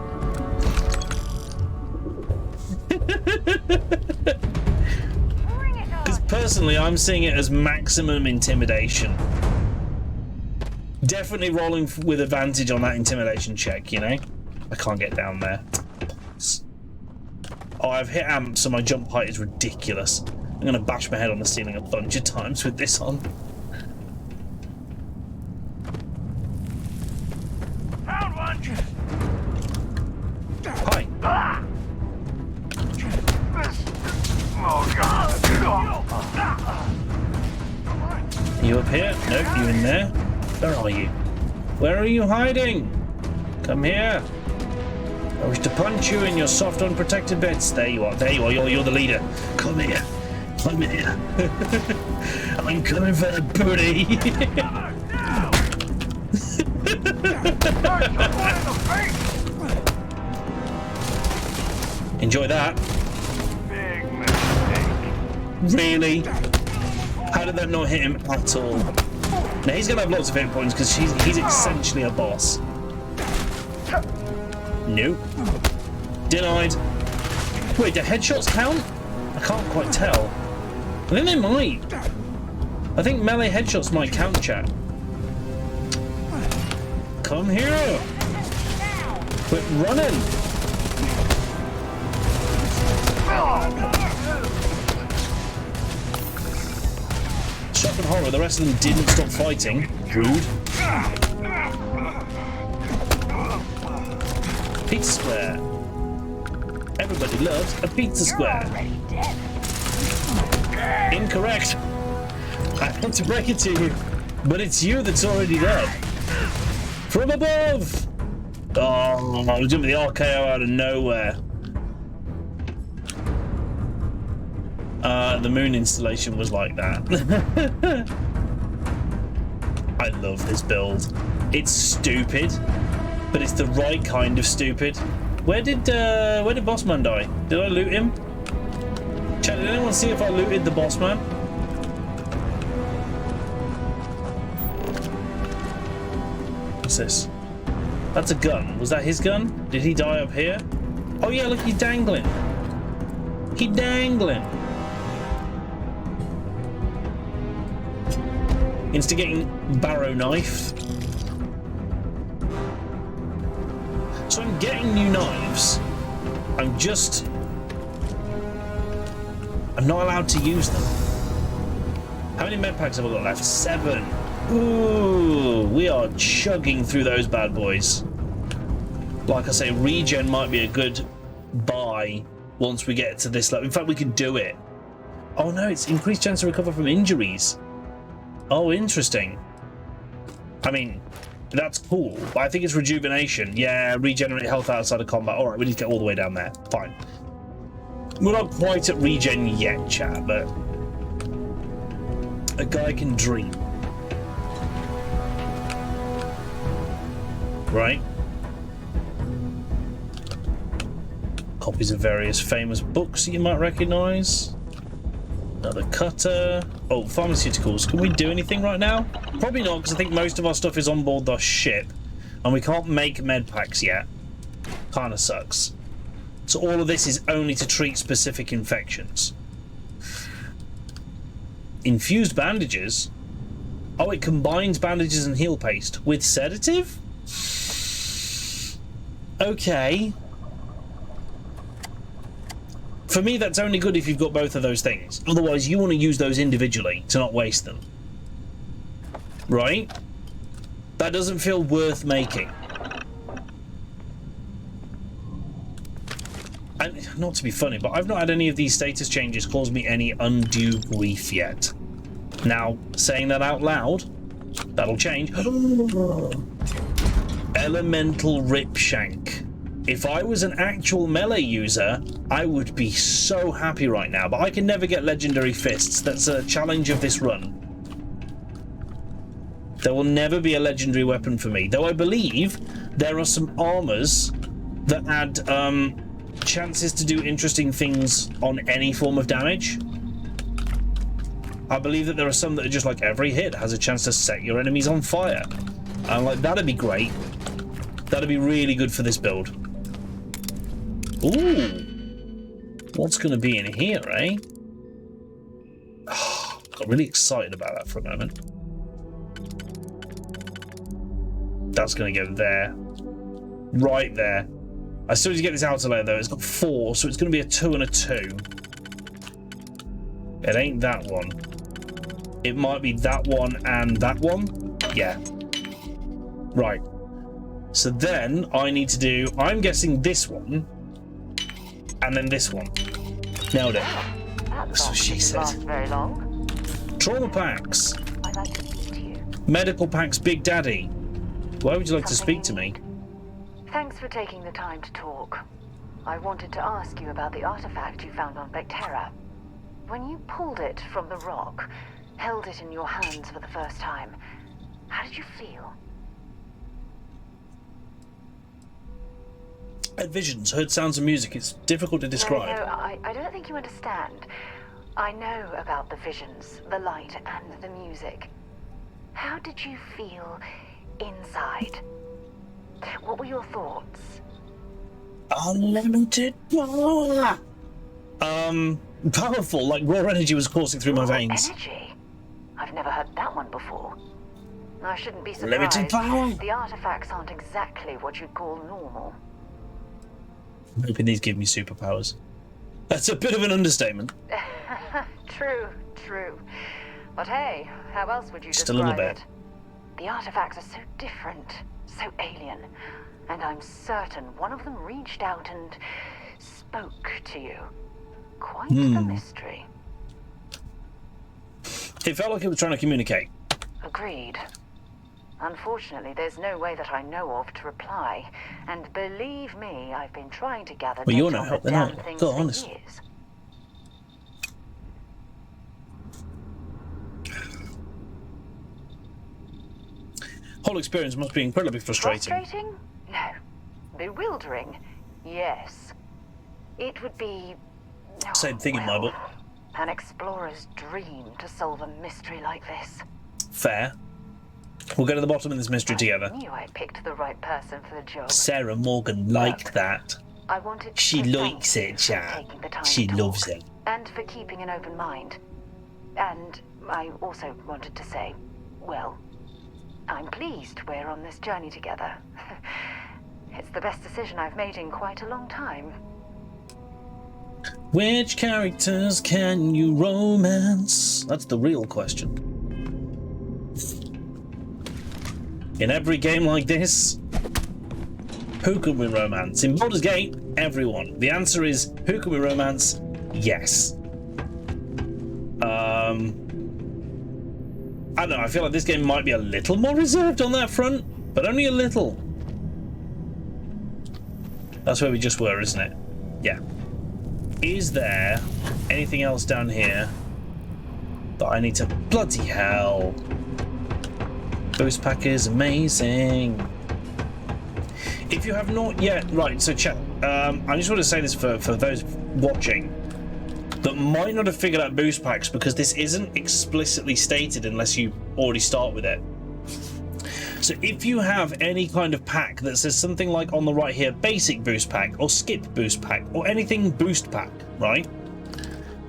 Because personally, I'm seeing it as maximum intimidation. Definitely rolling with advantage on that intimidation check, you know? I can't get down there. Oh, I've hit amp, so my jump height is ridiculous. I'm going to bash my head on the ceiling a bunch of times with this on. Found one! Hi. Oh, God! You up here? Nope, you in there? Where are you? Where are you hiding? Come here. I wish to punch you in your soft, unprotected beds. There you are. There you are. You're the leader. Come here. Come here. I'm coming for the booty. Enjoy that. Big mistake. Really? How did that not hit him at all? Now he's gonna have lots of hit points because he's essentially a boss. Nope. Denied. Wait, do headshots count? I can't quite tell. I think they might. I think melee headshots might count, chat. Come here. Quit running. Shock and horror, the rest of them didn't stop fighting. Rude. Pizza square. Everybody loves a pizza square. Incorrect. I want to break it to you, but it's you that's already dead. From above. Oh, I was jumping the RKO out of nowhere. The moon installation was like that. I love this build. It's stupid, but it's the right kind of stupid. Where did Bossman die? Did I loot him? Chat, did anyone see if I looted the Bossman? What's this? That's a gun. Was that his gun? Did he die up here? Oh yeah, look, he's dangling. He's dangling. Instigating barrow knife. So I'm getting new knives. I'm not allowed to use them. How many med packs have I got left? 7. Ooh, we are chugging through those bad boys. Like I say, regen might be a good buy once we get to this level. In fact, we could do it. Oh no, it's increased chance to recover from injuries. Oh, interesting. I mean, that's cool, but I think it's rejuvenation. Yeah, regenerate health outside of combat. All right, we need to get all the way down there. Fine. We're not quite at regen yet, chat, but a guy can dream. Right? Copies of various famous books that you might recognize. Another cutter. Oh, pharmaceuticals. Can we do anything right now? Probably not, because I think most of our stuff is on board the ship. And we can't make med packs yet. Kinda sucks. So all of this is only to treat specific infections. Infused bandages? Oh, it combines bandages and heal paste with sedative? Okay. For me, that's only good if you've got both of those things. Otherwise, you want to use those individually to not waste them. Right? That doesn't feel worth making. not to be funny, but I've not had any of these status changes cause me any undue grief yet. Now, saying that out loud, that'll change. Elemental Ripshank. If I was an actual melee user, I would be so happy right now, but I can never get legendary fists. That's a challenge of this run. There will never be a legendary weapon for me, though I believe there are some armors that add chances to do interesting things on any form of damage. I believe that there are some that are just like every hit has a chance to set your enemies on fire. I'm like, that'd be great. That'd be really good for this build. Ooh. What's going to be in here, eh? Oh, got really excited about that for a moment. That's going to go there. Right there. I still need to get this outer layer, though. It's got 4, so it's going to be a 2 and a 2. It ain't that one. It might be that one and that one. Yeah. Right. So then I need to do, I'm guessing this one, and then this one. Nailed it. That's what she said. Very long. Trauma packs. I'd like to speak to you. Medical packs, Big Daddy. Why would you like to speak to me? Thanks for taking the time to talk. I wanted to ask you about the artifact you found on Vectera. When you pulled it from the rock, held it in your hands for the first time, how did you feel? I had visions, heard sounds of music. It's difficult to describe. No, I don't think you understand. I know about the visions, the light, and the music. How did you feel inside? What were your thoughts? Unlimited power. Powerful, like raw energy was coursing through my veins. Energy? I've never heard that one before. I shouldn't be surprised. Limited power. The artifacts aren't exactly what you'd call normal. I'm hoping these give me superpowers. That's a bit of an understatement. True. But hey, how else would you Just a little describe bit. it? The artifacts are so different, so alien, and I'm certain one of them reached out and spoke to you. Quite the mystery. It felt like it was trying to communicate. Agreed. Unfortunately, there's no way that I know of to reply, and believe me, I've been trying to gather Well, you're data no on help, the then, damn aren't you? things Go for honest. years. Whole experience must be incredibly frustrating. Frustrating? No. Bewildering? Yes. It would be... Same thing in my book. an explorer's dream to solve a mystery like this. Fair. We'll get to the bottom of this mystery together. I knew I picked the right person for the job. Sarah Morgan liked that. I wanted She to likes thank you it, for Jack. taking the time She to loves talk, it. and for keeping an open mind. And I also wanted to say, well, I'm pleased we're on this journey together. It's the best decision I've made in quite a long time. Which characters can you romance? That's the real question. In every game like this, who can we romance? In Baldur's Gate, everyone. The answer is, who can we romance? Yes. I don't know, I feel like this game might be a little more reserved on that front, but only a little. That's where we just were, isn't it? Yeah. Is there anything else down here that I need to... Bloody hell. Boost pack is amazing. If you have not yet... Right, so chat. I just want to say this for those watching that might not have figured out boost packs, because this isn't explicitly stated unless you already start with it. So if you have any kind of pack that says something like on the right here, basic boost pack, or skip boost pack, or anything boost pack, right?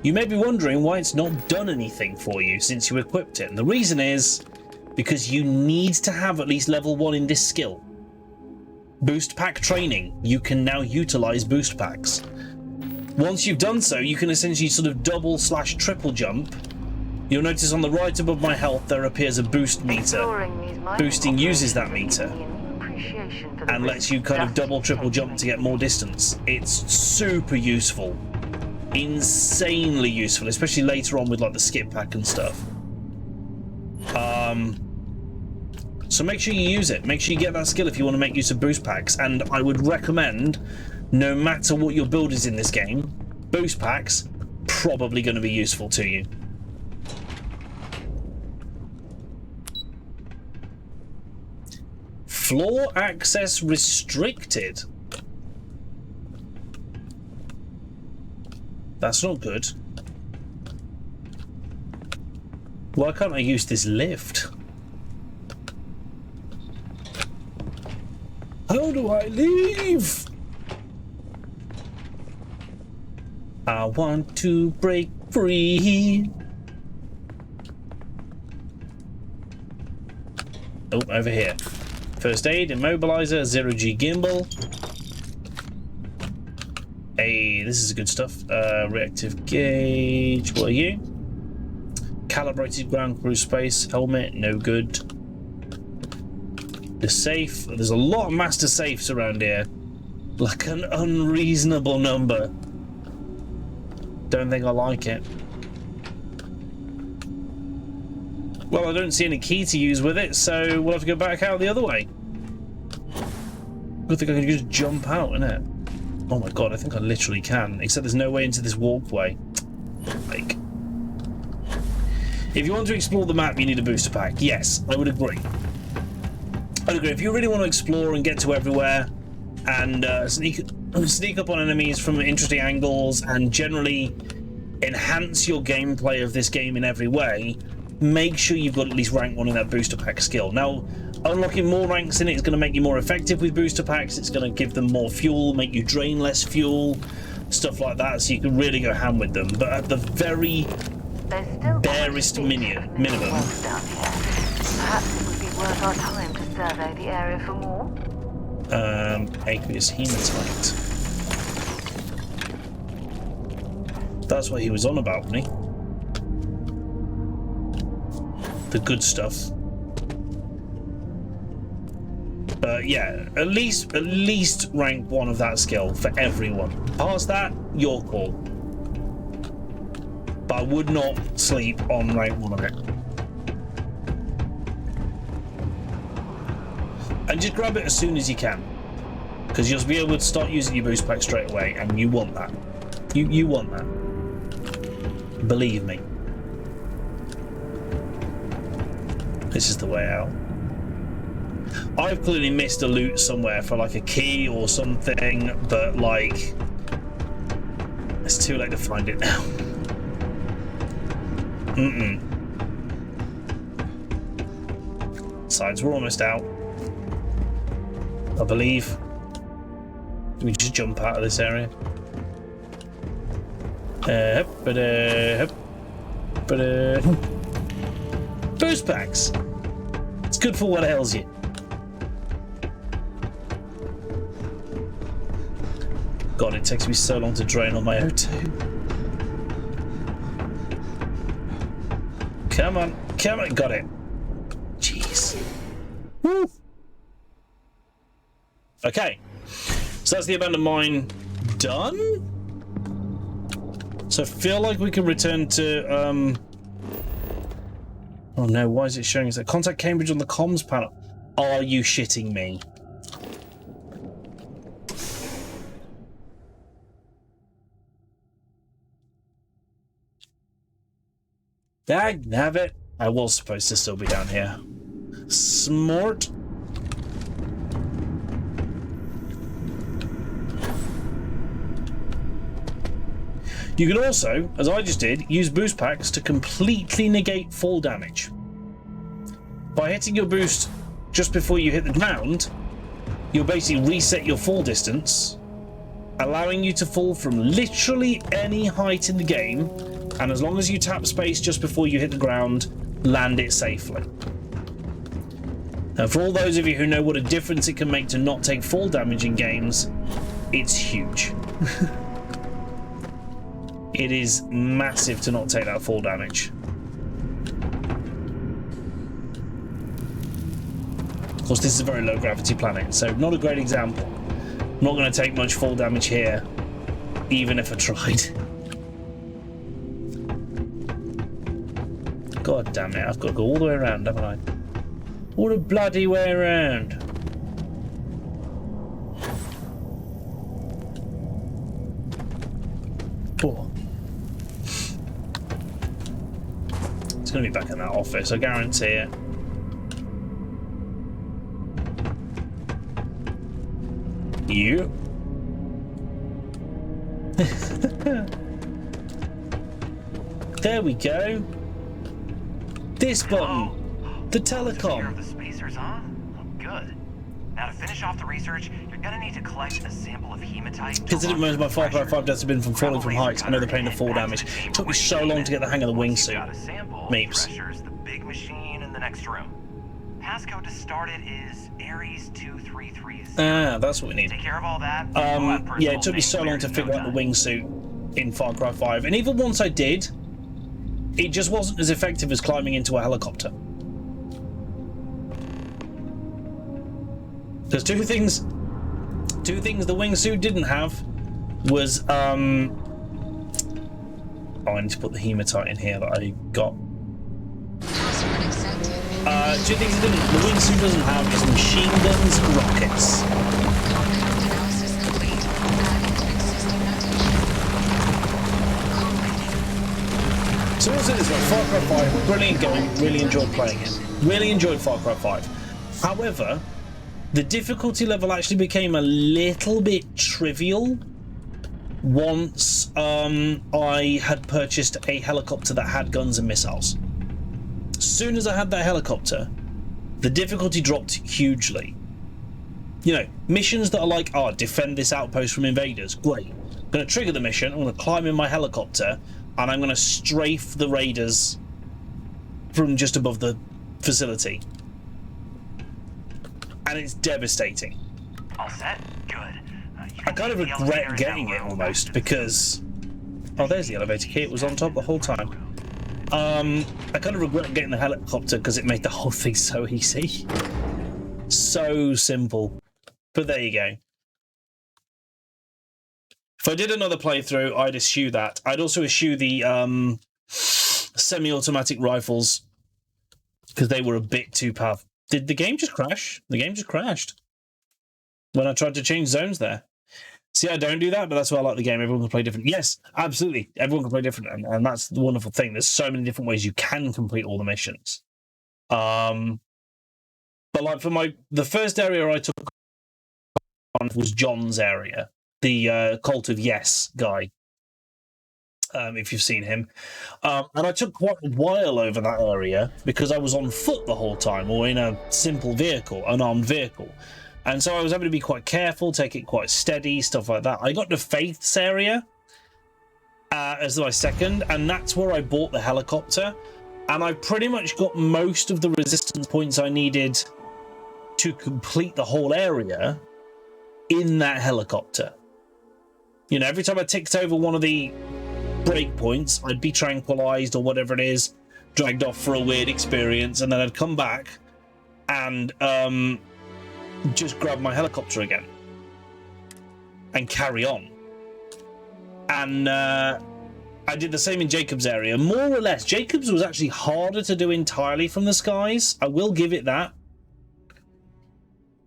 You may be wondering why it's not done anything for you since you equipped it. And the reason is because you need to have at least level 1 in this skill. Boost pack training. You can now utilize boost packs. Once you've done so, you can essentially sort of double/triple jump. You'll notice on the right above my health there appears a boost meter. Boosting uses that meter. appreciation for the and lets you kind of double, triple jump to get more distance. It's super useful. Insanely useful, especially later on with like the skip pack and stuff. So make sure you use it. Make sure you get that skill if you want to make use of boost packs. And I would recommend, no matter what your build is in this game, boost packs probably going to be useful to you. Floor access restricted. That's not good. Why can't I use this lift? How do I leave? I want to break free. Oh, over here. First aid, immobilizer, 0G gimbal. Hey, this is good stuff. Reactive gauge, what are you? Calibrated ground crew space, helmet, no good. The safe, there's a lot of master safes around here. Like an unreasonable number. Don't think I like it. Well, I don't see any key to use with it, so we'll have to go back out the other way. I think I can just jump out, innit? Oh my god, I think I literally can. Except there's no way into this walkway. Like, if you want to explore the map, you need a booster pack. Yes, I would agree. I'd agree. If you really want to explore and get to everywhere and sneak up on enemies from interesting angles and generally enhance your gameplay of this game in every way, make sure you've got at least rank 1 in that booster pack skill. Now, unlocking more ranks in it is going to make you more effective with booster packs. It's going to give them more fuel, make you drain less fuel, stuff like that, so you can really go ham with them. But at the very barest minimum. Perhaps it would be worth our time to survey the area for more. Aqueous hematite. That's what he was on about, wasn't he? The good stuff. Yeah, at least rank 1 of that skill for everyone. Past that, your call. But I would not sleep on rank 1 of it. And just grab it as soon as you can, because you'll be able to start using your boost pack straight away, and you want that. You want that. Believe me. This is the way out. I've clearly missed a loot somewhere for like a key or something, but like it's too late to find it now. Besides, we're almost out, I believe. Do we just jump out of this area? Boost packs. It's good for what ails you. God, it takes me so long to drain on my O2. Come on, come on, got it. Jeez. Woo. Okay, so that's the abandoned mine done. So I feel like we can return to oh no, why is it showing us that? Contact Cambridge on the comms panel. Are you shitting me? Dag nabbit. I was supposed to still be down here. Smart. You can also, as I just did, use boost packs to completely negate fall damage. By hitting your boost just before you hit the ground, you'll basically reset your fall distance, allowing you to fall from literally any height in the game, and as long as you tap space just before you hit the ground, land it safely. Now, for all those of you who know what a difference it can make to not take fall damage in games, it's huge. It is massive to not take that fall damage. course, this is a very low gravity planet, so not a great example. I'm not going to take much fall damage here, even if I tried. God damn it, I've got to go all the way around, haven't I? All the bloody way around. Oh. It's going to be back in that office, I guarantee it. You. There we go. This button. The telecom. The spacers, huh? Oh, good. Now to finish off the research, you're gonna need to collect a sample of hematite. Considering most of my Far Cry 5 deaths have been from falling from heights, I know the pain of fall damage. It took me so long to get the hang of the wingsuit. Meeps. Pressure's the big machine in the next room. Passcode to start it is Ares 2330. Ah, that's what we need. Take care of all that. Yeah, it took me so long to figure out the wingsuit in Far Cry 5, and even once I did, it just wasn't as effective as climbing into a helicopter. There's two things the wingsuit didn't have was oh, I need to put the hematite in here that I got. Two things it didn't. The wingsuit doesn't have is machine guns and rockets. So also this one, Far Cry 5, brilliant game, really enjoyed playing it. Really enjoyed Far Cry 5. However, the difficulty level actually became a little bit trivial once I had purchased a helicopter that had guns and missiles. As soon as I had that helicopter, the difficulty dropped hugely. You know, missions that are like, oh, defend this outpost from invaders, great. I'm going to trigger the mission, I'm going to climb in my helicopter, and I'm going to strafe the raiders from just above the facility. And it's devastating. All set? Good. I kind of regret getting it almost because... Oh, there's the elevator key. It was on top the whole time. I kind of regret getting the helicopter because it made the whole thing so easy. So simple. But there you go. If I did another playthrough, I'd eschew that. I'd also eschew the semi-automatic rifles because they were a bit too powerful. Did the game just crash? The game just crashed when I tried to change zones there. See, I don't do that, but that's why I like the game. Everyone can play different. Yes, absolutely. Everyone can play different, and that's the wonderful thing. There's so many different ways you can complete all the missions. But like for the first area I took on was John's area, the Cult of Yes guy. If you've seen him. And I took quite a while over that area because I was on foot the whole time or in a simple vehicle, unarmed vehicle. And so I was having to be quite careful, take it quite steady, stuff like that. I got to Faith's area as my second, and that's where I bought the helicopter. And I pretty much got most of the resistance points I needed to complete the whole area in that helicopter. You know, every time I ticked over one of the breakpoints, I'd be tranquilized or whatever it is, dragged off for a weird experience, and then I'd come back and just grab my helicopter again and carry on. And I did the same in Jacob's area, more or less. Jacob's was actually harder to do entirely from the skies. I will give it that.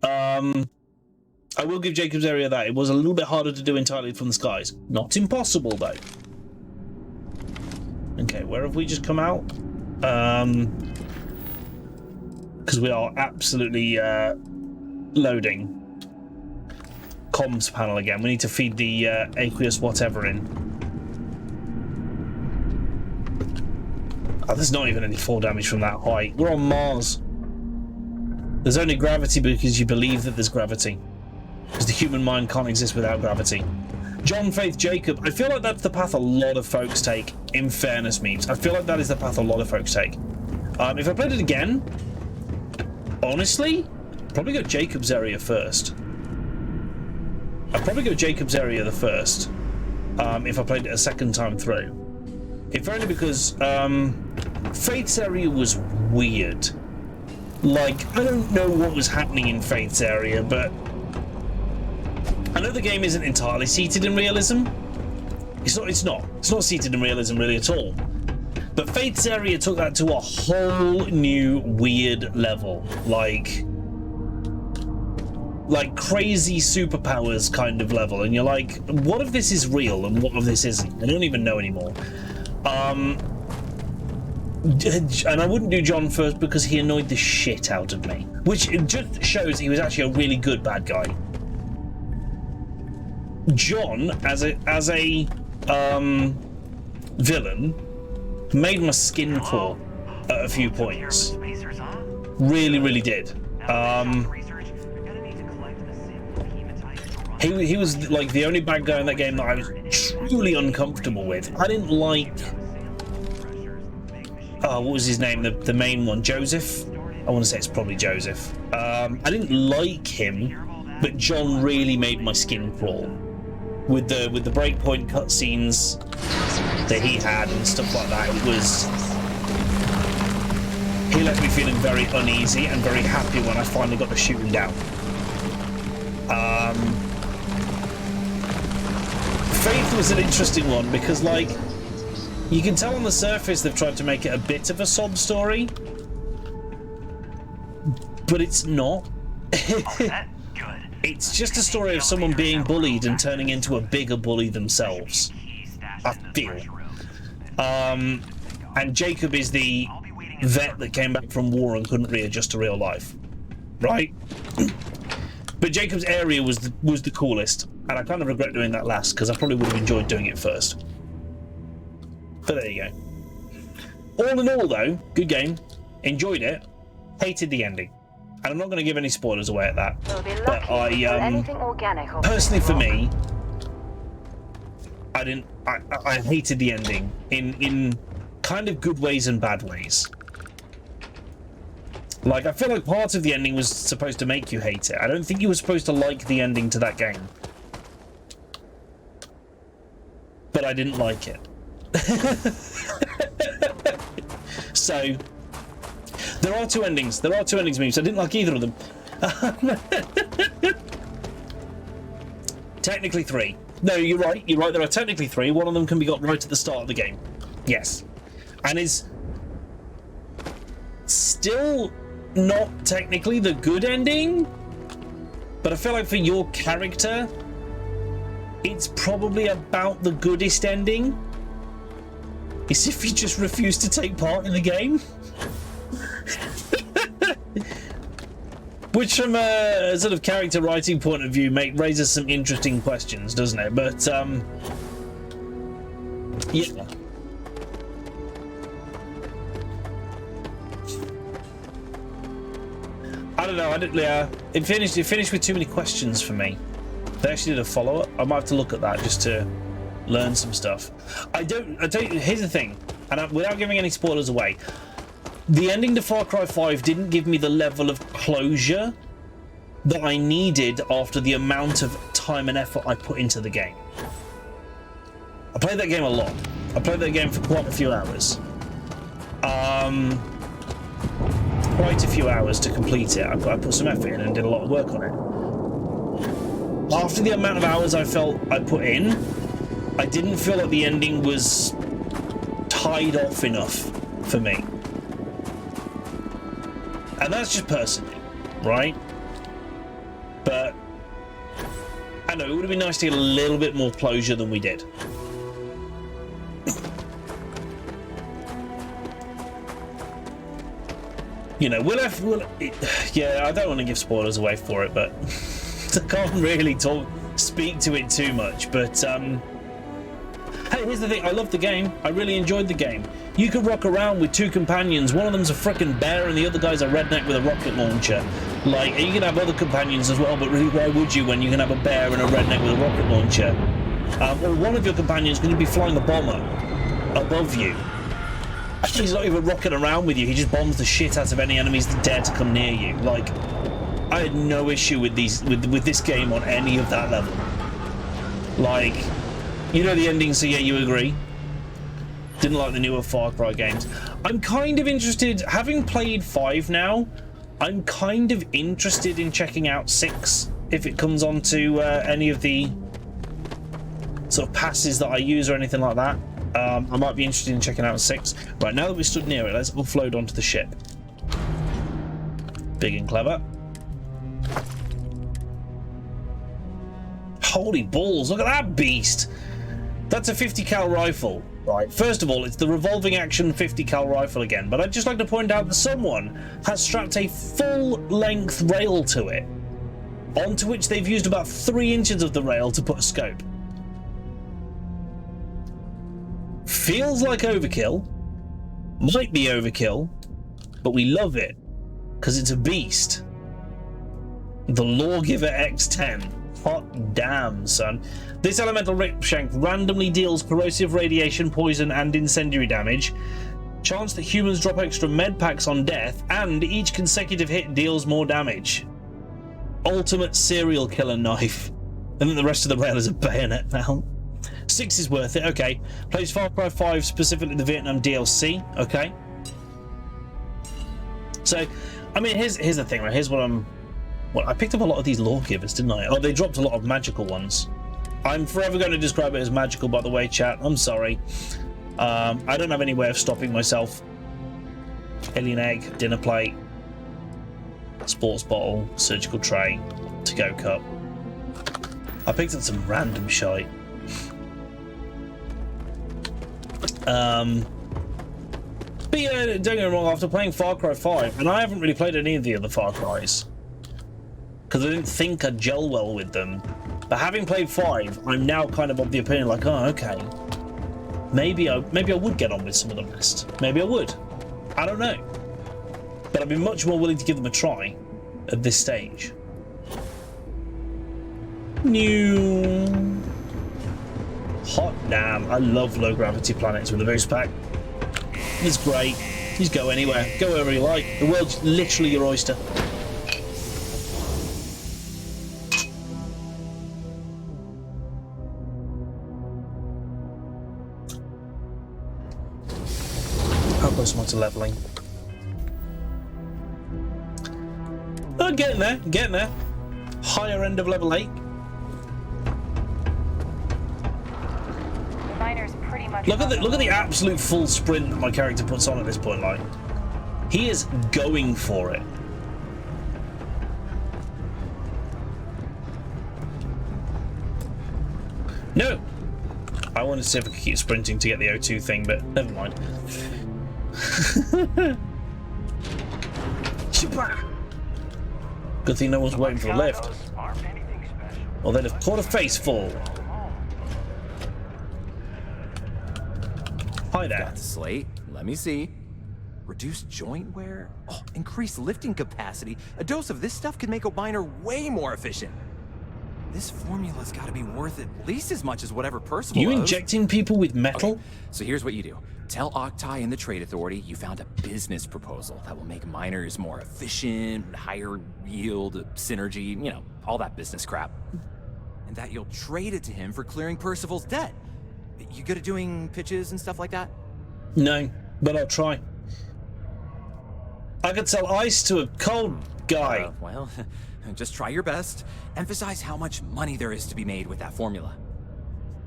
I will give Jacob's area that. It was a little bit harder to do entirely from the skies. Not impossible, though. Okay, where have we just come out? Because we are absolutely loading. Comms panel again. We need to feed the aqueous whatever in. Oh, there's not even any fall damage from that height. We're on Mars. There's only gravity because you believe that there's gravity. Because the human mind can't exist without gravity. John, Faith, Jacob. I feel like that's the path a lot of folks take, in fairness, memes. I feel like that is the path a lot of folks take. If I played it again, honestly, I'd probably go Jacob's area first. I'd probably go Jacob's area the first, if I played it a second time through. If only because Faith's area was weird. Like, I don't know what was happening in Faith's area, but I know the game isn't entirely seated in realism. It's not seated in realism really at all. But Faith's area took that to a whole new weird level. Like crazy superpowers kind of level. And you're like, what if this is real and what if this isn't? I don't even know anymore. And I wouldn't do John first because he annoyed the shit out of me. Which just shows he was actually a really good bad guy. John, as a villain, made my skin crawl at a few points. Really, really did. He was like the only bad guy in that game that I was truly uncomfortable with. I didn't like... what was his name? The main one, Joseph? I want to say it's probably Joseph. I didn't like him, but John really made my skin crawl. With the breakpoint cutscenes that he had and stuff like that, it was... He left me feeling very uneasy and very happy when I finally got to shoot him down. Faith was an interesting one because, like, you can tell on the surface they've tried to make it a bit of a sob story, but it's not. It's just a story of someone being bullied and turning into a bigger bully themselves, I feel. And Jacob is the vet that came back from war and couldn't readjust to real life, right? But Jacob's area was the coolest, and I kind of regret doing that last because I probably would have enjoyed doing it first. But there you go. All in all, though, good game. Enjoyed it. Hated the ending. And I'm not going to give any spoilers away at that. But I, personally for me, I hated the ending in kind of good ways and bad ways. Like, I feel like part of the ending was supposed to make you hate it. I don't think you were supposed to like the ending to that game. But I didn't like it. So, there are two endings. There are two endings, memes. I didn't like either of them. Technically three. No, you're right. You're right. There are technically three. One of them can be got right at the start of the game. Yes. And is still not technically the good ending, but I feel like for your character, it's probably about the goodest ending. Is if you just refuse to take part in the game. Which from a sort of character writing point of view raises some interesting questions, doesn't it? But yeah. I don't know. It finished with too many questions for me. They actually did a follow-up. I might have to look at that just to learn some stuff. Here's the thing, and without giving any spoilers away, the ending to Far Cry 5 didn't give me the level of closure that I needed after the amount of time and effort I put into the game. I played that game a lot. I played that game for quite a few hours. Quite a few hours to complete it. I put some effort in and did a lot of work on it. After the amount of hours I felt I put in, I didn't feel like the ending was tied off enough for me. And that's just personally, right? But I know it would have been nice to get a little bit more closure than we did. You know, yeah, I don't want to give spoilers away for it, but I can't really speak to it too much. But hey, here's the thing: I love the game. I really enjoyed the game. You could rock around with two companions. One of them's a frickin' bear, and the other guy's a redneck with a rocket launcher. Like, you can have other companions as well, but really, why would you when you can have a bear and a redneck with a rocket launcher? Or one of your companions can be flying a bomber above you. Actually, he's not even rocking around with you. He just bombs the shit out of any enemies that dare to come near you. Like, I had no issue with this game on any of that level. Like, you know the ending, so yeah, you agree. Didn't like the newer Far Cry games. I'm kind of interested, having played 5 now, I'm kind of interested in checking out 6 if it comes onto any of the sort of passes that I use or anything like that. I might be interested in checking out 6. Right, now that we stood near it, let's offload onto the ship. Big and clever. Holy balls, look at that beast! That's a 50 cal rifle. Right, first of all, it's the revolving action 50 cal rifle again, but I'd just like to point out that someone has strapped a full-length rail to it, onto which they've used about 3 inches of the rail to put a scope. Feels like overkill, might be overkill, but we love it, because it's a beast. The Lawgiver X10. Hot damn, son. This elemental ripshank randomly deals corrosive radiation, poison, and incendiary damage. Chance that humans drop extra med packs on death, and each consecutive hit deals more damage. Ultimate serial killer knife. And then the rest of the rail is a bayonet now. 6 is worth it, okay. Plays Far Cry 5, specifically the Vietnam DLC, okay. So, I mean, here's the thing, right? Here's what I'm... Well, I picked up a lot of these lawgivers, didn't I? Oh, they dropped a lot of magical ones. I'm forever going to describe it as magical, by the way, chat. I'm sorry. I don't have any way of stopping myself. Alien egg, dinner plate, sports bottle, surgical tray, to-go cup. I picked up some random shite. But yeah, don't get me wrong, after playing Far Cry 5, and I haven't really played any of the other Far Cries, because I didn't think I'd gel well with them. But having played 5, I'm now kind of of the opinion like, oh, okay, maybe I would get on with some of the rest. Maybe I would. I don't know. But I'd be much more willing to give them a try at this stage. New. Hot damn! I love low gravity planets with a boost pack. It's great. You just go anywhere, go wherever you like. The world's literally your oyster. How close am I to leveling? Oh, getting there, getting there. Higher end of level 8. Look at the absolute full sprint that my character puts on at this point. Like, he is going for it. No, I wanted to see if I could keep sprinting to get the O2 thing, but never mind. Good thing no one's waiting for the lift. Or they'd have caught a face fall. Hi there. Got the slate. Let me see. Reduced joint wear? Oh, increased lifting capacity. A dose of this stuff could make a miner way more efficient. This formula's got to be worth at least as much as whatever Percival You owes. injecting people with metal? Okay, so here's what you do. Tell Octai and the Trade Authority you found a business proposal that will make miners more efficient, higher yield, synergy, you know, all that business crap. And that you'll trade it to him for clearing Percival's debt. You good at doing pitches and stuff like that? No, but I'll try. I could sell ice to a cold guy. Well, just try your best. Emphasize how much money there is to be made with that formula.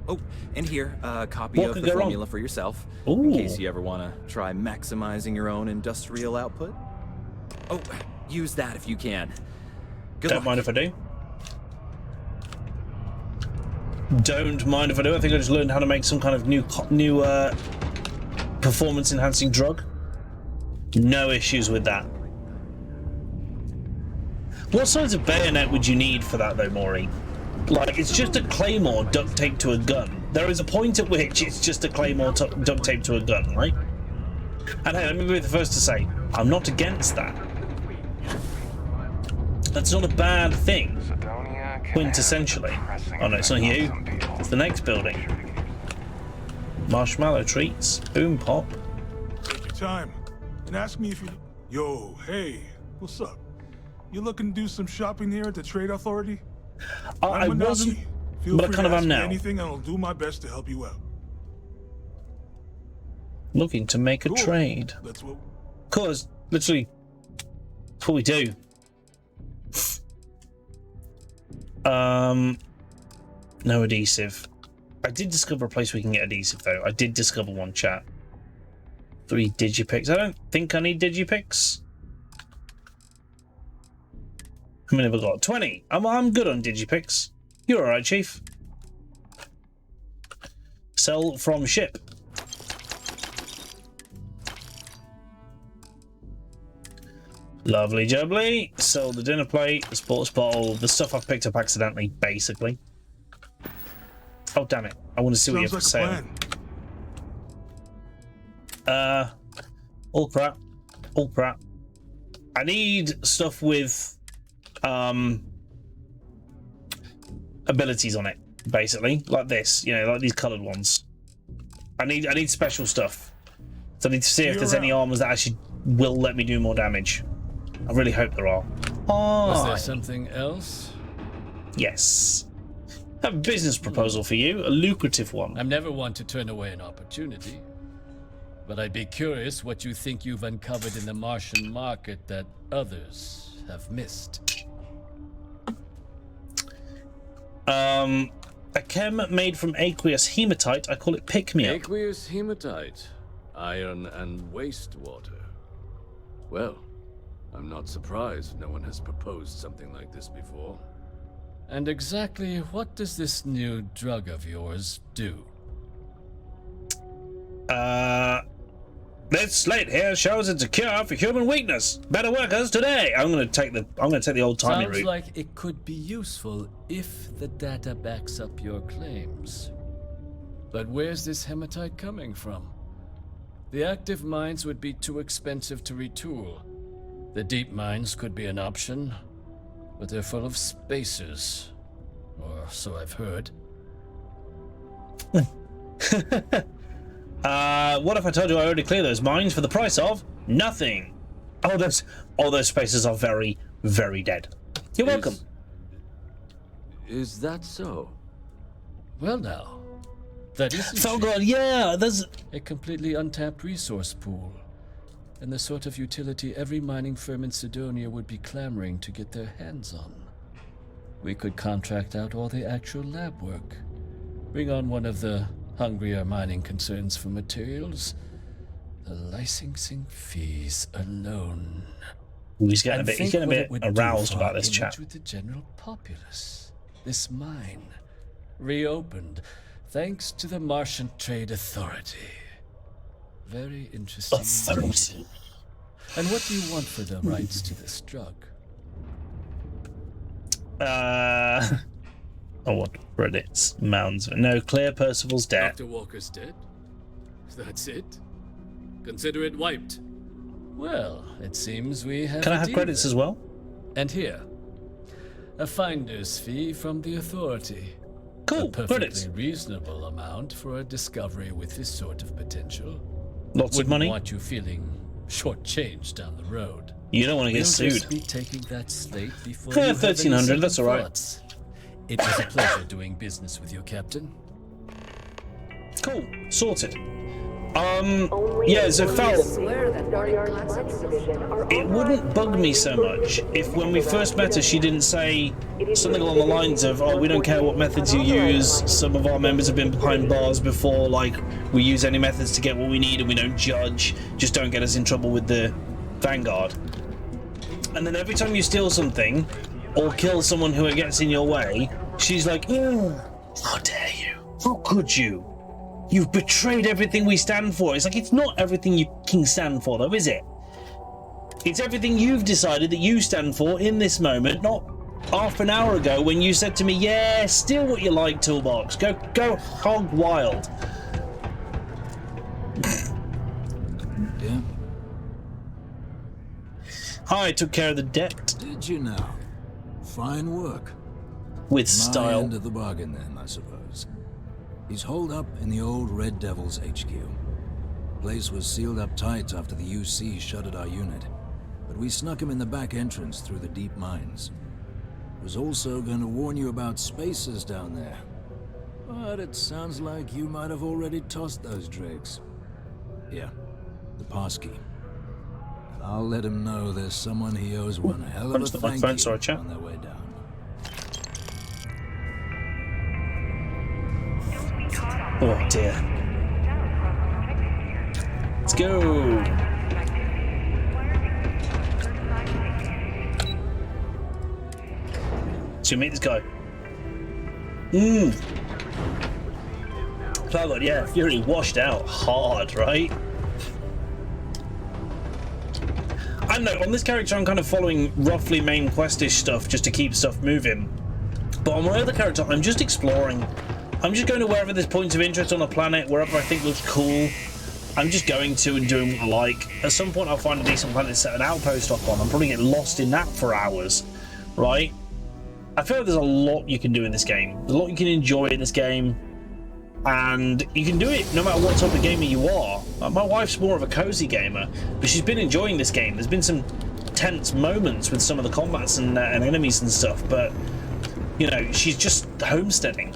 Oh, and here, a copy of the formula for yourself, in case you ever want to try maximizing your own industrial output. Oh, use that if you can. Good luck. Don't mind if I do. Don't mind if I do. I think I just learned how to make some kind of new performance enhancing drug. No issues with that. What size of bayonet would you need for that though, Maury? Like, it's just a claymore duct taped to a gun. There is a point at which it's just a claymore duct taped to a gun, right? And hey, let me be the first to say, I'm not against that. That's not a bad thing. Quintessentially. Oh no, it's not you. It's the next building. Marshmallow treats. Boom pop. Take your time and ask me if you... Yo, hey, what's up? You looking to do some shopping here at the Trade Authority? I wasn't, Feel but I free kind to of ask am me now. Anything, and I'll do my best to help you out. Looking to make a trade. That's what... Cause, literally, That's what we do. No adhesive. I did discover a place we can get adhesive, though. I did discover one, chat. 3 digipicks. I don't think I need digipicks. How many have I got? 20. I'm good on digipicks. You're alright, Chief. Sell from ship. Lovely jubbly. Sell the dinner plate, the sports bottle, the stuff I've picked up accidentally, basically. Oh, damn it. I want to see what you have to say. All crap. All crap. I need stuff with abilities on it, basically. Like this, you know, like these coloured ones. I need special stuff. So I need to see if there's any armors that actually will let me do more damage. I really hope there are. Oh, was there something else? Yes. I have a business proposal for you, a lucrative one. I'm never one to turn away an opportunity. But I'd be curious what you think you've uncovered in the Martian market that others have missed. A chem made from aqueous hematite. I call it pick-me-up. Aqueous hematite, iron and wastewater. Well, I'm not surprised no one has proposed something like this before. And exactly what does this new drug of yours do? This slate here shows it's a cure for human weakness. Better workers today. I'm gonna take the old timey route. Sounds like it could be useful if the data backs up your claims. But where's this hematite coming from? The active mines would be too expensive to retool. The deep mines could be an option, but they're full of spacers, or so I've heard. What if I told you I already cleared those mines for the price of nothing? Oh, those spacers are very, very dead. You're welcome. Is that so? Well now, that isn't Oh god, yeah, there's a completely untapped resource pool, and the sort of utility every mining firm in Sidonia would be clamoring to get their hands on. We could contract out all the actual lab work, bring on one of the hungrier mining concerns for materials. The licensing fees alone. He's getting a bit aroused about this chat. With the general populace. This mine reopened thanks to the Martian Trade Authority. Very interesting. Authority. And what do you want for the rights to this drug? I want credits. Mounds. No, clear Percival's debt. Dr. Walker's dead? That's it? Consider it wiped. Well, it seems we have. Can I have credits as well? And here, a finder's fee from the Authority. Cool, a perfectly credits. Reasonable amount for a discovery with this sort of potential. Lots of money. Wouldn't want you feeling shortchanged down the road. You don't want to get We'll just sued. be taking that slate before Yeah, you have any 1300. That's all right. thoughts. It was a pleasure doing business with you, Captain. Cool, sorted. Yeah, so Fel, it wouldn't bug me so much if when we first met her she didn't say something along the lines of, oh, we don't care what methods you use, some of our members have been behind bars before, like, we use any methods to get what we need and we don't judge, just don't get us in trouble with the Vanguard. And then every time you steal something, or kill someone who gets in your way, she's like, oh, how dare you, how could you? You've betrayed everything we stand for. It's like, it's not everything you can stand for, though, is it? It's everything you've decided that you stand for in this moment, not half an hour ago when you said to me, yeah, steal what you like, Toolbox. Go hog wild. Yeah? I took care of the debt. Did you now? Fine work. With My style. end of the bargain, then, I suppose. He's holed up in the old Red Devil's HQ. Place was sealed up tight after the UC shuttered our unit, but we snuck him in the back entrance through the deep mines. Was also going to warn you about spacers down there, but it sounds like you might have already tossed those drakes. Here, the passkey. I'll let him know there's someone he owes one hell of a thank you on their way down. Oh dear. Let's go. So you meet this guy. Plywood, yeah, Fury washed out hard, right? I don't know, on this character I'm kind of following roughly main questish stuff just to keep stuff moving. But on my other character, I'm just exploring. I'm just going to wherever there's points of interest on the planet, wherever I think looks cool. I'm just going to and doing what I like. At some point I'll find a decent planet to set an outpost up on. I'm probably get lost in that for hours, right? I feel like there's a lot you can do in this game. There's a lot you can enjoy in this game. And you can do it no matter what type of gamer you are. My wife's more of a cozy gamer, but she's been enjoying this game. There's been some tense moments with some of the combats and enemies and stuff, but you know, she's just homesteading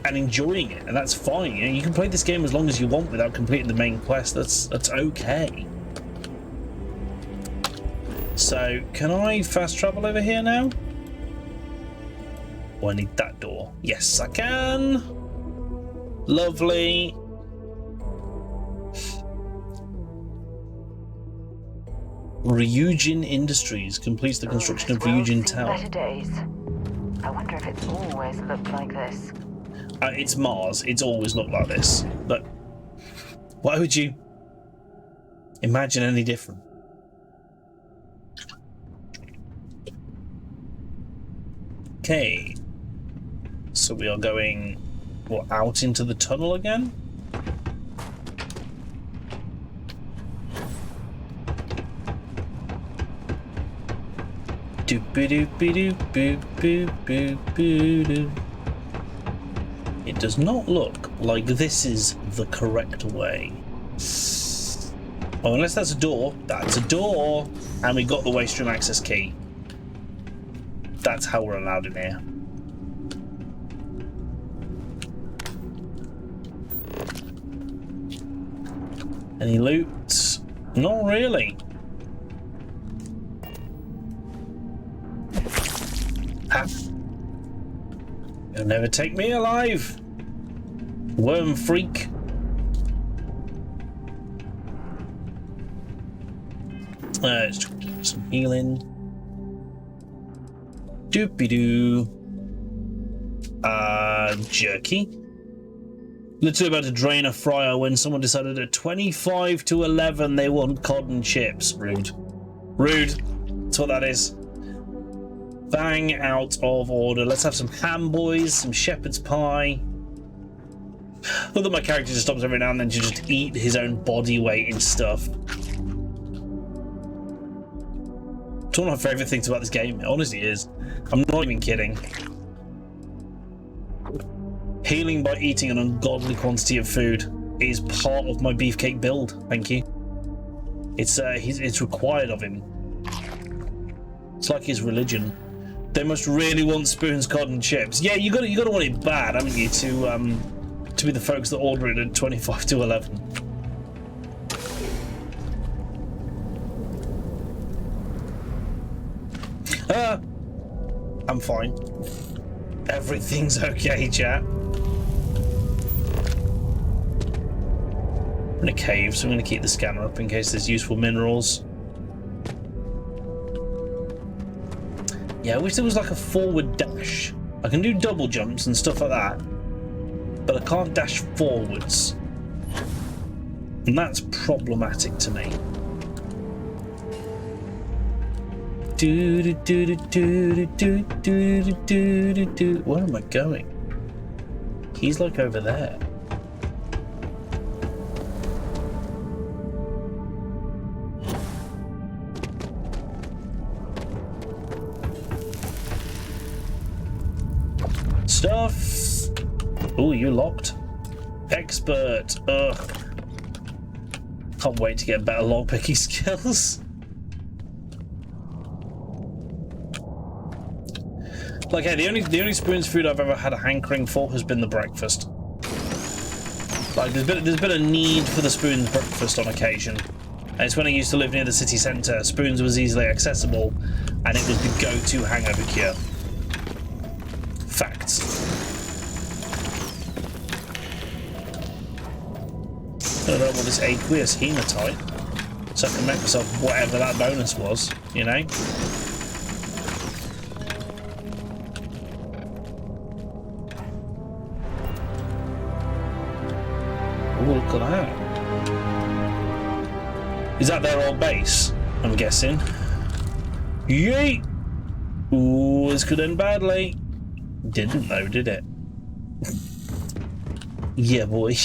and enjoying it, and that's fine. You know, you can play this game as long as you want without completing the main quest. That's okay. So, can I fast travel over here now? Oh, I need that door. Yes, I can. Lovely. Ryujin Industries completes the construction of Ryujin Tower. Better days. I wonder if it's always looked like this. It's Mars. It's always looked like this. But why would you imagine any different? Okay. So we are going, what, out into the tunnel again? It does not look like this is the correct way. Oh, unless that's a door. That's a door. And we got the waste room access key. That's how we're allowed in here. Any loot? Not really. Ah. You'll never take me alive, worm freak. Let's do some healing. Doopy-doo. Jerky. Literally about to drain a fryer when someone decided at 25 to 11 they want cod and chips. Rude. Rude. That's what that is. Bang out of order. Let's have some ham boys, some shepherd's pie. Look that my character just stops every now and then to just eat his own body weight in stuff. It's one of my favourite things about this game. It honestly is. I'm not even kidding. Healing by eating an ungodly quantity of food is part of my beefcake build. Thank you. It's required of him. It's like his religion. They must really want spoons, cod, and chips. Yeah, you gotta want it bad, haven't you, to be the folks that order it at 25 to 11. I'm fine. Everything's okay, chat. I'm in a cave, so I'm going to keep the scanner up in case there's useful minerals. Yeah, I wish there was like a forward dash. I can do double jumps and stuff like that, but I can't dash forwards. And that's problematic to me. Where am I going? He's like over there. Stuff. Oh, you locked. Expert. Ugh. Can't wait to get better lockpicking skills. Like, hey, the only spoons food I've ever had a hankering for has been the breakfast. Like, there's been a need for the spoon's breakfast on occasion. And it's when I used to live near the city centre. Spoons was easily accessible, and it was the go-to hangover cure. Facts. I don't know what this aqueous hematite, so I can make myself whatever that bonus was, you know? Ooh, look at that. Is that their old base? I'm guessing. Yeet! Ooh, this could end badly. Didn't though, did it? Yeah, boy.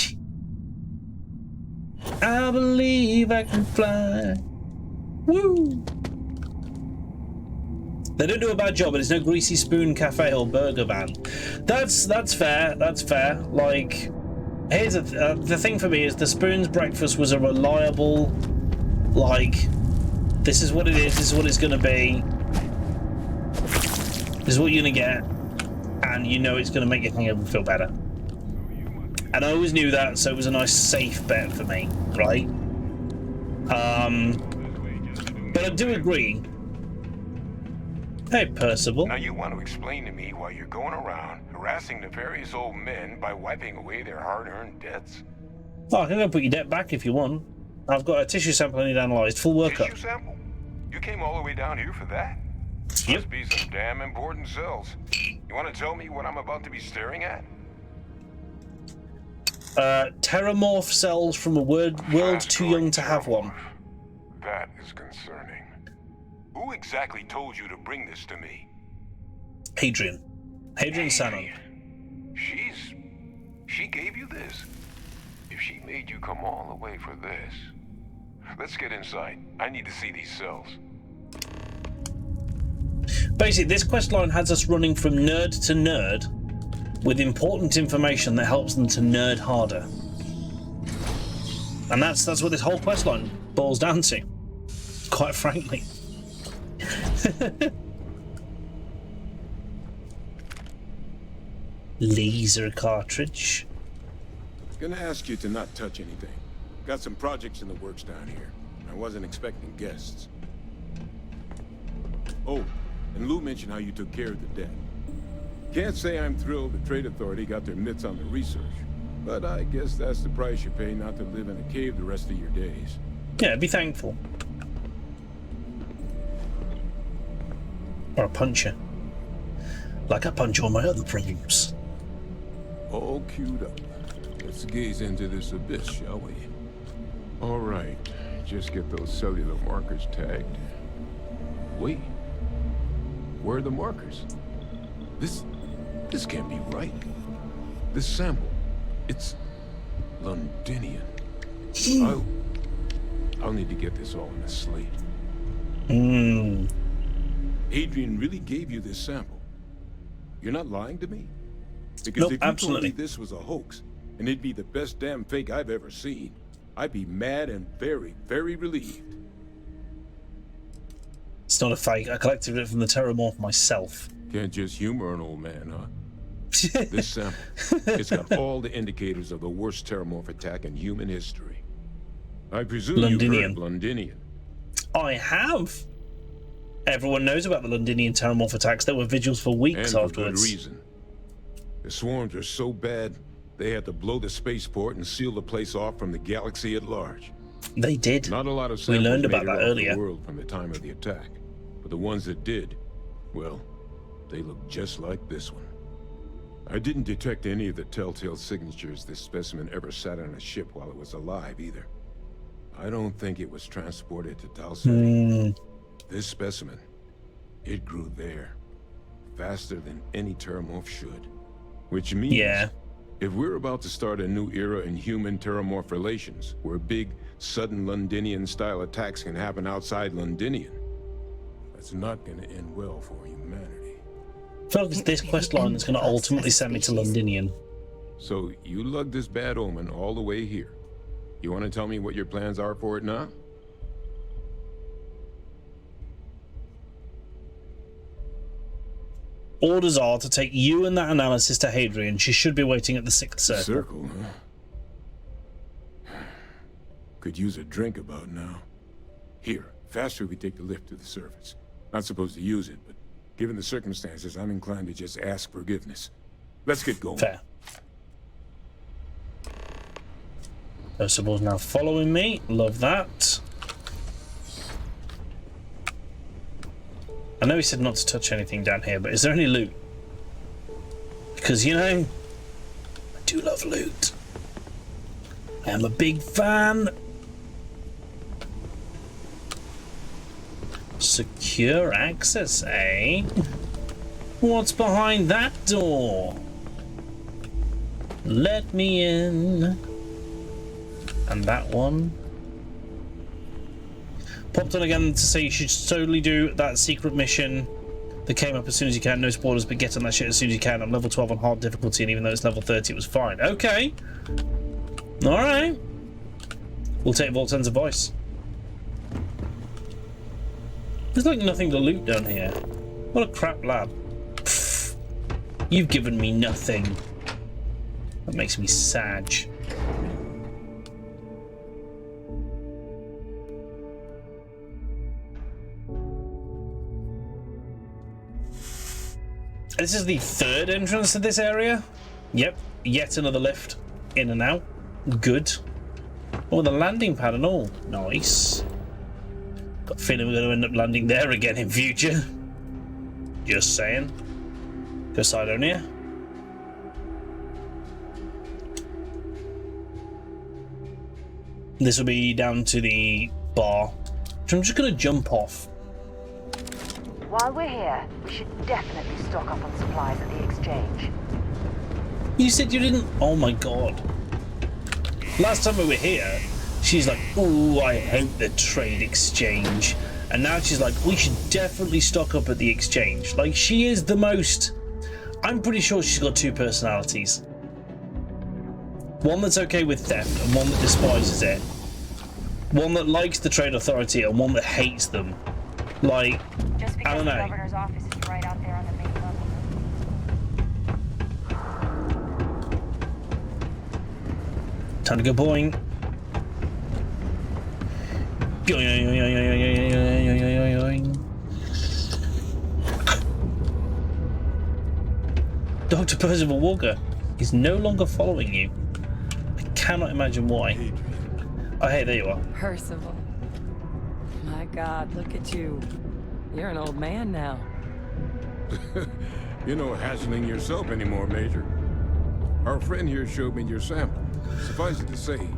I believe I can fly. Woo! They don't do a bad job, but it's no Greasy Spoon Cafe or Burger Van. That's fair. That's fair. Like, here's the thing for me is the Spoon's breakfast was a reliable, like, this is what it is. This is what it's gonna be. This is what you're gonna get, and you know it's gonna make your hangover feel better. And I always knew that, so it was a nice safe bet for me, right? But I do agree. Hey, Percival. Now you want to explain to me why you're going around harassing nefarious old men by wiping away their hard-earned debts? Oh, I can go put your debt back if you want. I've got a tissue sample I need analysed. Full workup. Tissue sample? You came all the way down here for that? Yep. Must be some damn important cells. You want to tell me what I'm about to be staring at? Terramorph cells from a world too young to have one. That is concerning. Who exactly told you to bring this to me? Hadrian Sanon. She gave you this? If she made you come all the way for this... Let's get inside. I need to see these cells. Basically, this questline has us running from nerd to nerd with important information that helps them to nerd harder. And that's what this whole questline boils down to, quite frankly. Laser cartridge. Gonna ask you to not touch anything. Got some projects in the works down here. I wasn't expecting guests. Oh, and Lou mentioned how you took care of the debt. Can't say I'm thrilled the Trade Authority got their mitts on the research, but I guess that's the price you pay not to live in a cave the rest of your days. Yeah, be thankful. Or a puncher. Like I punch all my other problems. All queued up. Let's gaze into this abyss, shall we? All right, just get those cellular markers tagged. Wait, where are the markers? This can't be right. This sample, it's Londinian. I'll need to get this all in a slate. Adrian really gave you this sample. You're not lying to me? Because nope, if you absolutely. told me this was a hoax, and it'd be the best damn fake I've ever seen, I'd be mad and very, very relieved. It's not a fake. I collected it from the Terramorph myself. Can't just humor an old man, huh? This sample, it's got all the indicators of the worst Terramorph attack in human history. I presume you've heard of Londinian. I have. Everyone knows about the Londinian Terramorph attacks. There were vigils for weeks and afterwards. For good reason. The swarms are so bad, they had to blow the spaceport and seal the place off from the galaxy at large. They did. Not a lot of we samples learned made about it that off earlier. The world from the time of the attack, but the ones that did, well, they look just like this one. I didn't detect any of the telltale signatures this specimen ever sat on a ship while it was alive either. I don't think it was transported to Tal City. This specimen, it grew there, faster than any Terramorph should. Which means, if we're about to start a new era in human-Terramorph relations, where big, sudden Londinian-style attacks can happen outside Londinian, that's not going to end well for humanity. I feel like it's this quest line that's going to ultimately send me to Londinian. So, you lugged this bad omen all the way here. You want to tell me what your plans are for it now? Orders are to take you and that analysis to Hadrian. She should be waiting at the 6th circle. Circle, huh? Could use a drink about now. Here, faster we take the lift to the surface. Not supposed to use it, but given the circumstances, I'm inclined to just ask forgiveness. Let's get going. Fair. Ursible's now following me. Love that. I know he said not to touch anything down here, but is there any loot? Because, you know, I do love loot. I am a big fan. Secure access, eh? What's behind that door? Let me in. And that one. Popped on again to say you should totally do that secret mission that came up as soon as you can. No spoilers, but get on that shit as soon as you can. I'm level 12 on hard difficulty, and even though it's level 30, it was fine. Okay. Alright. We'll take Volten's advice. There's like nothing to loot down here. What a crap lab. Pfft. You've given me nothing. That makes me sad. This is the third entrance to this area. Yep, yet another lift. In and out. Good. Oh, the landing pad and all. Nice. Got a feeling we're going to end up landing there again in future. Just saying. Go Sidonia. This will be down to the bar, which I'm just going to jump off. While we're here, we should definitely stock up on supplies at the exchange. You said you didn't. Oh my god. Last time we were here, she's like, "Oh, I hope the trade exchange." And now she's like, "We should definitely stock up at the exchange." Like, she is the most. I'm pretty sure she's got two personalities. One that's okay with theft and one that despises it. One that likes the trade authority and one that hates them. Like, just because I don't know. The governor's office is right out there on the main level. Time to go boing. Dr. Percival Walker is no longer following you. I cannot imagine why. Oh, hey, there you are. Percival. My God, look at you. You're an old man now. You're no hassling yourself anymore, Major. Our friend here showed me your sample. Suffice it to say.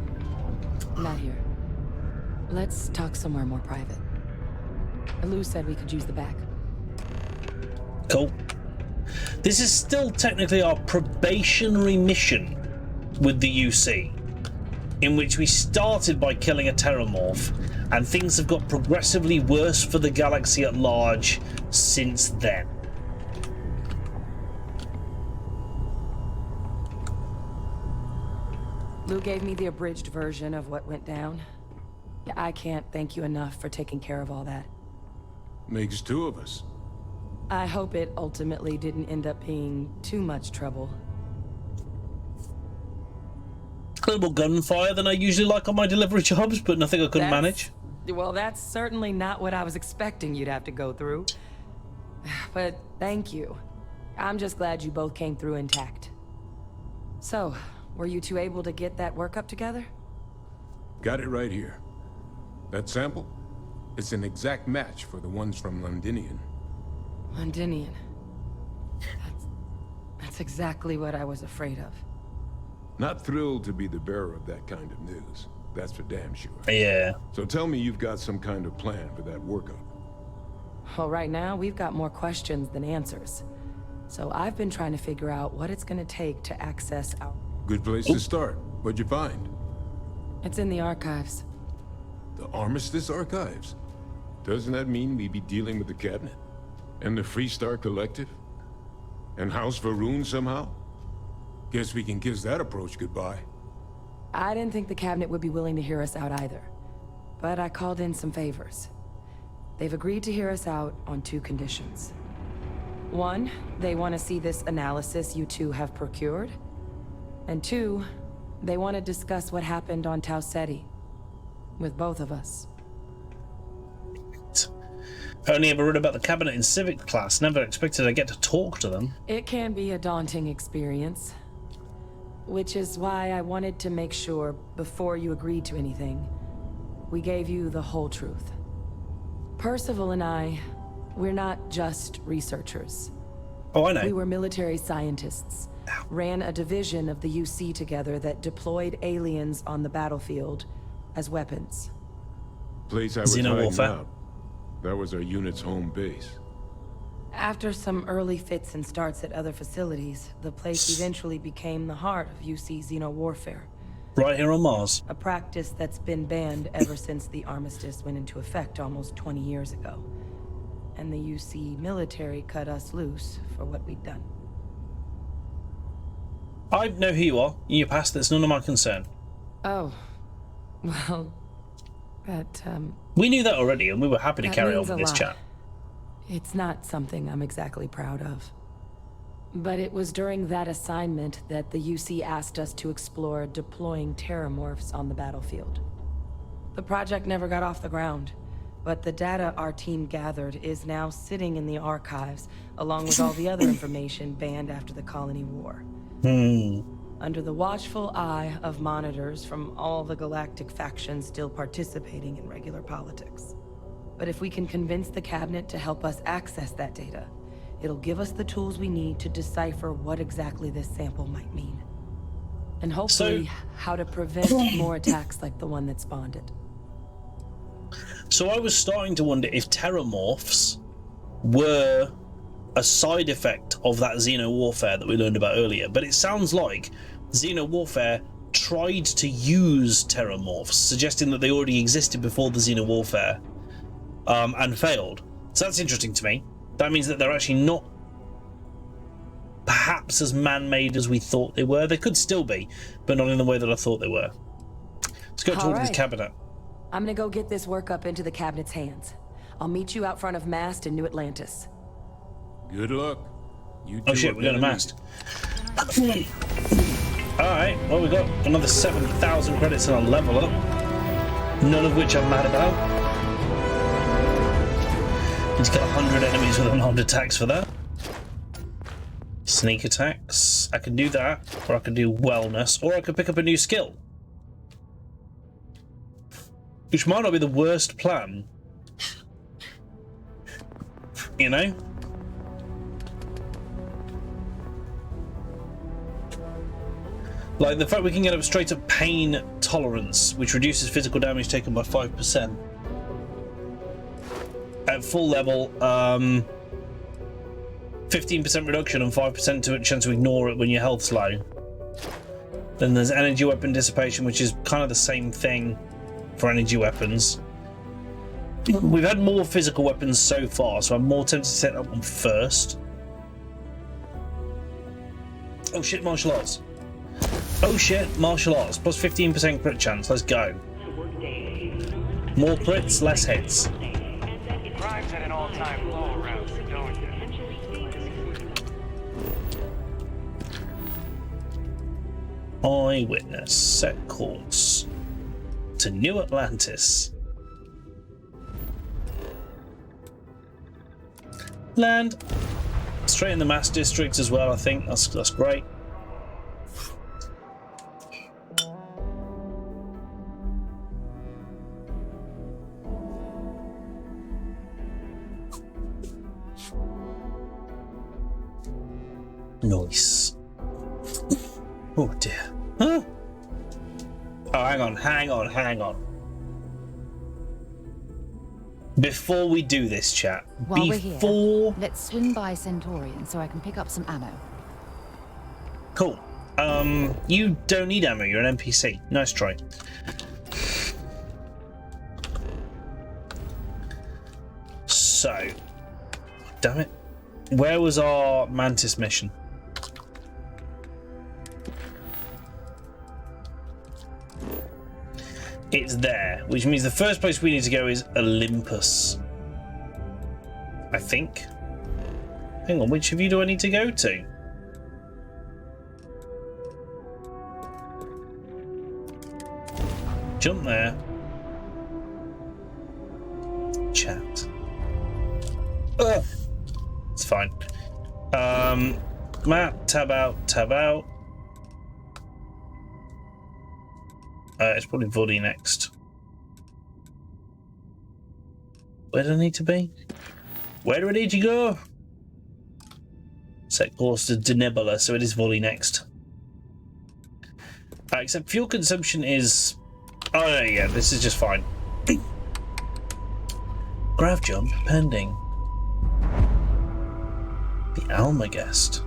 Not here. Let's talk somewhere more private. Lou said we could use the back. Cool. This is still technically our probationary mission with the UC, in which we started by killing a Terramorph, and things have got progressively worse for the galaxy at large since then. Lou gave me the abridged version of what went down. I can't thank you enough for taking care of all that. Makes two of us. I hope it ultimately didn't end up being too much trouble. A little more gunfire than I usually like on my delivery jobs, but nothing I couldn't manage. Well, that's certainly not what I was expecting you'd have to go through. But thank you. I'm just glad you both came through intact. So, were you two able to get that workup together? Got it right here. That sample? It's an exact match for the ones from Londinian. Londinian. That's exactly what I was afraid of. Not thrilled to be the bearer of that kind of news. That's for damn sure. Yeah. So tell me you've got some kind of plan for that workup. Well, right now, we've got more questions than answers. So I've been trying to figure out what it's gonna take to access our... Good place to start. What'd you find? It's in the archives. The Armistice Archives? Doesn't that mean we'd be dealing with the Cabinet? And the Freestar Collective? And House Varun somehow? Guess we can kiss that approach goodbye. I didn't think the Cabinet would be willing to hear us out either. But I called in some favors. They've agreed to hear us out on two conditions. One, they want to see this analysis you two have procured. And two, they want to discuss what happened on Tau Ceti. With both of us. Only ever read about the cabinet in civic class. Never expected I'd get to talk to them. It can be a daunting experience. Which is why I wanted to make sure, before you agreed to anything, we gave you the whole truth. Percival and I, we're not just researchers. Oh, I know. We were military scientists. Ran a division of the UC together that deployed aliens on the battlefield as weapons. Place I was Xenomorph. hiding out. That was our unit's home base. After some early fits and starts at other facilities, the place eventually became the heart of UC xenowarfare. Right here on Mars. A practice that's been banned ever since the armistice went into effect almost 20 years ago. And the UC military cut us loose for what we'd done. I know who you are. In your past, that's none of my concern. Oh, well, that, We knew that already, and we were happy to that carry on means with a this lot. chat. It's not something I'm exactly proud of. But it was during that assignment that the UC asked us to explore deploying terramorphs on the battlefield. The project never got off the ground, but the data our team gathered is now sitting in the archives, along with all the other information banned after the Colony War. Under the watchful eye of monitors from all the galactic factions still participating in regular politics. But if we can convince the cabinet to help us access that data, it'll give us the tools we need to decipher what exactly this sample might mean. And hopefully, how to prevent more attacks like the one that spawned it. So I was starting to wonder if terramorphs were a side effect of that xenowarfare that we learned about earlier, but it sounds like xenowarfare tried to use terramorphs, suggesting that they already existed before the xenowarfare, and failed. So that's interesting to me. That means that they're actually not perhaps as man-made as we thought they were. They could still be, but not in the way that I thought they were. Let's go talk to the cabinet. I'm gonna go get this work up into the cabinet's hands. I'll meet you out front of Mast in New Atlantis. Good luck. You Oh shit, we're going to Mast. Alright, well we got another 7,000 credits on a level up. None of which I'm mad about. Need to get 100 enemies with unarmed attacks for that. Sneak attacks. I can do that, or I can do wellness, or I could pick up a new skill. Which might not be the worst plan. You know? Like the fact we can get up straight up pain tolerance, which reduces physical damage taken by 5%. At full level, 15% reduction and 5% to a chance to ignore it when your health's low. Then there's energy weapon dissipation, which is kind of the same thing for energy weapons. We've had more physical weapons so far, so I'm more tempted to set that one first. Oh shit, martial arts. Oh shit, martial arts. Plus 15% crit chance. Let's go. More crits, less hits. Crime's at an all-time low around Sidonia. Eyewitness. Set course to New Atlantis. Land. Straight in the Mass District as well, I think. That's great. Nice. Oh dear. Huh? Oh, hang on. Before we do this, chat. While we're here, let's swing by Centaurian so I can pick up some ammo. Cool. You don't need ammo, you're an NPC. Nice try. So, damn it. Where was our Mantis mission? It's there, which means the first place we need to go is Olympus. I think. Hang on, which of you do I need to go to? Jump there. Chat. It's fine. Map, tab out, tab out. It's probably Vody next. Where do I need to be? Where do I need to go? Set course to Denebula, so it is Volley next. Except fuel consumption is... Oh, yeah, this is just fine. Grav jump pending. The Alma guest.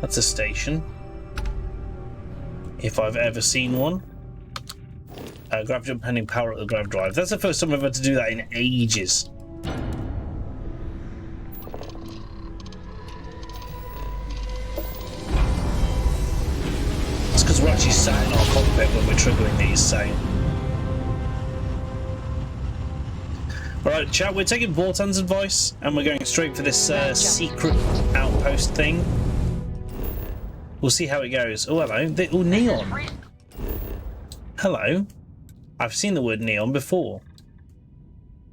That's a station. If I've ever seen one. Grav jump pending, power up the grav drive. That's the first time I've had to do that in ages. It's because we're actually sat in our cockpit when we're triggering these, so... Alright, chat, we're taking Vortan's advice, and we're going straight for this secret outpost thing. We'll see how it goes. Oh, hello. Oh, neon. Hello. I've seen the word neon before.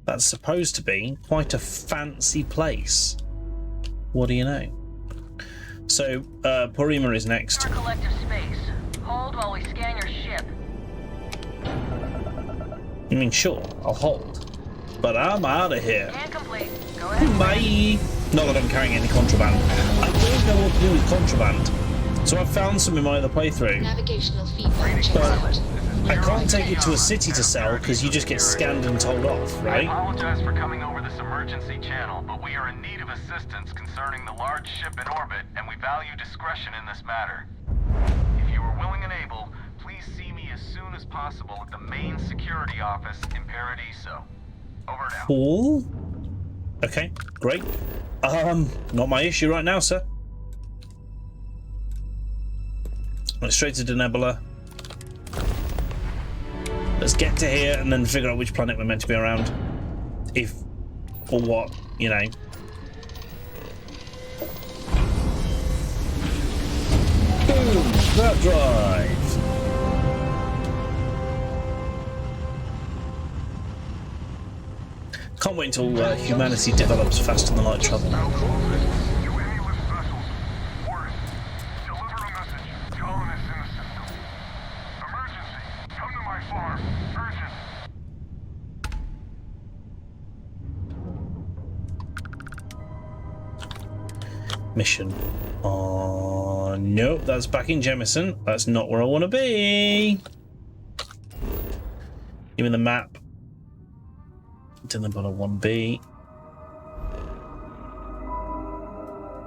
That's supposed to be quite a fancy place. What do you know? So, Porima is next. Collective space. Hold while we scan your ship. You mean sure, I'll hold. But I'm out of here. Scan complete. Go ahead. Bye! Not that I'm carrying any contraband. I don't know what to do with contraband. So I've found some in my other playthrough. Navigational feedback checks But out. I can't take it to a city to sell because you just get scanned and told off, right? I apologize for coming over this emergency channel, but we are in need of assistance concerning the large ship in orbit, and we value discretion in this matter. If you are willing and able, please see me as soon as possible at the main security office in Paradiso. Over now. Cool. Okay, great. Not my issue right now, sir. Let's straight to Denebula. Let's get to here and then figure out which planet we're meant to be around. If or what, you know. Boom! That drive! Can't wait until humanity develops faster than light travel. Mission. Oh, nope, that's back in Jemison. That's not where I want to be. Give me the map. Denebula 1B.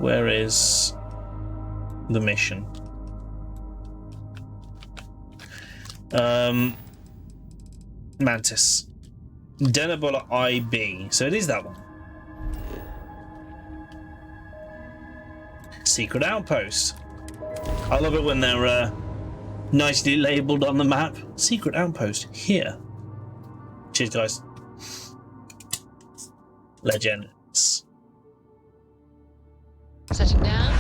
Where is the mission? Mantis. Denebula IB. So it is that one. Secret outpost. I love it when they're nicely labelled on the map. Secret outpost here. Cheers, guys. Legends. Setting down.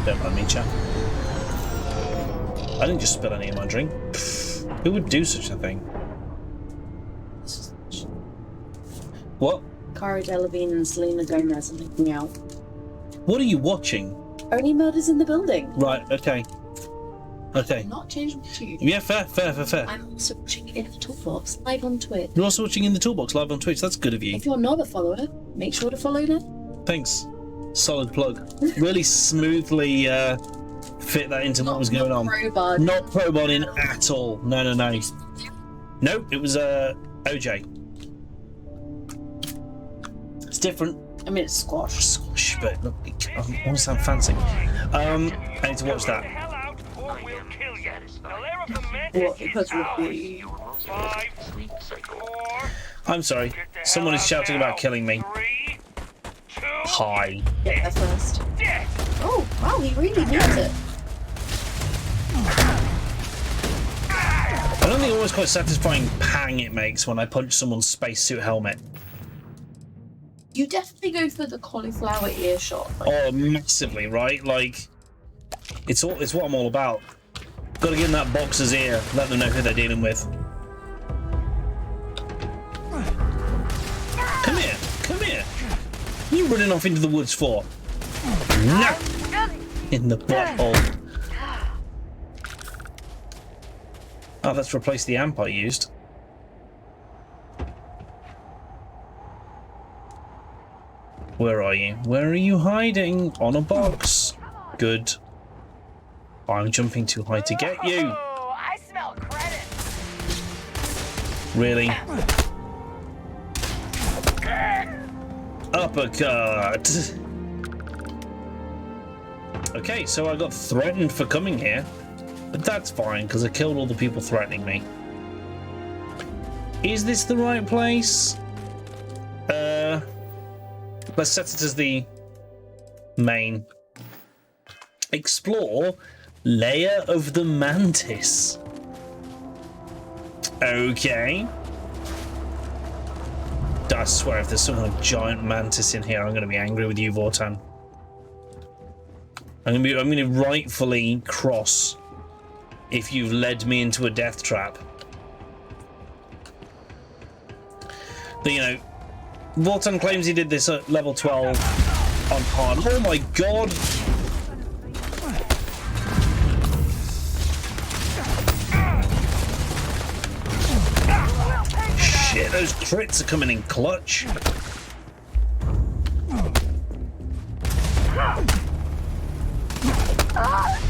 Don't mind me, chat. I didn't just spill any of my drink. Pfft, who would do such a thing? What? Cara Delevingne and Selena Gomez are making out. What are you watching? Only Murders in the Building. Right, okay. Okay. I'm not changing to you. Yeah, fair. I'm also watching In the Toolbox live on Twitch. You're also watching In the Toolbox live on Twitch. That's good of you. If you're not a follower, make sure to follow now. Thanks. Solid plug. Really smoothly fit that into what was going on. Not pro-boning at all. No. Nope, it was OJ. It's different. I mean, it's squash. But look, I want to sound fancy. I need to watch that. What? Because we'll be... I'm sorry. Someone is shouting about killing me. Hi. Get there first. Oh, wow, he really needs it. I don't think always quite satisfying pang it makes when I punch someone's spacesuit helmet. You definitely go for the cauliflower ear shot. Like, Oh, massively, right? Like, It's what I'm all about. Got to get in that boxer's ear, let them know who they're dealing with. Come here, come here. What are you running off into the woods for? No! In the butthole. Oh, let's replace the amp I used. Where are you? Where are you hiding? On a box. Good. I'm jumping too high to get you. I smell credit. Really? Uppercut. Okay, so I got threatened for coming here, but that's fine because I killed all the people threatening me. Is this the right place? Let's set it as the main. Explore Lair of the Mantis. Okay. I swear if there's some kind of giant mantis in here, I'm going to be angry with you, Vortan. I'm going to rightfully cross if you've led me into a death trap. But, you know, Vortan claims he did this at level 12 on hard. Oh my god! Shit, those crits are coming in clutch.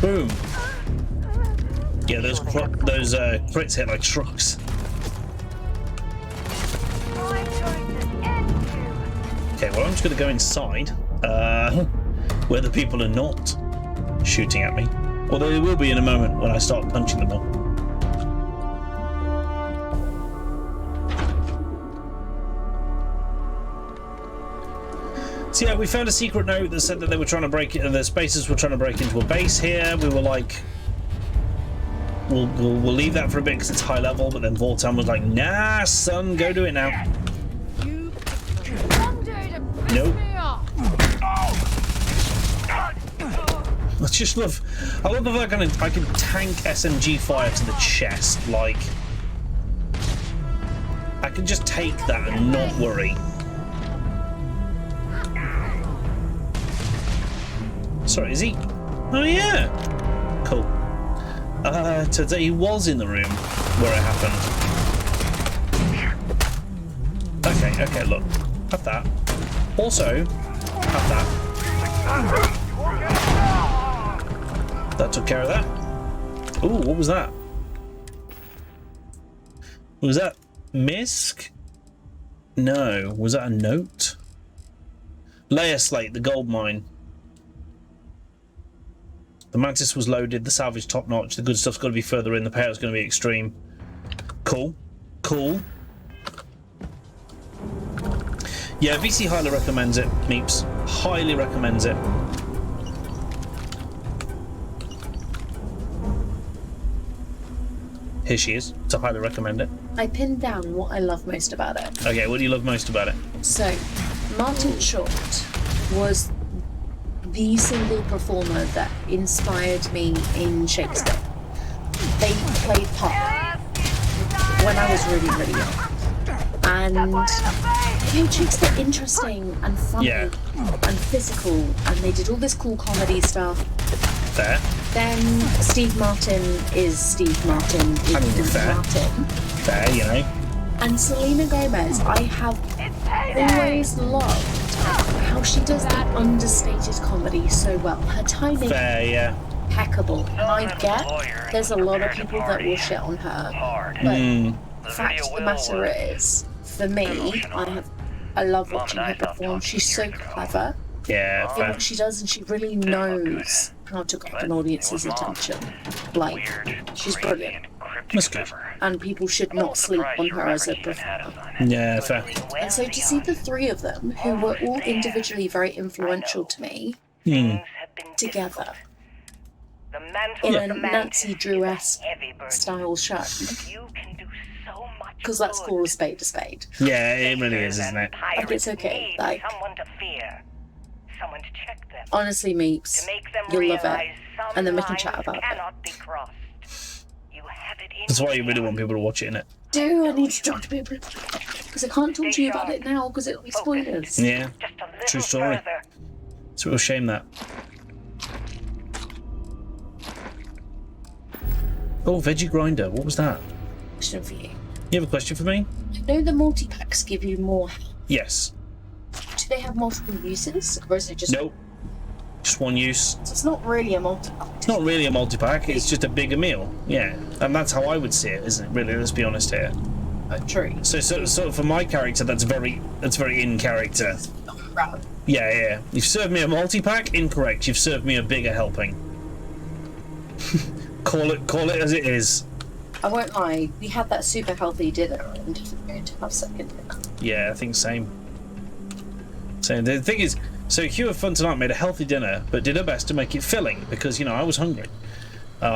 Boom. Yeah, those crits hit like trucks. Okay, well, I'm just going to go inside, where the people are not shooting at me. Although they will be in a moment when I start punching them all. So yeah, we found a secret note that said that they were trying to break it. The spacers were trying to break into a base here. We were like, we'll leave that for a bit because it's high level. But then Vortan was like, nah, son, go do it now. Nope. I just love. I love the fact I can tank SMG fire to the chest. Like, I can just take that and not worry. Sorry, is he? Oh yeah. Cool. Today he was in the room where it happened. Okay, look. Have that. Also, have that. That took care of that. Ooh, what was that? Was that Misk? No. Was that a note? Layer slate, the gold mine. The Mantis was loaded, the salvage top notch, the good stuff's got to be further in, the payout's going to be extreme. Cool. Cool. Yeah, VC highly recommends it, Meeps. Highly recommends it. Here she is, to highly recommend it. I pinned down what I love most about it. Okay, what do you love most about it? So, Martin Short was the single performer that inspired me in Shakespeare. They played Puck when I was really, really young. And they made Shakespeare interesting and funny and physical, and they did all this cool comedy stuff. Fair. Then Steve Martin is Steve Martin. Fair. Martin. Fair, you know. And Selena Gomez, I have always loved how she does that understated comedy so well. Her timing, fair, yeah, impeccable. And I get there's a lot of people that will shit on her, but the fact of the matter is, for me, I love watching her perform. She's so clever. Yeah, in what she does, and she really knows how to grab an audience's attention. Like, she's brilliant. That's good. And people should not sleep on her as a performer. Yeah, fair. And so to see the three of them, who were all individually very influential to me, together in a Nancy Drew-esque style show, because let's call a spade a spade. Yeah, it really is, isn't it? Like, it's okay. Like, honestly, Meeps, you'll love it. and then we can chat about it. That's why you really want people to watch it, innit? Do I need to talk to people? Because I can't talk to you about it now because it'll be spoilers. Yeah, true story. It's a real shame that. Oh, veggie grinder. What was that? Question for you. You have a question for me? I know the multi-packs give you more health. Yes. Do they have multiple uses? Or is it just... Nope. Just one use. So it's not really a multi-pack. It's not really a multi-pack, it's just a bigger meal. Yeah. And that's how I would see it, isn't it? Really, let's be honest here. True. So for my character, that's very in character. Right. Yeah. You've served me a multi-pack? Incorrect. You've served me a bigger helping. Call it as it is. I won't lie, we had that super healthy dinner and I'm going to have second dinner. Yeah, I think same. So the thing is, so Hugh of Fun Tonight made a healthy dinner, but did her best to make it filling because, you know, I was hungry. We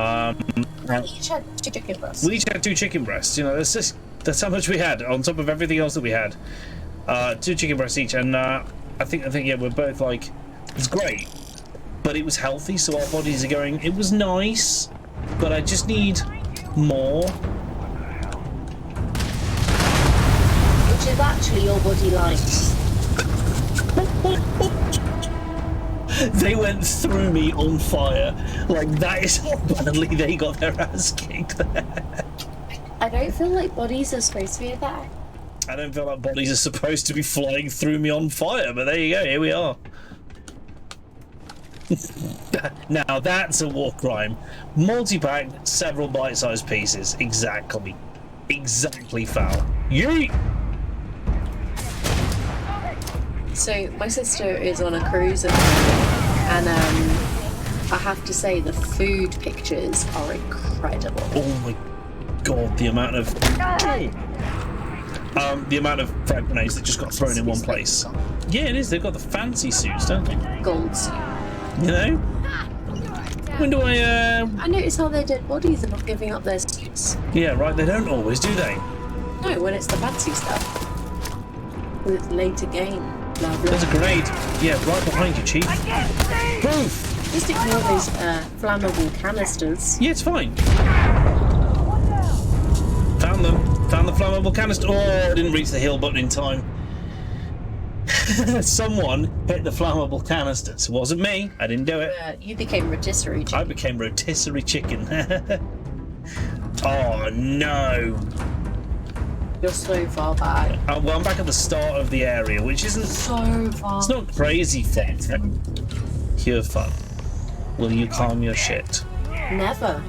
each had 2 chicken breasts. We each had 2 chicken breasts. You know, that's how much we had on top of everything else that we had. 2 chicken breasts each, and I think yeah, we're both like, it's great, but it was healthy, so our bodies are going. It was nice, but I just need more. Which is actually your body likes. They went through me on fire. Like, that is how badly they got their ass kicked there. I don't feel like bodies are supposed to be attacked. I don't feel like bodies are supposed to be flying through me on fire, but there you go, here we are. Now that's a war crime. Multi-pack, several bite-sized pieces. Exactly foul. Yeet! So my sister is on a cruise and I have to say the food pictures are incredible. Oh my god, the amount of frag grenades that just got thrown in one place. Yeah, it is. They've got the fancy suits, don't they? Gold suit. You know? When do I notice how their dead bodies are not giving up their suits. Yeah, right. They don't always, do they? No, when it's the fancy stuff. When it's later game. Blah, blah. There's a grenade. Yeah, right behind you, Chief. Move! Just ignore those flammable canisters. Yeah, it's fine. Found them. Found the flammable canister. Oh, I didn't reach the heal button in time. Someone hit the flammable canisters. It wasn't me. I didn't do it. You became rotisserie chicken. I became rotisserie chicken. Oh, no. You're so far back. Well, I'm back at the start of the area, which isn't... So far. It's not crazy fun. Pure fun. Will you calm your shit? Never.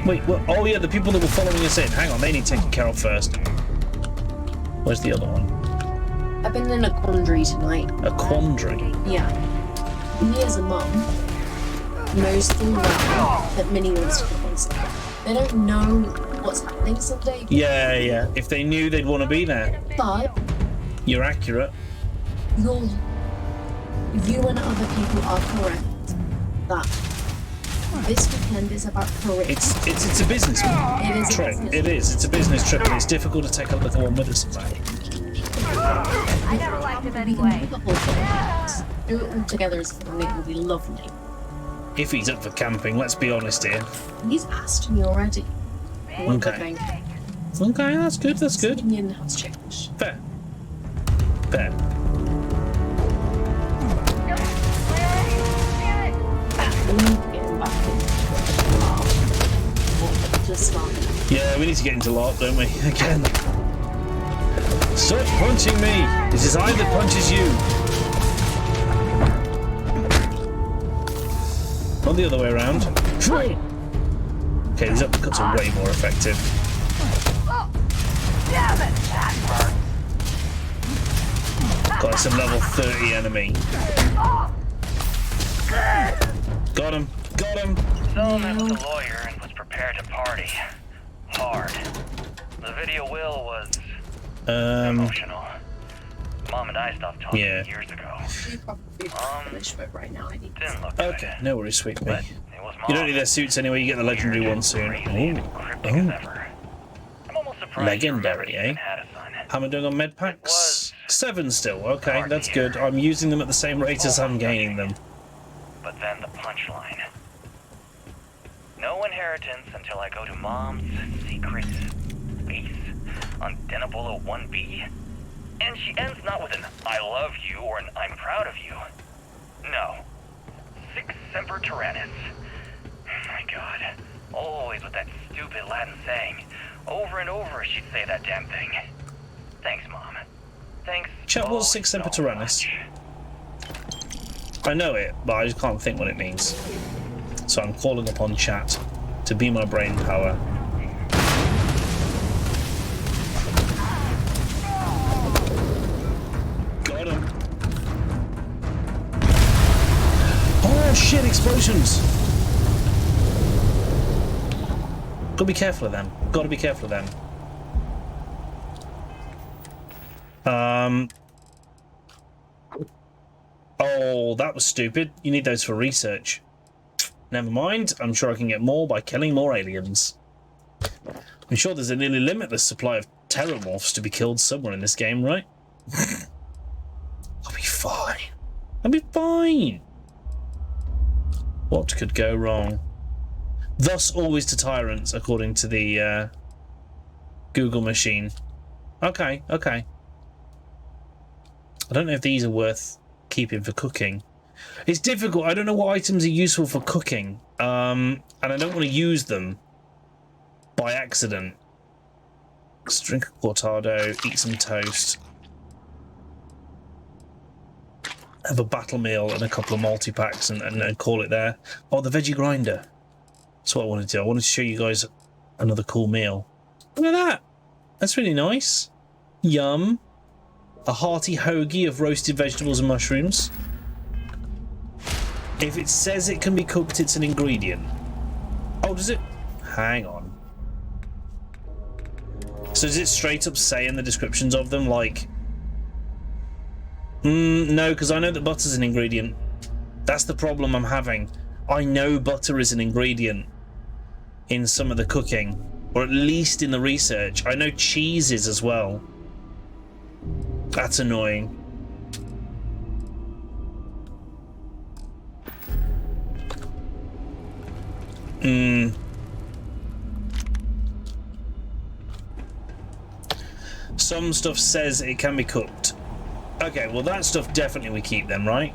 Wait, well, oh yeah, the people that were following us in. Hang on, they need taken care of first. Where's the other one? I've been in a quandary tonight. A quandary? Yeah. Me as a mum knows full well that Minnie wants to come on Sunday. They don't know what's happening Sunday. Yeah. If they knew, they'd want to be there. But you're accurate. You and other people are correct that this weekend is about career. It's a business trip. It is. It's a business trip, and it's difficult to take a little one with us. I never liked him anyway. Do it all together as a family. It will be lovely. If he's up for camping, let's be honest here. He's asked me already. Okay. Okay, that's good. That's good. His opinion has changed. Fair. Yeah, we need to get into LARP, don't we? Again. Stop punching me! It is I that punches you! Not the other way around. Okay, these uppercuts are way more effective. Got some level 30 enemy. Got him! Sullivan was a lawyer and was prepared to party. Hard. The video will was emotional. Mom and I stopped talking years ago. Right now, I need didn't look okay, no worries, sweet pea. Was you don't need their suits anyway, you get the legendary one soon. Legendary, eh? How am I doing on med packs? 7 still, okay, that's good. I'm using them at the same rate as I'm gaining them. But then the punchline. No inheritance until I go to Mom's secret base on Denabolo 1B. And she ends not with an I love you or an I'm proud of you. No. Sic semper tyrannis. My God. Always with that stupid Latin saying. Over and over she'd say that damn thing. Thanks, Mom. Thanks. Chat, what's Sic semper tyrannis? I know it, but I just can't think what it means. So I'm calling upon chat to be my brain power. Got him. Oh shit, explosions! Gotta be careful of them. Gotta be careful of them. Oh, that was stupid. You need those for research. Never mind. I'm sure I can get more by killing more aliens. I'm sure there's a nearly limitless supply of terramorphs to be killed somewhere in this game, right? I'll be fine. I'll be fine. What could go wrong? Thus always to tyrants, according to the Google machine. Okay, okay. I don't know if these are worth keeping for cooking. It's difficult. I don't know what items are useful for cooking, and I don't want to use them by accident. Let's drink a cortado, eat some toast, have a battle meal and a couple of multi-packs and call it there. Oh, the veggie grinder. That's what I wanted to do. I wanted to show you guys another cool meal. Look at that. That's really nice. Yum. A hearty hoagie of roasted vegetables and mushrooms. If it says it can be cooked, it's an ingredient. Oh, does it? Hang on. So does it straight up say in the descriptions of them, like... no, because I know that butter's an ingredient. That's the problem I'm having. I know butter is an ingredient in some of the cooking, or at least in the research. I know cheese is as well. That's annoying. Some stuff says it can be cooked. Okay, well that stuff definitely we keep then, right?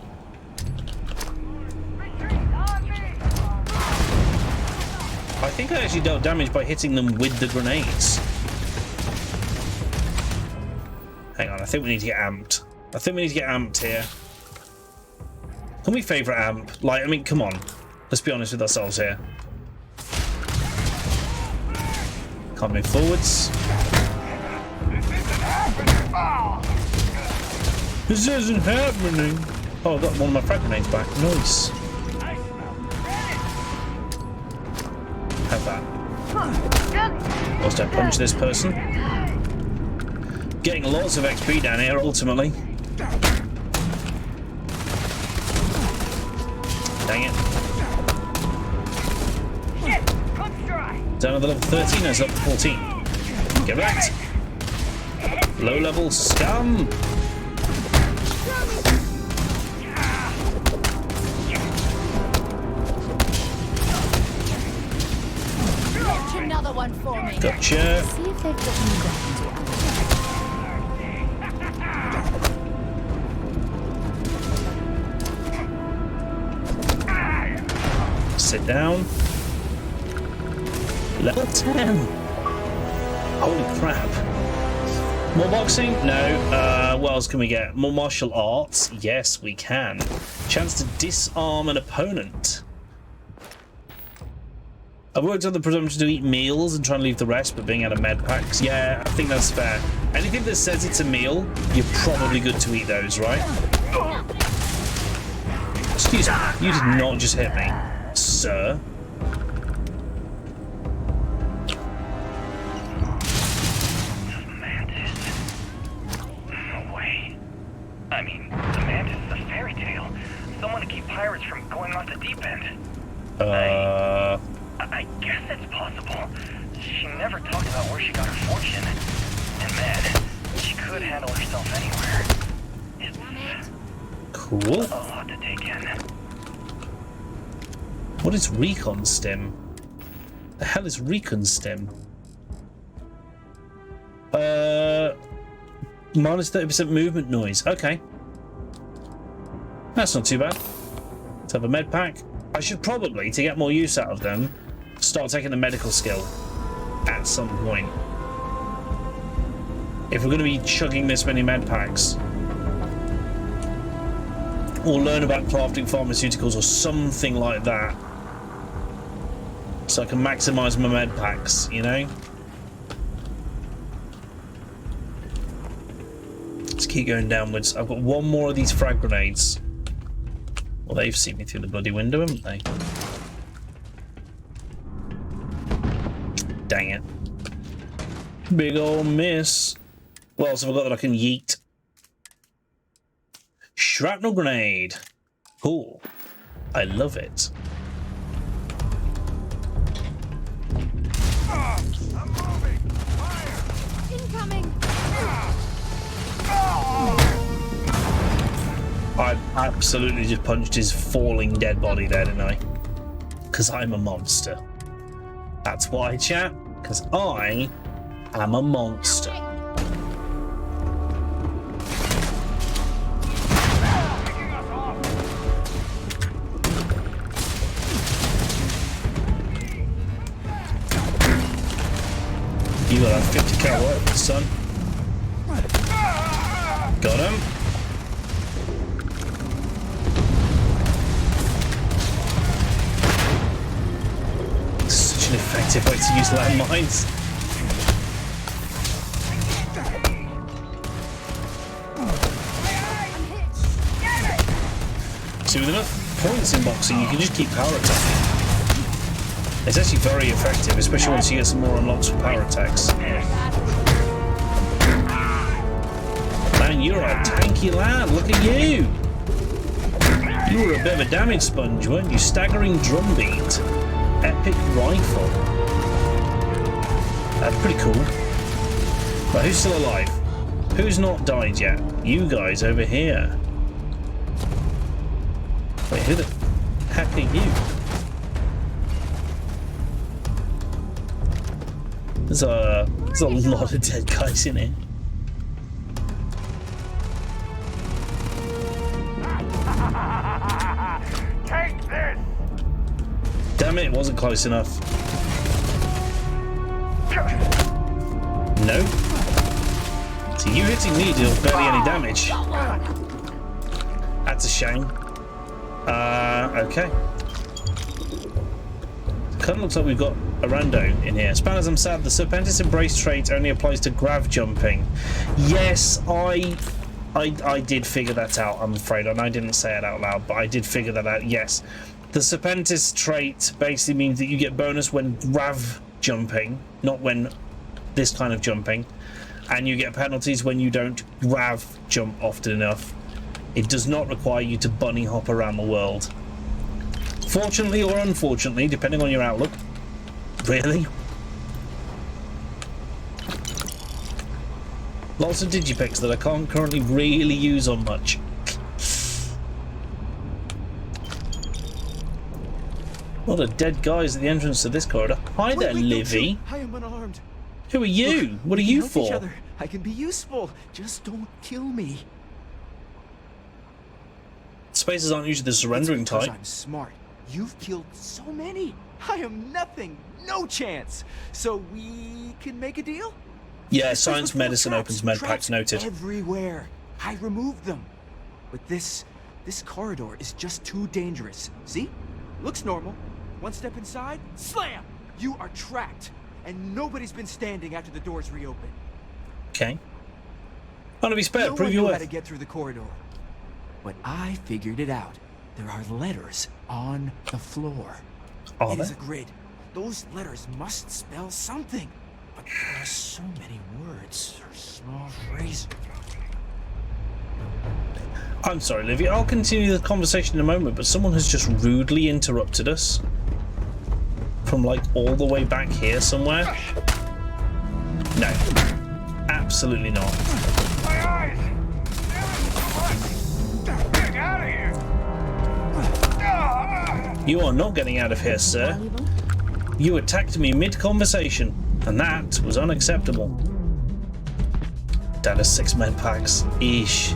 I think I actually dealt damage by hitting them with the grenades. Hang on, I think we need to get amped. I think we need to get amped here. Can we favourite amp? Like, I mean, come on. Let's be honest with ourselves here. Can't move forwards. This isn't happening. Oh, I got one of my frag grenades back. Nice. Have that. Whilst I punch this person. Getting lots of XP down here, ultimately. Dang it. Down to the level 13, no, it's up to 14. Get wrecked. Low level scum. Launch another one for me. Gotcha. See if they've got any weapons or ammo. Sit down. Level 10. Holy crap. More boxing? No. What else can we get? More martial arts? Yes, we can. Chance to disarm an opponent. I've worked on the presumption to eat meals and try and leave the rest, but being out of med packs. Yeah, I think that's fair. Anything that says it's a meal, you're probably good to eat those, right? Excuse me, you did not just hit me, sir. I mean, the Mantis is a fairy tale. Someone to keep pirates from going off the deep end. I guess it's possible. She never talked about where she got her fortune. And man, she could handle herself anywhere. It's cool. a lot to take in. What is recon stim? The hell is recon stim? Minus 30% movement noise. Okay. That's not too bad. Let's have a med pack. I should probably, to get more use out of them, start taking the medical skill at some point. If we're going to be chugging this many med packs. Or learn about crafting pharmaceuticals or something like that. So I can maximize my med packs, you know? Let's keep going downwards. I've got one more of these frag grenades. Well, they've seen me through the bloody window, haven't they? Dang it. Big ol' miss. What else have I got that I can yeet? Shrapnel grenade. Cool. I love it. I'm moving! Fire! Incoming! I absolutely just punched his falling dead body there, didn't I? Because I'm a monster. That's why, chat. Because I am a monster. You got that 50 cal rifle, son. Got him. Such an effective way to use landmines. See, with enough points in boxing, you can just keep power attacking. It's actually very effective, especially once you get some more unlocks for power attacks. Man, you're a tanky lad, look at you! You were a bit of a damage sponge, weren't you? Staggering drumbeat. Epic rifle. That's pretty cool. But who's still alive? Who's not died yet? You guys over here. Wait, who the heck are you? There's a lot of dead guys in here. Take this! Damn it, it wasn't close enough. No. So you hitting me deals barely any damage. That's a shame. Okay. Kind of looks like we've got a rando in here. Spanners, I'm sad. The Serpentis Embrace trait only applies to grav jumping. Yes, I did figure that out, I'm afraid. And I didn't say it out loud, but I did figure that out, yes. The Serpentis trait basically means that you get bonus when grav jumping, not when this kind of jumping. And you get penalties when you don't grav jump often enough. It does not require you to bunny hop around the world. Fortunately or unfortunately, depending on your outlook. Really? Lots of digipicks that I can't currently really use on much. A lot of dead guys at the entrance to this corridor. Hi there, Livy. I am unarmed. Who are you? Look, what are you help for? Each other. I can be useful. Just don't kill me. Spaces aren't usually the surrendering type. I'm smart. You've killed so many. I am nothing. No chance. So we can make a deal? Yeah, science medicine opens med packs noted. Everywhere. I removed them. But this corridor is just too dangerous. See? Looks normal. One step inside, slam! You are trapped. And nobody's been standing after the doors reopen. Okay. Ought to be spared. No Prove one your knew how worth. to get through the corridor. But I figured it out. There are letters on the floor. It is a grid. Those letters must spell something. But there are so many words or small phrases. I'm sorry, Livy. I'll continue the conversation in a moment, but someone has just rudely interrupted us. From like all the way back here somewhere. No. Absolutely not. My eyes! Getting out of here! You are not getting out of here, sir. You attacked me mid-conversation, and that was unacceptable. Down to 6 med packs. Eesh.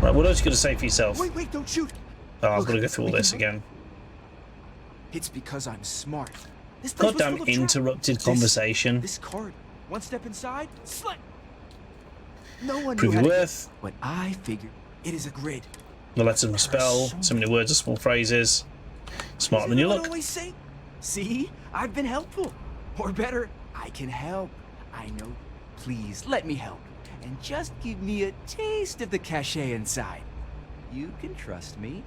Right, what else you got to say for yourself? Wait, don't shoot. Oh, I've got to go through all this again. It's because I'm smart. This place Goddamn was full of interrupted conversation. This card. One step inside, slit. No one Prove knew your how to worth. but I figured it is a grid. The letters of a spell. So many words are small phrases. Smarter than you look. Always say, see, I've been helpful. Or better, I can help. I know. Please let me help. And just give me a taste of the cachet inside. You can trust me.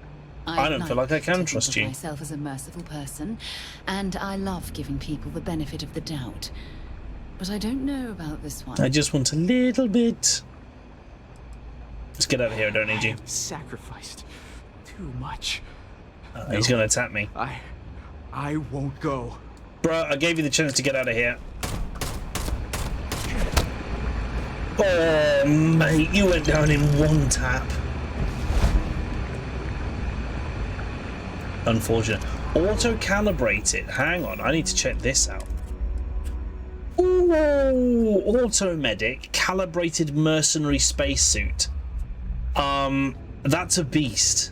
I don't feel like I can trust you. Myself as a merciful person, and I love giving people the benefit of the doubt. But I don't know about this one. I just want a little bit. Let's get out of here. I don't need you. Sacrificed too much. He's gonna attack me. I won't go. Bruh, I gave you the chance to get out of here. Oh, mate, you went down in one tap. Unfortunate. Auto-calibrate it. Hang on, I need to check this out. Ooh, auto-medic, calibrated mercenary spacesuit. That's a beast.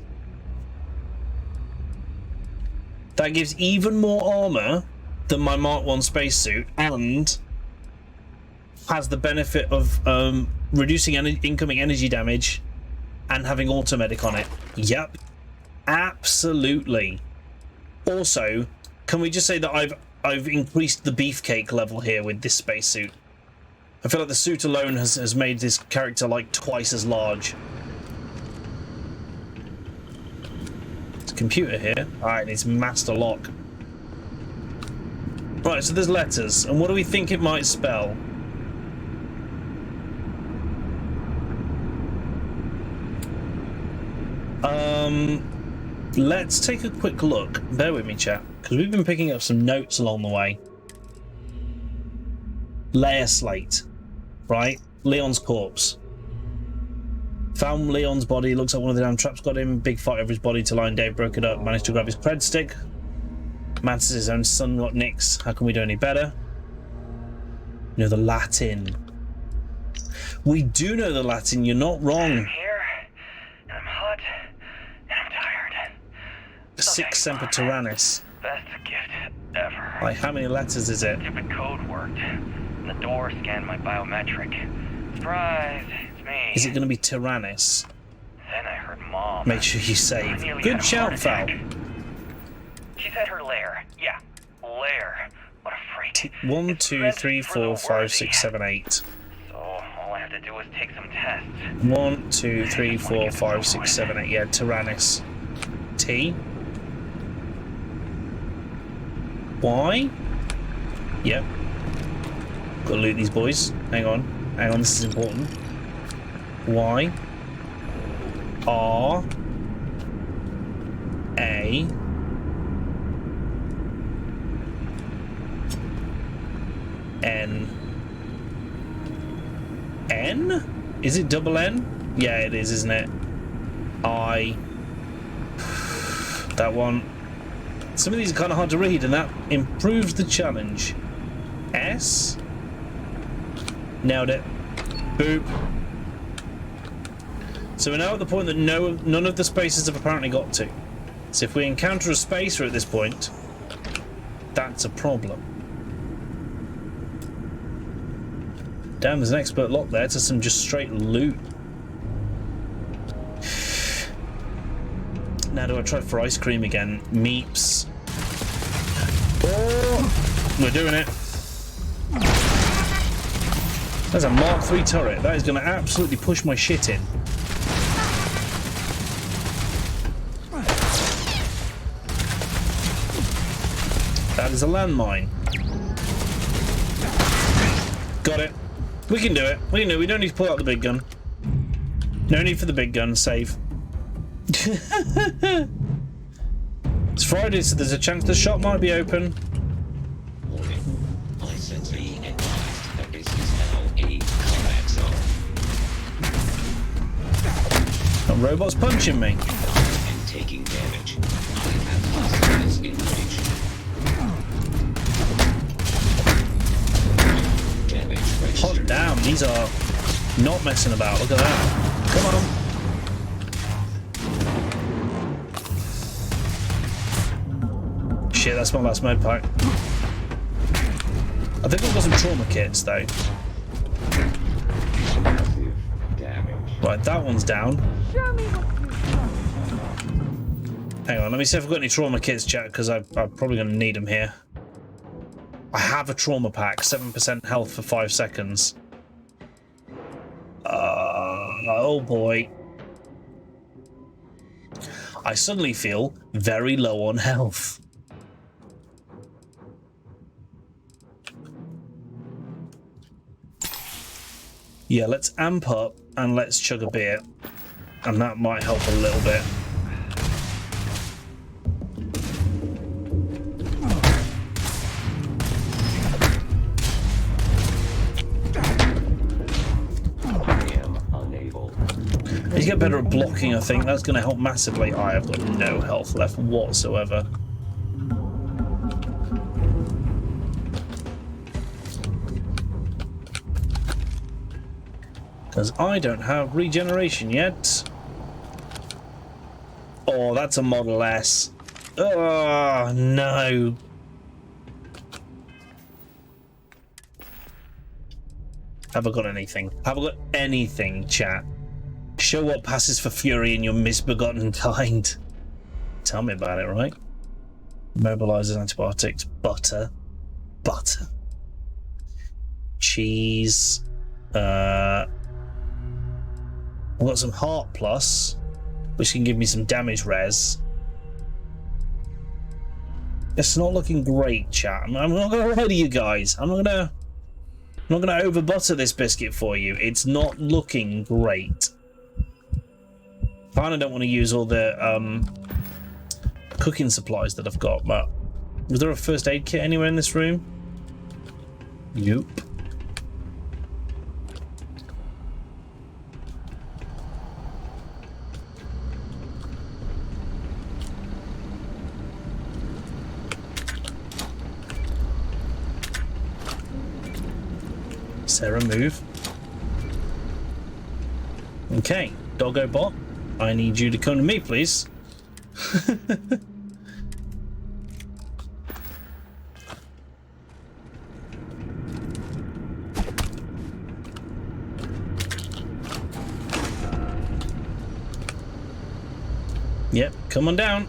That gives even more armor than my Mark 1 spacesuit, and has the benefit of reducing incoming energy damage and having auto-medic on it. Yep. Absolutely. Also, can we just say that I've increased the beefcake level here with this spacesuit. I feel like the suit alone has made this character like twice as large. There's a computer here. Alright, it's master lock. Right, so there's letters, and what do we think it might spell? Let's take a quick look. Bear with me, chat, because we've been picking up some notes along the way. Layer slate, right? Leon's corpse. Found Leon's body. Looks like one of the damn traps got him. Big fight over his body till Lion Dave broke it up. Managed to grab his cred stick. Mantis' own son got nicks. How can we do any better? You know the Latin. We do know the Latin. You're not wrong. Six Semper Tyrannis. Best gift ever. Like, how many letters is it? Stupid code worked. And the door scanned my biometric. Surprise, it's me. Is it going to be Tyrannis? Then I heard Mom. Make sure you save. Good shout, Val. She said her lair. Yeah, lair. What a freak. 1, 2, 3, 4, 5, 6, 7, 8. So all I have to do is take some tests. 1, 2, 3, 4, 5, 6, 7, 8. Yeah, Tyrannis. T. Y. Yep. Gotta loot these boys. Hang on. Hang on, this is important. Y. R. A. N. N? Is it double N? Yeah, it is, isn't it? I. That one. Some of these are kind of hard to read, and that improves the challenge. S. Nailed it. Boop. So we're now at the point that none of the spaces have apparently got to. So if we encounter a spacer at this point, that's a problem. Damn, there's an expert lock there to some just straight loot. Now do I try for ice cream again? Meeps. Oh, we're doing it. That's a Mark 3 turret. That is going to absolutely push my shit in. That is a landmine. Got it. We can do it. We can do it. We don't need to pull out the big gun. No need for the big gun. Save. It's Friday, so there's a chance the shop might be open. A robot's punching me. taking damage. I have hostiles in range. Damage registered. Hot damn, these are not messing about. Look at that. Come on. Shit, that's my last med pack. I think I've got some trauma kits though. Right, that one's down. Hang on, let me see if I've got any trauma kits, chat, because I'm probably going to need them here. I have a trauma pack, 7% health for 5 seconds. Oh boy. I suddenly feel very low on health. Yeah, let's amp up and let's chug a beer. And that might help a little bit. You get better at blocking, I think. That's going to help massively. I have got no health left whatsoever. Because I don't have regeneration yet. Oh, that's a Model S. Oh, no. Have I got anything? Have I got anything, chat? Show what passes for fury in your misbegotten kind. Tell me about it, right? Mobilizers, antibiotics, butter. Butter. Cheese. I've got some heart plus, which can give me some damage res. It's not looking great, chat. I'm not gonna lie to you guys. I'm not gonna over butter this biscuit for you. It's not looking great. Fine, I don't want to use all the cooking supplies that I've got, but was there a first aid kit anywhere in this room? Nope. Sarah, move. Okay, Doggo Bot, I need you to come to me, please. Yep, come on down.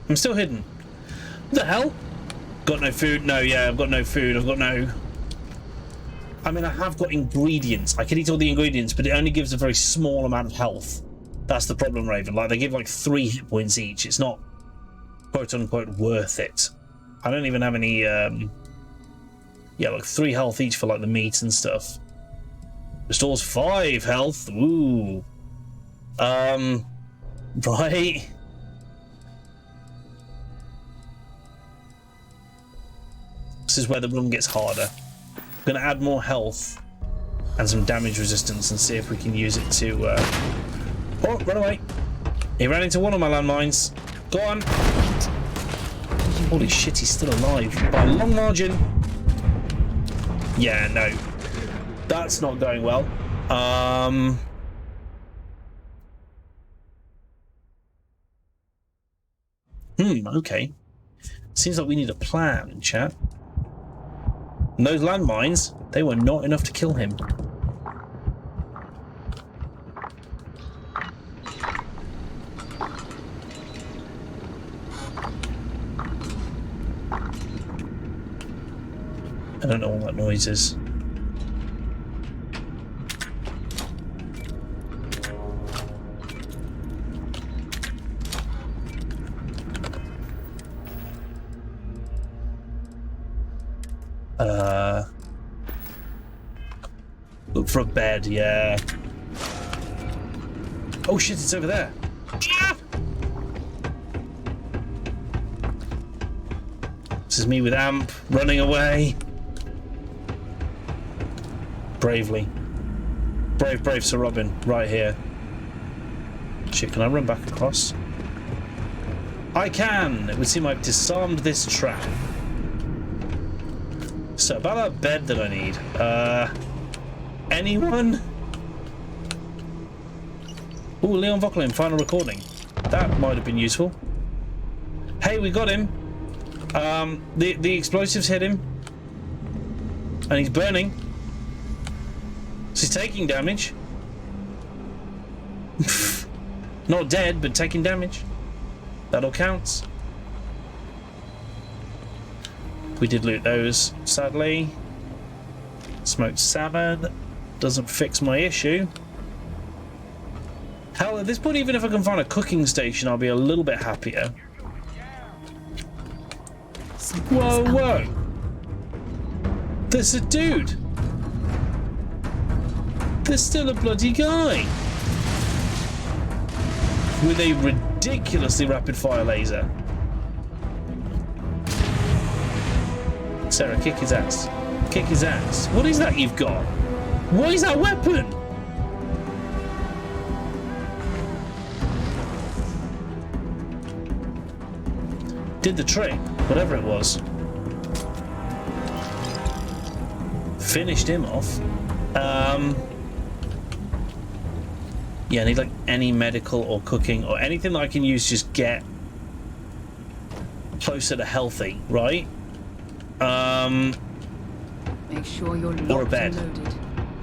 I'm still hidden. What the hell? Got no food? No, yeah, I've got no food. I've got no... I mean, I have got ingredients. I can eat all the ingredients, but it only gives a very small amount of health. That's the problem, Raven. Like, they give like 3 hit points each. It's not, quote-unquote, worth it. I don't even have any, yeah, like 3 health each for, like, the meat and stuff. Restores 5 health. Ooh. Right. This is where the run gets harder. I'm going to add more health and some damage resistance and see if we can use it to... Oh, run away. He ran into one of my landmines. Go on. Holy shit, he's still alive by a long margin. Yeah, no. That's not going well. Okay. Seems like we need a plan, chat. And those landmines, they were not enough to kill him. I don't know what that noise is. Look for a bed, yeah. Oh shit, it's over there. Ah! This is me with Amp, running away. Bravely. Brave Sir Robin, right here. Shit, can I run back across? I can! It would seem I've disarmed this trap. So, about that bed that I need. Anyone? Ooh, Leon Voklin, final recording. That might have been useful. Hey, we got him. The explosives hit him. And he's burning. So he's taking damage. Not dead, but taking damage. That all counts. We did loot those, sadly. Smoked salmon. Doesn't fix my issue. Hell, at this point, even if I can find a cooking station, I'll be a little bit happier. Whoa, whoa. There's a dude. There's still a bloody guy. With a ridiculously rapid fire laser. Sarah, kick his ass. Kick his ass. What is that you've got? What is that weapon? Did the trick, whatever it was. Finished him off. Yeah, I need like any medical or cooking or anything that I can use to just get closer to healthy, right? Make sure you're or a locked bed. and loaded.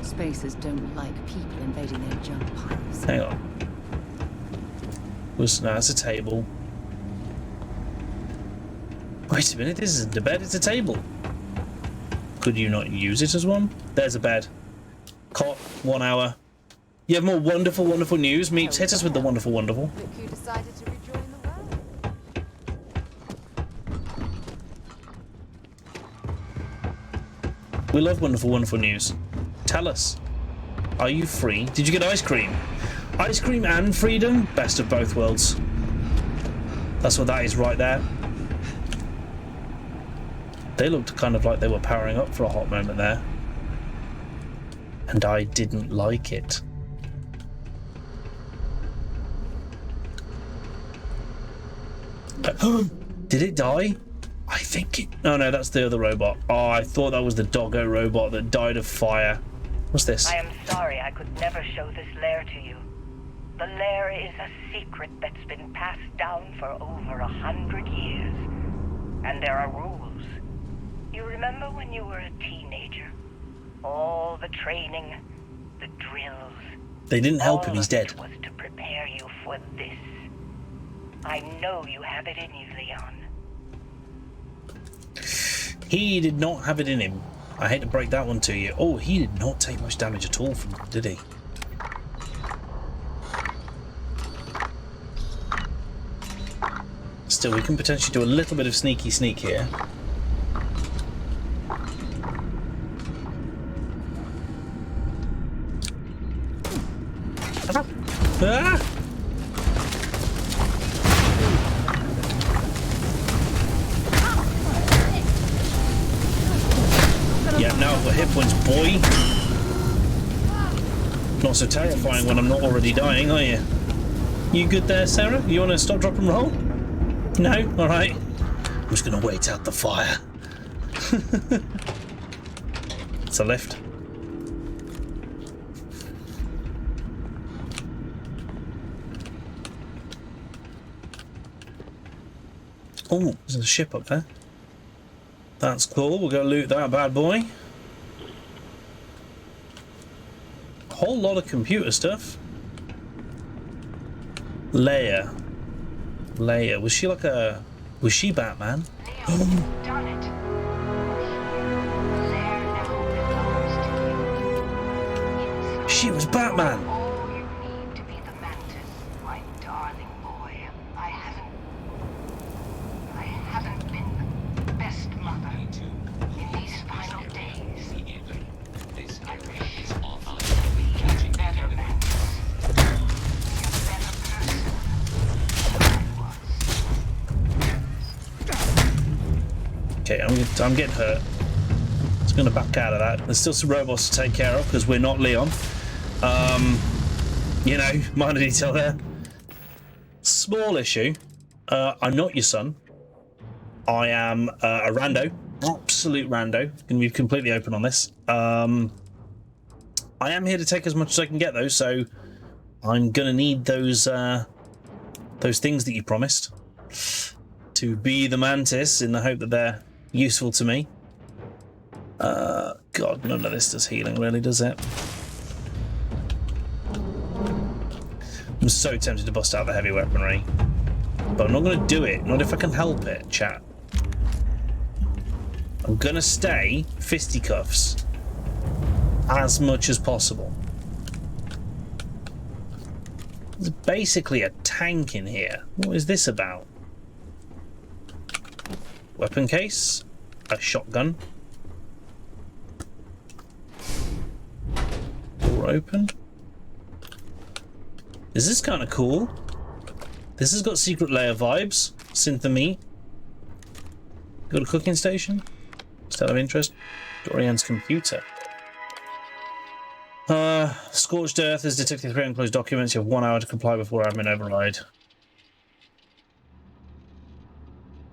Spacers don't like people invading their junk piles. Hang on. No, that's a table. Wait a minute, this isn't a bed, it's a table. Could you not use it as one? There's a bed. Cot, 1 hour. You have more wonderful, wonderful news? Meet, hit us with the wonderful, wonderful. Look who decided to rejoin the world. We love wonderful, wonderful news. Tell us. Are you free? Did you get ice cream? Ice cream and freedom? Best of both worlds. That's what that is right there. They looked kind of like they were powering up for a hot moment there. And I didn't like it. Did it die? I think it... Oh no, that's the other robot. Oh, I thought that was the doggo robot that died of fire. What's this? I am sorry I could never show this lair to you. The lair is a secret that's been passed down for over 100 years. And there are rules. You remember when you were a teenager? All the training, the drills. They didn't help him, he's dead. Was to prepare you for this. I know you have it in you, Leon. He did not have it in him. I hate to break that one to you. Oh, he did not take much damage at all from it, did he? Still, we can potentially do a little bit of sneaky sneak here. Ah! Yeah, now I've got hit points, boy. Not so terrifying when I'm not already dying, are you? You good there, Sarah? You want to stop, drop, and roll? No? Alright. I'm just going to wait out the fire. It's a lift. Oh, there's a ship up there. That's cool. We'll go loot that bad boy. A whole lot of computer stuff. Leia. Leia. Was she like a... Was she Batman? Done it. She was Batman. Okay, I'm getting hurt. I'm going to back out of that. There's still some robots to take care of because we're not Leon. You know, minor detail there. Small issue. I'm not your son. I am a rando. Absolute rando. Gonna be completely open on this. I am here to take as much as I can get, though, so I'm gonna need those things that you promised to be the mantis in the hope that they're useful to me. God, none of this does healing, really, does it? I'm so tempted to bust out the heavy weaponry, but I'm not going to do it. Not if I can help it, chat. I'm going to stay fisticuffs as much as possible. There's basically a tank in here. What is this about? Weapon case, a shotgun. Door open. This is kind of cool. This has got secret layer vibes. Synthomeat. Got a cooking station. Still of interest. Dorian's computer. Scorched Earth has detected 3 unclosed documents. You have 1 hour to comply before admin override.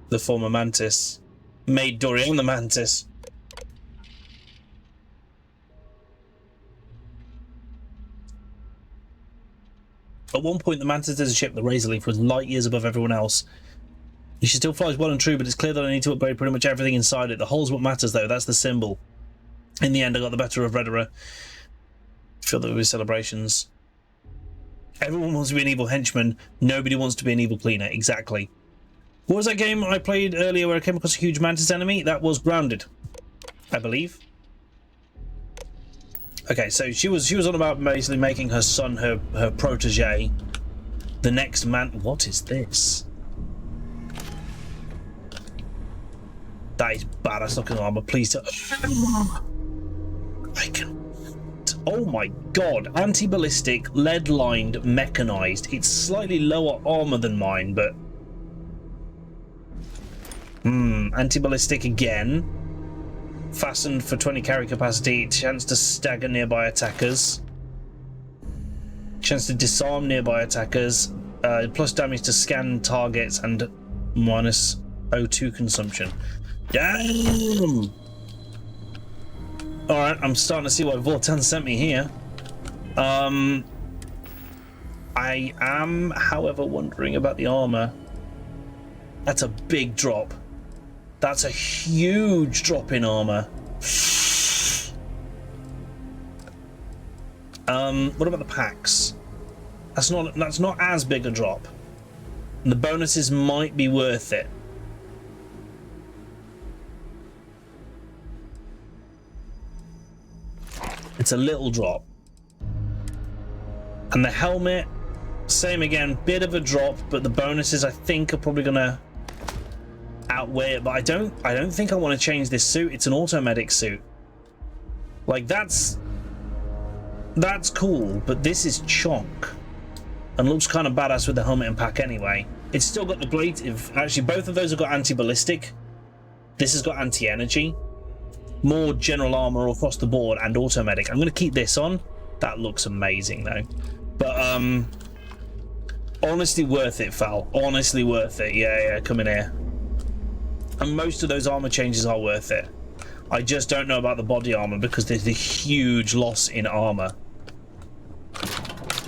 The former mantis made Dorian the mantis. At one point, the mantis as a ship, the Razorleaf, was light years above everyone else. She still flies well and true, but it's clear that I need to upgrade pretty much everything inside it. The hull's what matters, though. That's the symbol. In the end, I got the better of Redera. Feel that with celebrations. Everyone wants to be an evil henchman. Nobody wants to be an evil cleaner. Exactly. What was that game I played earlier where I came across a huge mantis enemy? That was Grounded, I believe. Okay, so she was on about basically making her son her protege. The next man. What is this? That is badass looking armor. Please tell. I can. Oh my god! Anti-ballistic, lead-lined, mechanized. It's slightly lower armor than mine, but anti-ballistic again. Fastened for 20 carry capacity, chance to stagger nearby attackers, chance to disarm nearby attackers, plus damage to scan targets, and minus O2 consumption. Damn! Alright, I'm starting to see why Vortan sent me here. I am, however, wondering about the armor. That's a big drop. That's a huge drop in armor. What about the packs? That's not as big a drop. And the bonuses might be worth it. It's a little drop. And the helmet, same again, bit of a drop, but the bonuses I think are probably gonna outweigh it. But I don't think I want to change this suit. It's an automedic suit. Like that's cool, but this is chonk and looks kind of badass with the helmet and pack anyway. It's still got the blade. Actually, both of those have got anti-ballistic. This has got anti-energy. More general armor across the board and automedic. I'm going to keep this on. That looks amazing though. But honestly worth it, Fal. Honestly worth it. Yeah, come in here. And most of those armor changes are worth it. I just don't know about the body armor because there's a huge loss in armor.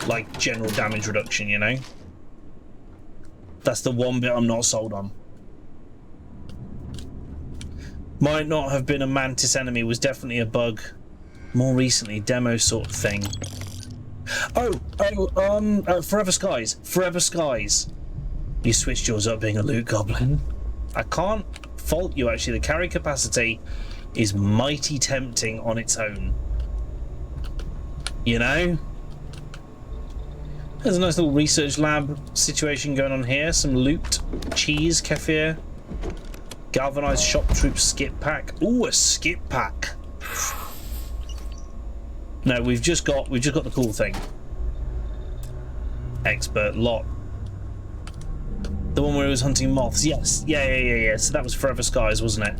Like general damage reduction, you know? That's the one bit I'm not sold on. Might not have been a mantis enemy, was definitely a bug. More recently, demo sort of thing. Forever Skies. Forever Skies. You switched yours up being a loot goblin. I can't fault you actually. The carry capacity is mighty tempting on its own. You know? There's a nice little research lab situation going on here. Some loot, cheese, kefir. Galvanized shock troop skip pack. Ooh, a skip pack. No, we've just got the cool thing. Expert lot. The one where he was hunting moths. Yes. Yeah. So that was Forever Skies, wasn't it?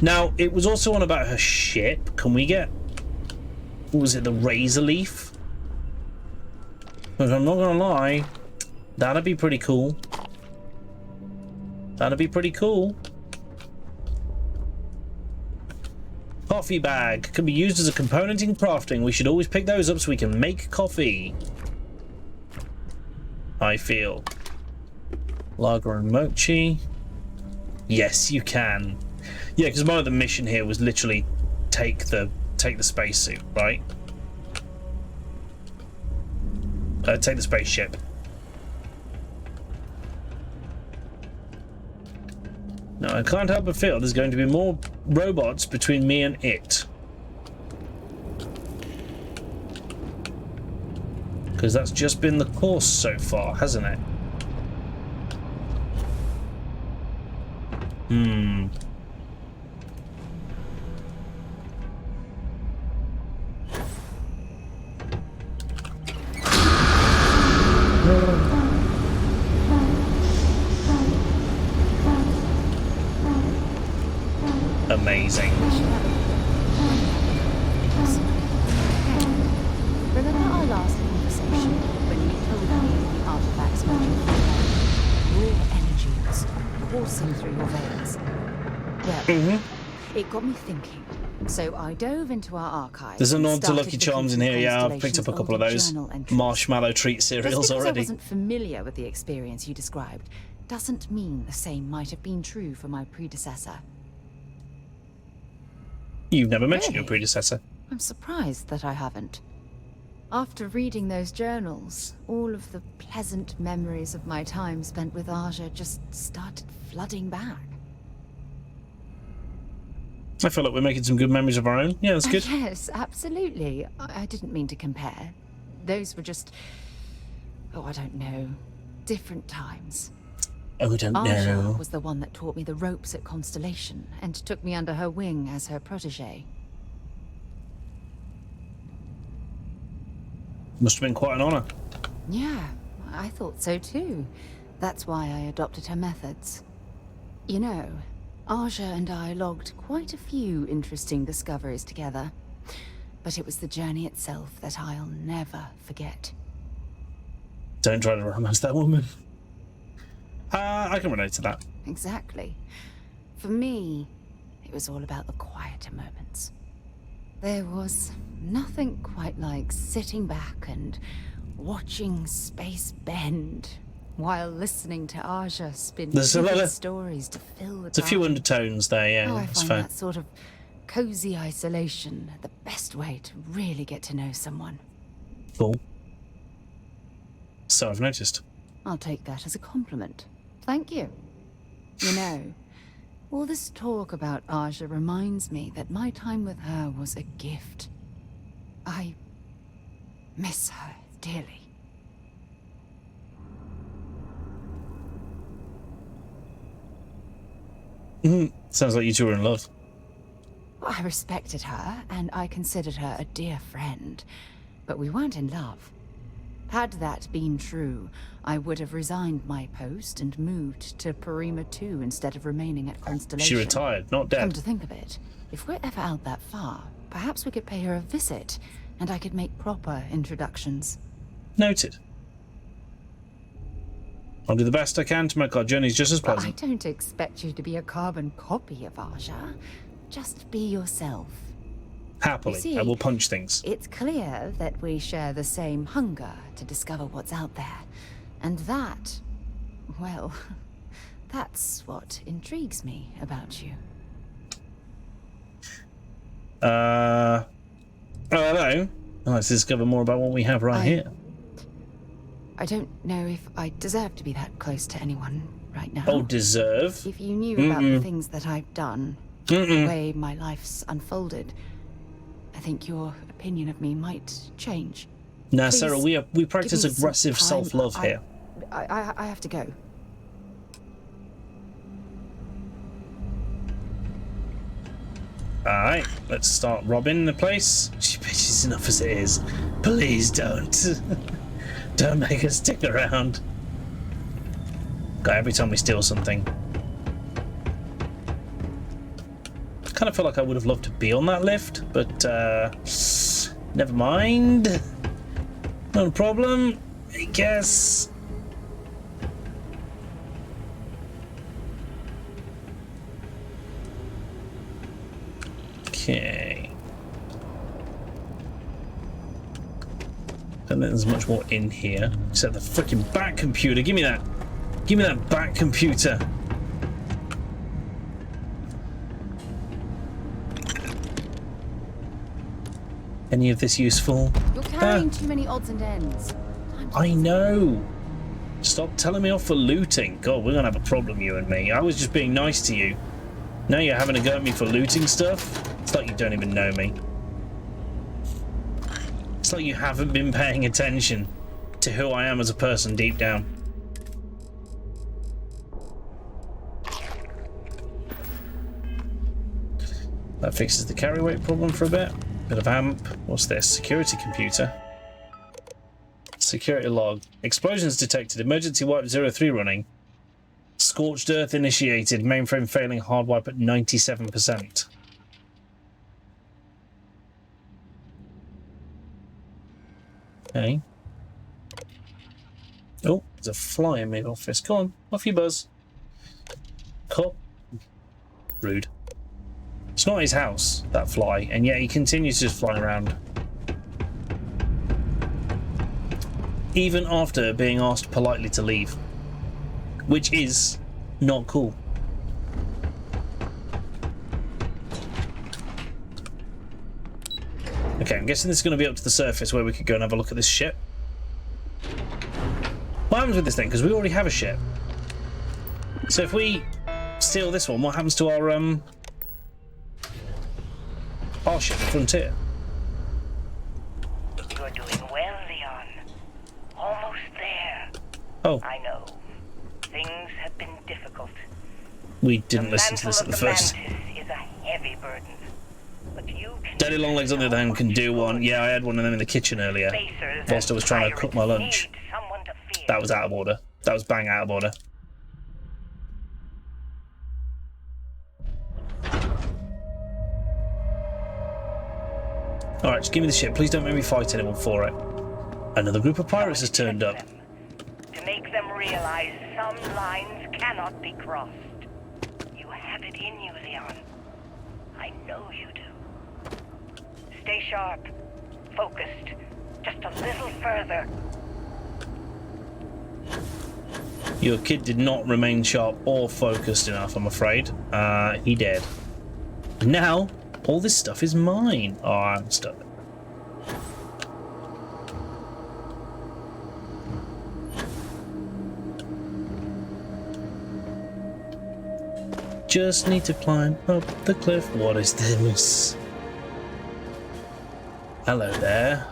Now it was also on about her ship. Can we get? What was it? The Razorleaf? But I'm not gonna lie. That'd be pretty cool. That'd be pretty cool. Coffee bag can be used as a component in crafting. We should always pick those up so we can make coffee. I feel. Lager and mochi. Yes, you can. Yeah, because part of the mission here was literally take the spacesuit, right? Take the spaceship. Now, I can't help but feel there's going to be more robots between me and it. Because that's just been the course so far, hasn't it? Hmm. Amazing. Remember our last conversation when you told me the artifacts raw energy was coursing through your veins? Well, it got me thinking. So I dove into our archives. There's a nod to Lucky Charms in here. Yeah, I've picked up a couple of those marshmallow treat cereals Just because already. I wasn't familiar with the experience you described doesn't mean the same might have been true for my predecessor. You've never mentioned your predecessor. I'm surprised that I haven't. After reading those journals, all of the pleasant memories of my time spent with Aja just started flooding back. I feel like we're making some good memories of our own. Yeah, that's good. Yes, absolutely. I didn't mean to compare. Those were just... oh, I don't know. Different times. Oh, don't Aja know. was the one that taught me the ropes at Constellation and took me under her wing as her protege. Must have been quite an honor. Yeah, I thought so too. That's why I adopted her methods. You know, Aja and I logged quite a few interesting discoveries together. But it was the journey itself that I'll never forget. Don't try to romance that woman. I can relate to that. Exactly. For me, it was all about the quieter moments. There was nothing quite like sitting back and watching space bend while listening to Aja spin vivid stories to fill the There's a few undertones there, yeah. I That's find fair. that sort of cozy isolation the best way to really get to know someone. Cool. So I've noticed. I'll take that as a compliment. Thank you. You know, all this talk about Aja reminds me that my time with her was a gift. I miss her dearly. Sounds like you two were in love. I respected her, and I considered her a dear friend, but we weren't in love. Had that been true, I would have resigned my post and moved to Parima 2 instead of remaining at Constellation. She retired, not dead. Come to think of it, if we're ever out that far, perhaps we could pay her a visit, and I could make proper introductions. Noted. I'll do the best I can to make our journeys just as But pleasant. I don't expect you to be a carbon copy of Aja. Just be yourself. Happily, You see, I will punch things. It's clear that we share the same hunger to discover what's out there. And that, well, that's what intrigues me about you. Oh, hello. Let's discover more about what we have right here. I don't know if I deserve to be that close to anyone right now. Oh, deserve? If you knew about the things that I've done, the way my life's unfolded, I think your opinion of me might change. Nah, Please, Sarah, we practice give me some aggressive time. self-love here. I have to go. Alright, let's start robbing the place. She bitches enough as it is. Please don't. Don't make us stick around. God, every time we steal something. I kind of feel like I would have loved to be on that lift, but never mind. Not a problem, I guess. Okay. Don't think there's much more in here except the freaking back computer. Give me that. Give me that back computer. Any of this useful? You're carrying too many odds and ends. I know. Stop telling me off for looting. God, we're gonna have a problem, you and me. I was just being nice to you. Now you're having a go at me for looting stuff? It's like you don't even know me. It's like you haven't been paying attention to who I am as a person deep down. That fixes the carry weight problem for a bit. Bit of amp. What's this? Security computer. Security log. Explosions detected. Emergency wipe 03 running. Scorched earth initiated. Mainframe failing. Hard wipe at 97%. Okay. Oh, there's a fly in mid-office. Come on, off you buzz. Cool. Rude. It's not his house, that fly, and yet he continues to just fly around. Even after being asked politely to leave. Which is not cool. Okay, I'm guessing this is going to be up to the surface where we could go and have a look at this ship. What happens with this thing? Because we already have a ship. So if we steal this one, what happens to our ship, the Frontier? You're doing well, Leon. Almost there. Oh. I know. Things have been difficult. We didn't listen to this at the first. Mantis is a heavy burden. But you can Daddy Longlegs on the other hand can do one. Yeah, I had one of them in the kitchen earlier whilst I was trying to cook my lunch. That was out of order. That was bang out of order. Alright, just give me the ship. Please don't make me fight anyone for it. Another group of pirates has turned up. To make them realize some lines cannot be crossed. You have it in you, Leon. I know you do. Stay sharp. Focused. Just a little further. Your kid did not remain sharp or focused enough, I'm afraid. He did. Now, all this stuff is mine. Oh, I'm stuck. Just need to climb up the cliff. What is this? Hello there.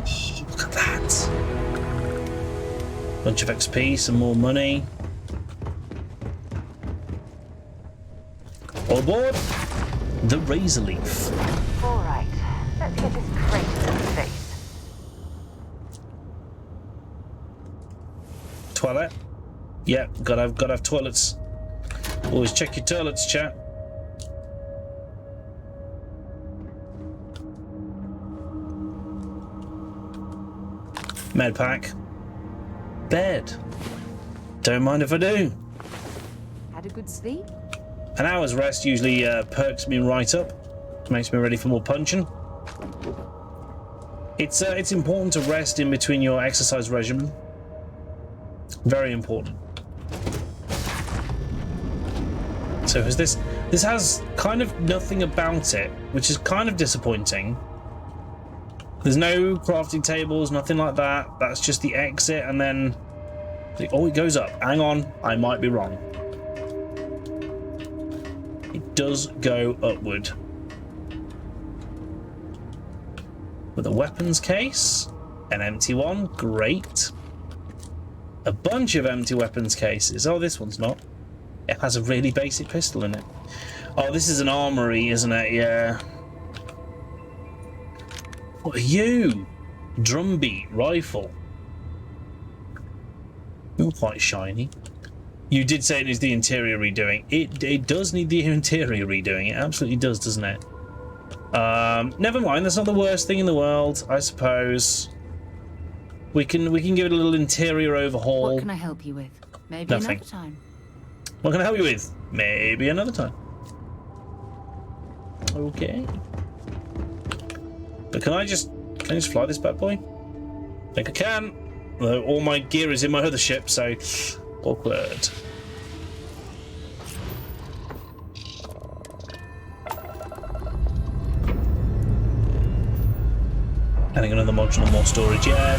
Oh, look at that. Bunch of XP, some more money. All aboard the Razor Leaf. All right, let's get this crater in space. Toilet. Yeah, gotta have toilets. Always check your toilets, chat. Med pack. Bed. Don't mind if I do. Had a good sleep? An hour's rest usually perks me right up. Makes me ready for more punching. It's important to rest in between your exercise regimen. Very important. So this has kind of nothing about it, which is kind of disappointing. There's no crafting tables, nothing like that. That's just the exit, and then oh, it goes up. Hang on, I might be wrong. It does go upward. With a weapons case, an empty one, great. A bunch of empty weapons cases. Oh, this one's not. It has a really basic pistol in it. Oh, this is an armory, isn't it? Yeah. What are you? Drumbeat rifle. You're quite shiny. You did say it needs the interior redoing. It does need the interior redoing. It absolutely does, doesn't it? Never mind. That's not the worst thing in the world, I suppose. We can give it a little interior overhaul. What can I help you with? Maybe Nothing. another time. What can I help you with? Maybe another time. Okay. But can I just fly this bad boy? I think I can. Though all my gear is in my other ship, so awkward. Adding another module, more storage, yeah.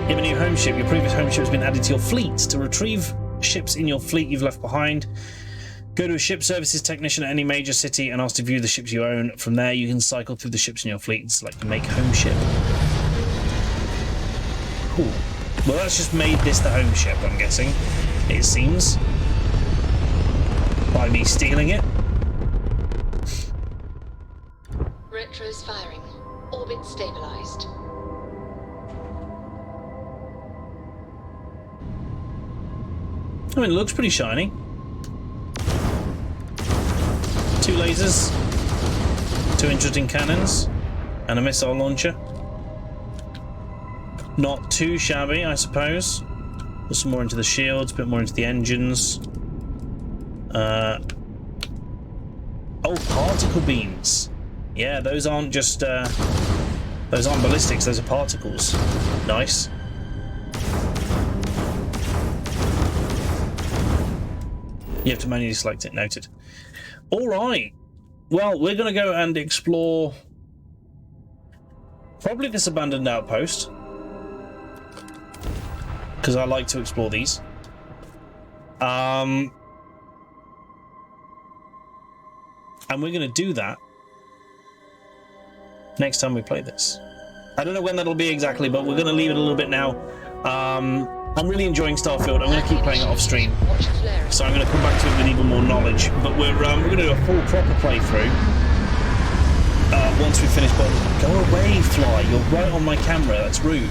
You have a new home ship. Your previous home ship has been added to your fleet. To retrieve ships in your fleet you've left behind, go to a ship services technician at any major city and ask to view the ships you own. From there, you can cycle through the ships in your fleet and select the make home ship. Cool. Well, that's just made this the home ship, I'm guessing. It seems. By me stealing it. Retro's firing. Orbit stabilized. I mean, it looks pretty shiny. 2 lasers, 2 interesting cannons, and a missile launcher. Not too shabby, I suppose. Put some more into the shields, a bit more into the engines. Oh, particle beams. Yeah, those aren't just those aren't ballistics, those are particles. Nice. You have to manually select it, noted. Alright. Well, we're gonna go and explore probably this abandoned outpost. Because I like to explore these. And we're gonna do that next time we play this. I don't know when that'll be exactly, but we're going to leave it a little bit now. I'm really enjoying Starfield. I'm going to keep playing it off stream, so I'm going to come back to it with even more knowledge. But we're going to do a full proper playthrough once we finish. Go away, Fly! You're right on my camera. That's rude.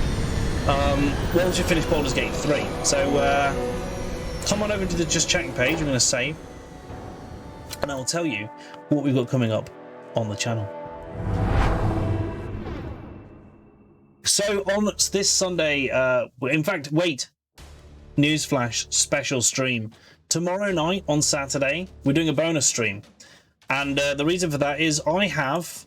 Once we finish Baldur's Gate 3, so come on over to the Just Chatting page. I'm going to save, and I'll tell you what we've got coming up on the channel. So on this Sunday, in fact, wait, newsflash, special stream. Tomorrow night on Saturday, we're doing a bonus stream. And the reason for that is I have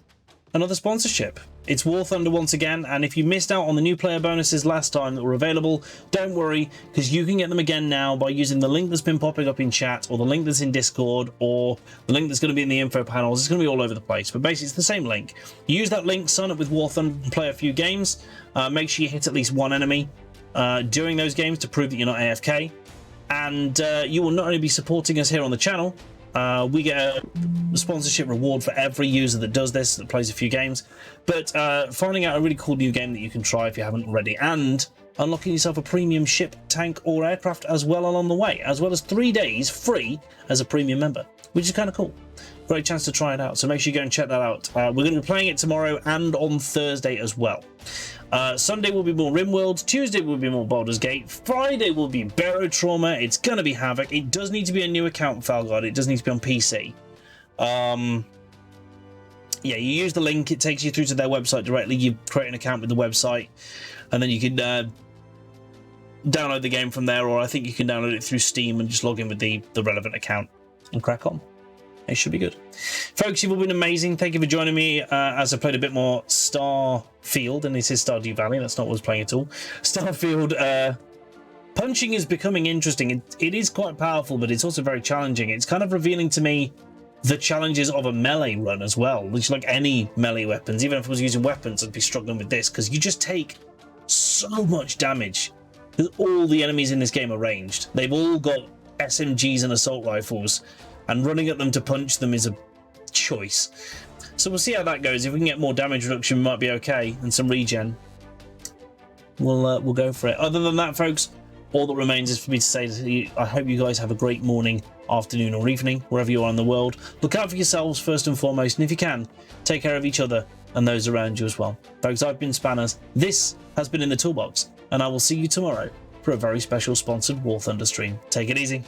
another sponsorship. It's War Thunder once again, and if you missed out on the new player bonuses last time that were available, don't worry, because you can get them again now by using the link that's been popping up in chat, or the link that's in Discord, or the link that's going to be in the info panels. It's going to be all over the place, but basically it's the same link. Use that link, sign up with War Thunder, and play a few games. Make sure you hit at least one enemy during those games to prove that you're not AFK, and you will not only be supporting us here on the channel, we get a sponsorship reward for every user that does this, that plays a few games, but finding out a really cool new game that you can try if you haven't already, and unlocking yourself a premium ship, tank, or aircraft as well along the way, as well as 3 days free as a premium member, which is kind of cool. Great chance to try it out, so make sure you go and check that out. We're going to be playing it tomorrow and on Thursday as well. Sunday will be more RimWorld, Tuesday will be more Baldur's Gate, Friday will be Barotrauma, it's going to be Havoc. It does need to be a new account, Falgod, it does need to be on PC. Yeah, you use the link, it takes you through to their website directly, you create an account with the website, and then you can download the game from there, or I think you can download it through Steam and just log in with the relevant account and crack on. It should be good. Folks, you've all been amazing. Thank you for joining me as I played a bit more Starfield, and this is Stardew Valley. That's not what I was playing at all. Starfield, punching is becoming interesting. It is quite powerful, but it's also very challenging. It's kind of revealing to me the challenges of a melee run as well, which, like any melee weapons, even if I was using weapons, I'd be struggling with this, because you just take so much damage. All the enemies in this game are ranged. They've all got SMGs and assault rifles, and running at them to punch them is a choice. So we'll see how that goes. If we can get more damage reduction, we might be okay, and some regen. We'll go for it. Other than that, folks, all that remains is for me to say to you, I hope you guys have a great morning, afternoon, or evening, wherever you are in the world. Look out for yourselves first and foremost, and if you can, take care of each other and those around you as well. Folks, I've been Spanners. This has been In the Toolbox, and I will see you tomorrow for a very special sponsored War Thunder stream. Take it easy.